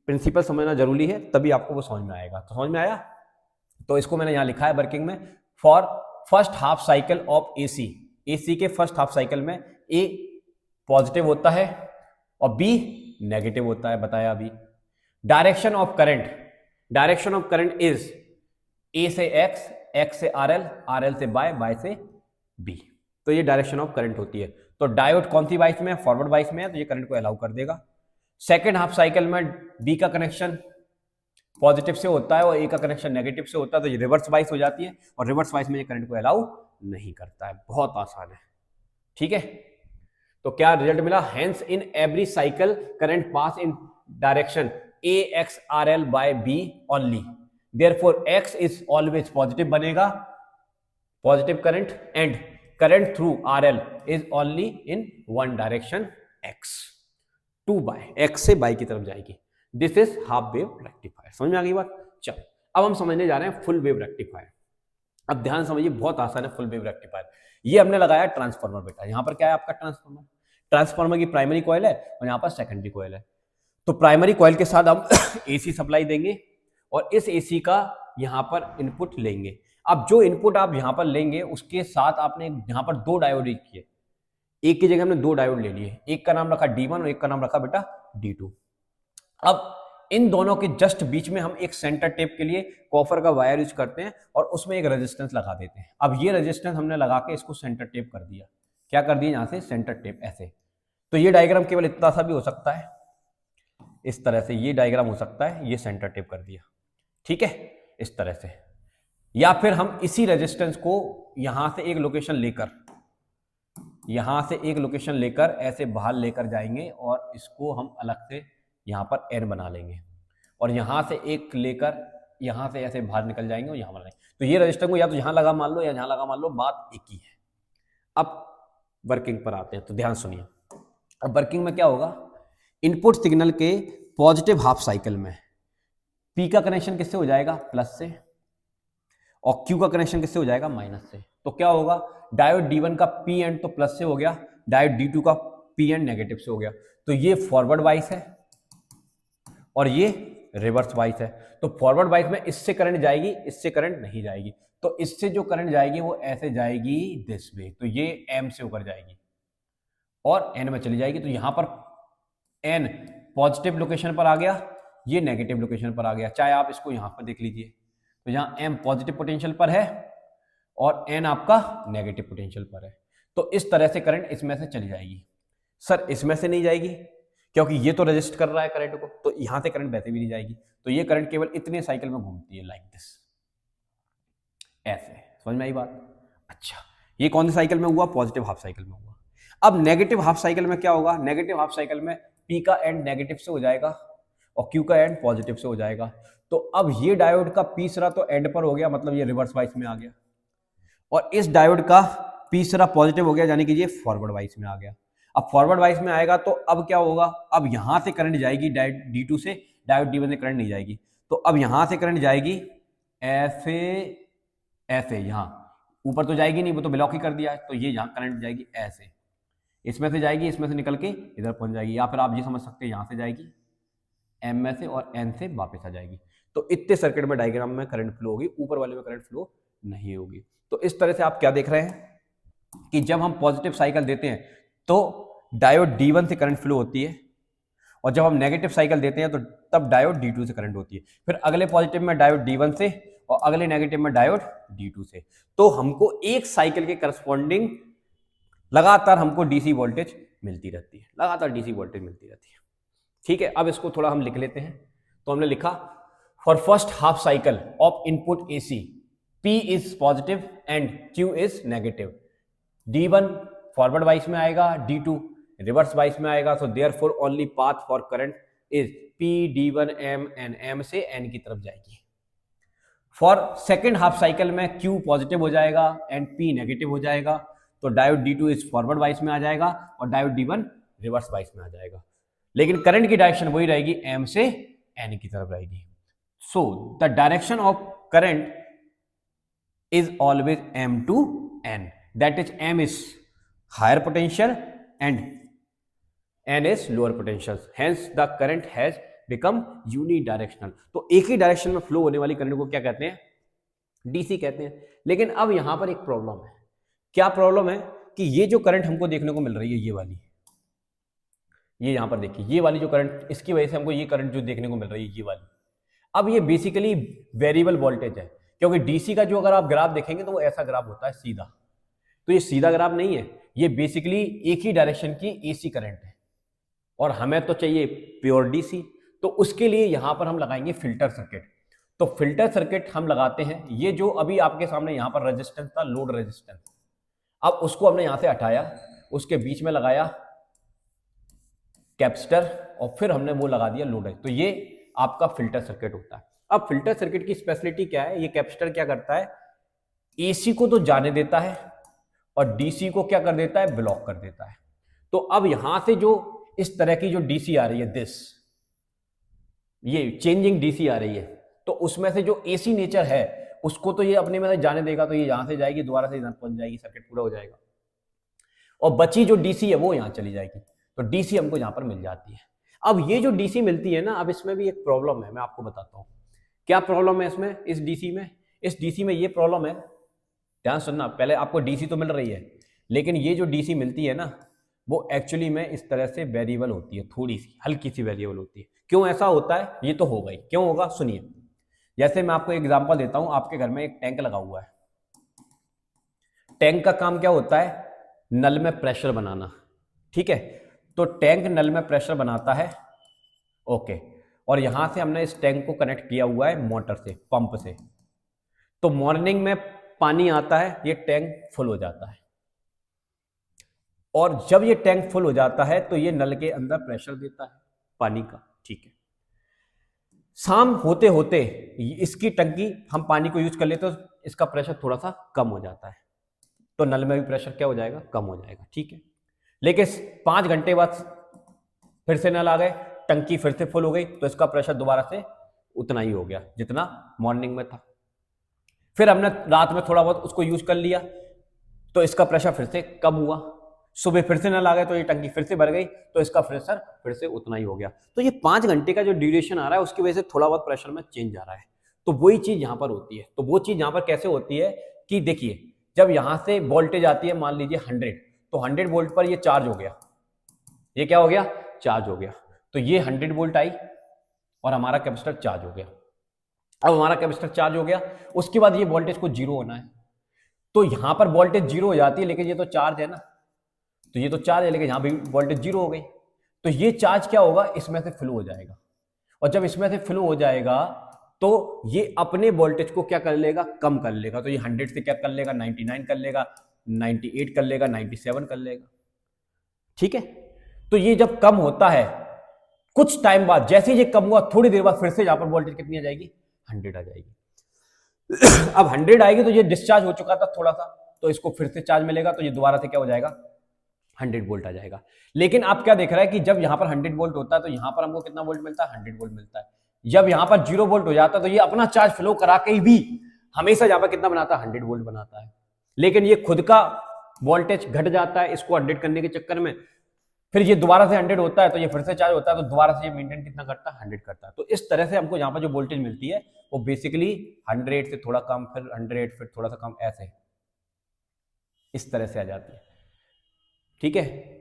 प्रिंसिपल समझना जरूरी है, तभी आपको वो समझ में आएगा। तो समझ में आया? तो इसको मैंने यहां लिखा है वर्किंग में, for first half cycle of AC. AC के फर्स्ट हाफ साइकिल में ए पॉजिटिव होता है और बी नेगेटिव होता है, बताया अभी। Direction of current, direction of current is a से एक्स, एक्स से आर एल, आर एल से बाय, बाय से बी। तो ये डायरेक्शन ऑफ करंट होती है। तो डायोड कौन सी वाइस में है? फॉरवर्ड वाइस में है, तो ये करंट को अलाउ कर देगा। सेकेंड हाफ साइकिल में बी का कनेक्शन पॉजिटिव से होता है और ए का कनेक्शन नेगेटिव से होता है, तो ये रिवर्स वाइस हो जाती है, और रिवर्स वाइस में ये करंट को अलाउ नहीं करता है। बहुत आसान है। ठीक है, तो क्या रिजल्ट मिला? Hence in every cycle current pass in direction A X R L Y B only, therefore X is always positive बनेगा, positive current, and current through R L is only in one direction X, to Y, X से Y की तरफ जाएगी। This is half wave rectifier. समझ में आ गई बात? चलो अब हम समझने जा रहे हैं फुल वेव रेक्टिफायर। अब ध्यान समझिए, बहुत आसान है फुल वेव रेक्टिफायर। ये हमने लगाया ट्रांसफार्मर बेटा। यहां पर क्या है आपका? ट्रांसफार्मर। ट्रांसफार्मर की प्राइमरी कॉइल है और यहां पर सेकेंडरी कॉइल है। तो प्राइमरी कॉइल के साथ हम एसी सप्लाई देंगे और इस एसी का यहाँ पर इनपुट लेंगे। अब जो इनपुट आप यहाँ पर लेंगे उसके साथ आपने यहाँ पर 2 डायोड किए, एक की जगह हमने 2 डायोड ले लिए, एक का नाम रखा D1 और एक का नाम रखा बेटा D2। अब इन दोनों के जस्ट बीच में हम एक सेंटर टेप के लिए कॉपर का वायर यूज करते हैं और उसमें एक रेजिस्टेंस लगा देते हैं। अब ये रेजिस्टेंस हमने लगा के इसको सेंटर टेप कर दिया। क्या कर दिया यहाँ से? सेंटर टेप ऐसे। तो ये डायग्राम केवल इतना सा भी हो सकता है, इस तरह से ये डायग्राम हो सकता है, ये सेंटर टेप कर दिया, ठीक है, इस तरह से। या फिर हम इसी रेजिस्टेंस को यहां से एक लोकेशन लेकर ऐसे बाहर लेकर जाएंगे और इसको हम अलग से यहां पर एन बना लेंगे और यहां से एक लेकर यहां से ऐसे बाहर निकल जाएंगे और यहां बनाएंगे। तो ये रजिस्टर को या तो यहां लगा मान लो या यहां लगा मान लो, बात एक ही है। अब वर्किंग पर आते हैं, तो ध्यान सुनिए। अब वर्किंग में क्या होगा? इनपुट सिग्नल के पॉजिटिव हाफ साइकिल में पी का कनेक्शन किससे हो जाएगा? प्लस से, और क्यू का कनेक्शन किससे हो जाएगा? माइनस से। तो क्या होगा? डायोड D1 का पी एंड तो प्लस से हो गया, डायोड D2 का पी एंड नेगेटिव से हो गया। तो ये फॉरवर्ड वाइस है और ये रिवर्स वाइस है। तो फॉरवर्ड वाइस में इससे करंट जाएगी, इससे करंट नहीं जाएगी। तो इससे जो करंट जाएगी वो ऐसे जाएगी दिस वे, तो ये M से ऊपर जाएगी और N में चली जाएगी। तो यहां पर N पॉजिटिव लोकेशन पर आ गया, ये नेगेटिव लोकेशन पर आ गया। चाहे आप इसको यहां पर देख लीजिए, तो यहाँ M पॉजिटिव पोटेंशियल पर है और N आपका नेगेटिव पोटेंशियल पर है। तो इस तरह से करंट इसमें से चली जाएगी। सर इसमें से नहीं जाएगी क्योंकि ये तो रजिस्ट कर रहा है करंट को, तो यहां से करंट वैसे भी नहीं जाएगी। तो ये करंट केवल इतने साइकिल में घूमती है, लाइक दिस, ऐसे। समझ में आई बात? अच्छा, ये कौन सी साइकिल में हुआ? पॉजिटिव हाफ साइकिल में हुआ। अब नेगेटिव हाफ साइकिल में क्या होगा? नेगेटिव हाफ साइकिल में पी का एंड नेगेटिव से हो जाएगा और क्यू का एंड पॉजिटिव से हो जाएगा। तो अब ये डायोड का तीसरा तो एंड पर हो गया, मतलब ये रिवर्स वाइस में आ गया, और इस डायोड का तीसरा पॉजिटिव हो गया, यानी कि ये फॉरवर्ड वाइस में आ गया। अब फॉरवर्ड वाइस में आएगा तो अब क्या होगा? अब यहां से करंट जाएगी डायोड D2 से, डायोड D1 से करंट नहीं जाएगी। तो अब यहां से करंट जाएगी ऐसे ऐसे, यहां ऊपर तो जाएगी नहीं, वो तो ब्लॉक ही कर दिया है। तो ये यहां करंट जाएगी ऐसे, इसमें से जाएगी, इसमें से निकल के इधर पहुंच जाएगी। या फिर आप ये समझ सकते हैं यहां से जाएगी M में से और N से वापस आ जाएगी। तो इतने सर्किट में डायग्राम में करंट फ्लो होगी, ऊपर वाले में करंट फ्लो नहीं होगी। तो इस तरह से आप क्या देख रहे हैं कि जब हम पॉजिटिव साइकिल देते हैं तो डायोड D1 से करंट फ्लो होती है, और जब हम नेगेटिव साइकिल देते हैं तो तब डायोड D2 से करंट होती है। फिर अगले पॉजिटिव में डायोड D1 से और अगले नेगेटिव में डायोड D2 से। तो हमको एक साइकिल के करस्पॉन्डिंग लगातार हमको डीसी वोल्टेज मिलती रहती है, लगातार डीसी वोल्टेज मिलती रहती है। ठीक है, अब इसको थोड़ा हम लिख लेते हैं। तो हमने लिखा for first half cycle of input AC, P is positive and Q is negative. D1 forward bias में आएगा, D2 रिवर्स वाइस में आएगा। So therefore only path for current is P D1 M and M से N की तरफ जाएगी। For second half cycle में Q positive हो जाएगा एंड P नेगेटिव हो जाएगा। तो diode D2 is forward bias में आ जाएगा और डायोड D1 रिवर्स वाइस में आ जाएगा। लेकिन करंट की डायरेक्शन वही रहेगी, M से N की तरफ रहेगी। So the direction of current is always M to N, that is M is higher potential and N is lower potential, hence the current has become unidirectional। तो एक ही direction में flow होने वाली current को क्या कहते हैं? DC कहते हैं। लेकिन अब यहां पर एक प्रॉब्लम है। क्या प्रॉब्लम है? कि ये जो करंट हमको देखने को मिल रही है, ये वाली, ये यहां पर देखिए, ये वाली जो करंट, इसकी वजह से हमको ये करंट जो देखने को मिल रही है, ये वाली, अब ये बेसिकली वेरिएबल वोल्टेज है। क्योंकि डीसी का जो अगर आप ग्राफ देखेंगे तो वो ऐसा ग्राफ होता है सीधा, तो ये सीधा ग्राफ नहीं है, ये बेसिकली एक ही डायरेक्शन की एसी करंट है और हमें तो चाहिए प्योर डीसी। तो उसके लिए यहां पर हम लगाएंगे फिल्टर सर्किट। तो फिल्टर सर्किट हम लगाते हैं, ये जो अभी आपके सामने यहां पर रेजिस्टेंस था, लोड रेजिस्टेंस, अब उसको हमने यहां से हटाया, उसके बीच में लगाया कैपेसिटर और फिर हमने वो लगा दिया लोड। तो ये आपका फिल्टर सर्किट होता है। अब फिल्टर सर्किट की स्पेशलिटी क्या है? ये कैपेसिटर क्या करता है? एसी को तो जाने देता है और डीसी को क्या कर देता है? ब्लॉक कर देता है। तो अब यहां से जो इस तरह की जो डीसी आ रही है, दिस, ये चेंजिंग डीसी आ रही है, तो उसमें से जो एसी नेचर है उसको तो ये अपने में जाने देगा, तो ये यहां से जाएगी, दोबारा से इधर पहुंच जाएगी, सर्किट पूरा हो जाएगा, और बची जो डीसी है वो यहां चली जाएगी। तो डीसी हमको यहां पर मिल जाती है। अब ये जो डीसी मिलती है ना, अब इसमें भी एक प्रॉब्लम है, मैं आपको बताता हूँ क्या प्रॉब्लम है इसमें। इस डीसी में ये प्रॉब्लम है, ध्यान सुनना, पहले आपको डीसी तो मिल रही है, लेकिन ये जो डीसी मिलती है ना, वो एक्चुअली में इस तरह से वेरिएबल होती है, थोड़ी सी हल्की सी वेरिएबल होती है। क्यों ऐसा होता है ये तो होगा ही, क्यों होगा सुनिए। जैसे मैं आपको एग्जांपल देता हूं, आपके घर में एक टैंक लगा हुआ है। टैंक का काम क्या होता है, नल में प्रेशर बनाना, ठीक है। तो टैंक नल में प्रेशर बनाता है, ओके, और यहां से हमने इस टैंक को कनेक्ट किया हुआ है मोटर से, पंप से। तो मॉर्निंग में पानी आता है, ये टैंक फुल हो जाता है, और जब ये टैंक फुल हो जाता है तो ये नल के अंदर प्रेशर देता है पानी का, ठीक है। शाम होते होते इसकी टंकी हम पानी को यूज कर लेते तो इसका प्रेशर थोड़ा सा कम हो जाता है, तो नल में भी प्रेशर क्या हो जाएगा, कम हो जाएगा, ठीक है। लेकिन 5 घंटे बाद फिर से नल आ गए, टंकी फिर से फुल हो गई, तो इसका प्रेशर दोबारा से उतना ही हो गया जितना मॉर्निंग में था। फिर हमने रात में थोड़ा बहुत उसको यूज कर लिया, तो इसका प्रेशर फिर से कम हुआ। सुबह फिर से नल आ गए तो ये टंकी फिर से भर गई, तो इसका प्रेशर फिर से उतना ही हो गया। तो ये 5 घंटे का जो ड्यूरेशन आ रहा है उसकी वजह से थोड़ा बहुत प्रेशर में चेंज आ रहा है। तो वही चीज यहां पर होती है। तो वो चीज यहां पर कैसे होती है कि देखिए, जब यहां से वोल्टेज आती है मान लीजिए 100, तो 100 वोल्ट पर ये चार्ज हो गया, ये क्या हो गया, चार्ज हो गया। तो ये 100 वोल्ट आई और हमारा कैपेसिटर चार्ज हो गया। अब हमारा कैपेसिटर चार्ज हो गया, उसके बाद ये वोल्टेज को जीरो होना है। तो यहां पर वोल्टेज जीरो हो जाती है, लेकिन ये तो चार्ज है ना, तो ये तो चार्ज है, लेकिन यहां भी वोल्टेज जीरो हो गई। तो ये चार्ज क्या होगा, इसमें से फ्लो हो जाएगा, और जब इसमें से फ्लो हो जाएगा तो ये अपने वोल्टेज को क्या कर लेगा, कम कर लेगा। तो ये 100 से क्या कर लेगा, 99 कर लेगा, 98 कर लेगा, 97 कर लेगा, ठीक है। तो ये जब कम होता है, कुछ टाइम बाद जैसे ही ये कम हुआ, थोड़ी देर बाद फिर से यहां पर वोल्टेज कितनी आ जाएगी, 100 आ जाएगी। अब 100 आएगी तो ये डिस्चार्ज हो चुका था थोड़ा सा, तो इसको फिर से चार्ज मिलेगा, तो ये दोबारा से क्या हो जाएगा, 100 वोल्ट आ जाएगा। लेकिन आप क्या देख रहा है कि जब यहां पर 100 वोल्ट होता है तो यहां पर हमको कितना वोल्ट मिलता है, 100 वोल्ट मिलता है। जब यहां पर 0 वोल्ट हो जाता है तो ये अपना चार्ज फ्लो करा के भी हमेशा यहां पर कितना बनाता है, 100 वोल्ट बनाता है। लेकिन ये खुद का वोल्टेज घट जाता है इसको 100 करने के चक्कर में, फिर ये दोबारा से 100 होता है तो ये फिर से चार्ज होता है, तो दोबारा से ये मेंटेन कितना करता है, 100 करता है। तो इस तरह से हमको यहाँ पर जो वोल्टेज मिलती है वो बेसिकली 100 से थोड़ा कम, फिर 100, फिर थोड़ा सा कम, ऐसे इस तरह से आ जाती है, ठीक है।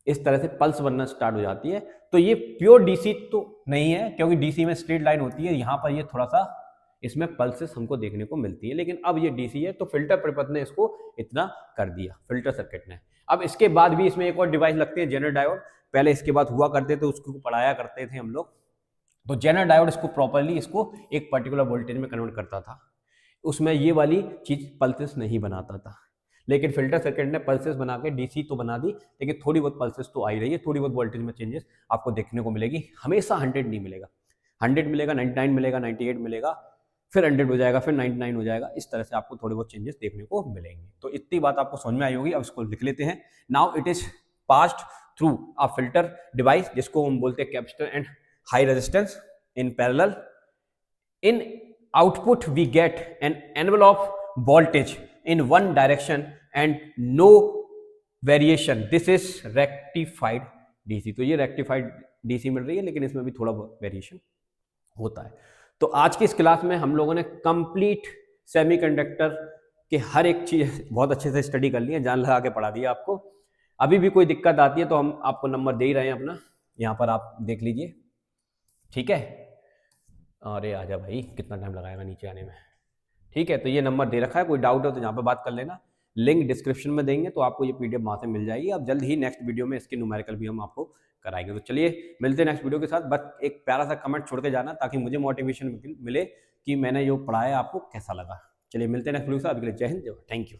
इस तरह से पल्स बनना स्टार्ट हो जाती है। तो ये प्योर डीसी तो नहीं है, क्योंकि डीसी में स्ट्रेट लाइन होती है, यहाँ पर ये थोड़ा सा इसमें पल्सेस हमको देखने को मिलती है। लेकिन अब ये डीसी है, तो फिल्टर परिपथ ने इसको इतना कर दिया, फिल्टर सर्किट ने। अब इसके बाद भी इसमें एक और डिवाइस लगती है, जेनर डायोड। पहले इसके बाद हुआ करते थे, उसको पढ़ाया करते थे हम लोग। तो जेनर डायोड इसको प्रॉपरली इसको एक पर्टिकुलर वोल्टेज में कन्वर्ट करता था, उसमें ये वाली चीज पल्सेस नहीं बनाता था। लेकिन फिल्टर सर्किट ने पल्सेस बना के डीसी तो बना दी, लेकिन थोड़ी बहुत पल्सेस तो आई रही है, थोड़ी बहुत वोल्टेज में चेंजेस आपको देखने को मिलेगी। हमेशा 100 नहीं मिलेगा, 100 मिलेगा, 99 मिलेगा, 98 मिलेगा, फिर 100 हो जाएगा, फिर 99 हो जाएगा। इस तरह से आपको थोड़े बहुत चेंजेस देखने को मिलेंगे। तो इतनी बात आपको समझ में आई होगी। अब इसको लिख लेते हैं। Now it is passed through a filter device, जिसको हम बोलते हैं capacitor and high resistance in parallel. In output we get an envelope voltage in one direction and no variation. This is rectified DC. तो ये rectified DC मिल रही है, लेकिन इसमें भी थोड़ा बहुत वेरिएशन होता है। तो आज की इस क्लास में हम लोगों ने कंप्लीट सेमीकंडक्टर के हर एक चीज बहुत अच्छे से स्टडी कर ली है, जान लगा के पढ़ा दिया आपको। अभी भी कोई दिक्कत आती है तो हम आपको नंबर दे ही रहे हैं अपना, यहाँ पर आप देख लीजिए, ठीक है। अरे आजा भाई, कितना टाइम लगाएगा नीचे आने में, ठीक है। तो ये नंबर दे रखा है, कोई डाउट हो तो यहाँ पे बात कर लेना। लिंक डिस्क्रिप्शन में देंगे, तो आपको ये पीडीएफ वहाँ से मिल जाएगी। अब जल्द ही नेक्स्ट वीडियो में इसके न्यूमेरिकल भी हम आपको कराएंगे। तो चलिए मिलते हैं नेक्स्ट वीडियो के साथ। बस एक प्यारा सा कमेंट छोड़ के जाना, ताकि मुझे मोटिवेशन मिले कि मैंने जो पढ़ाया आपको कैसा लगा। चलिए मिलते हैं नेक्स्ट वीडियो के साथ। अभी के लिए जय हिंद, जय भारत, थैंक यू।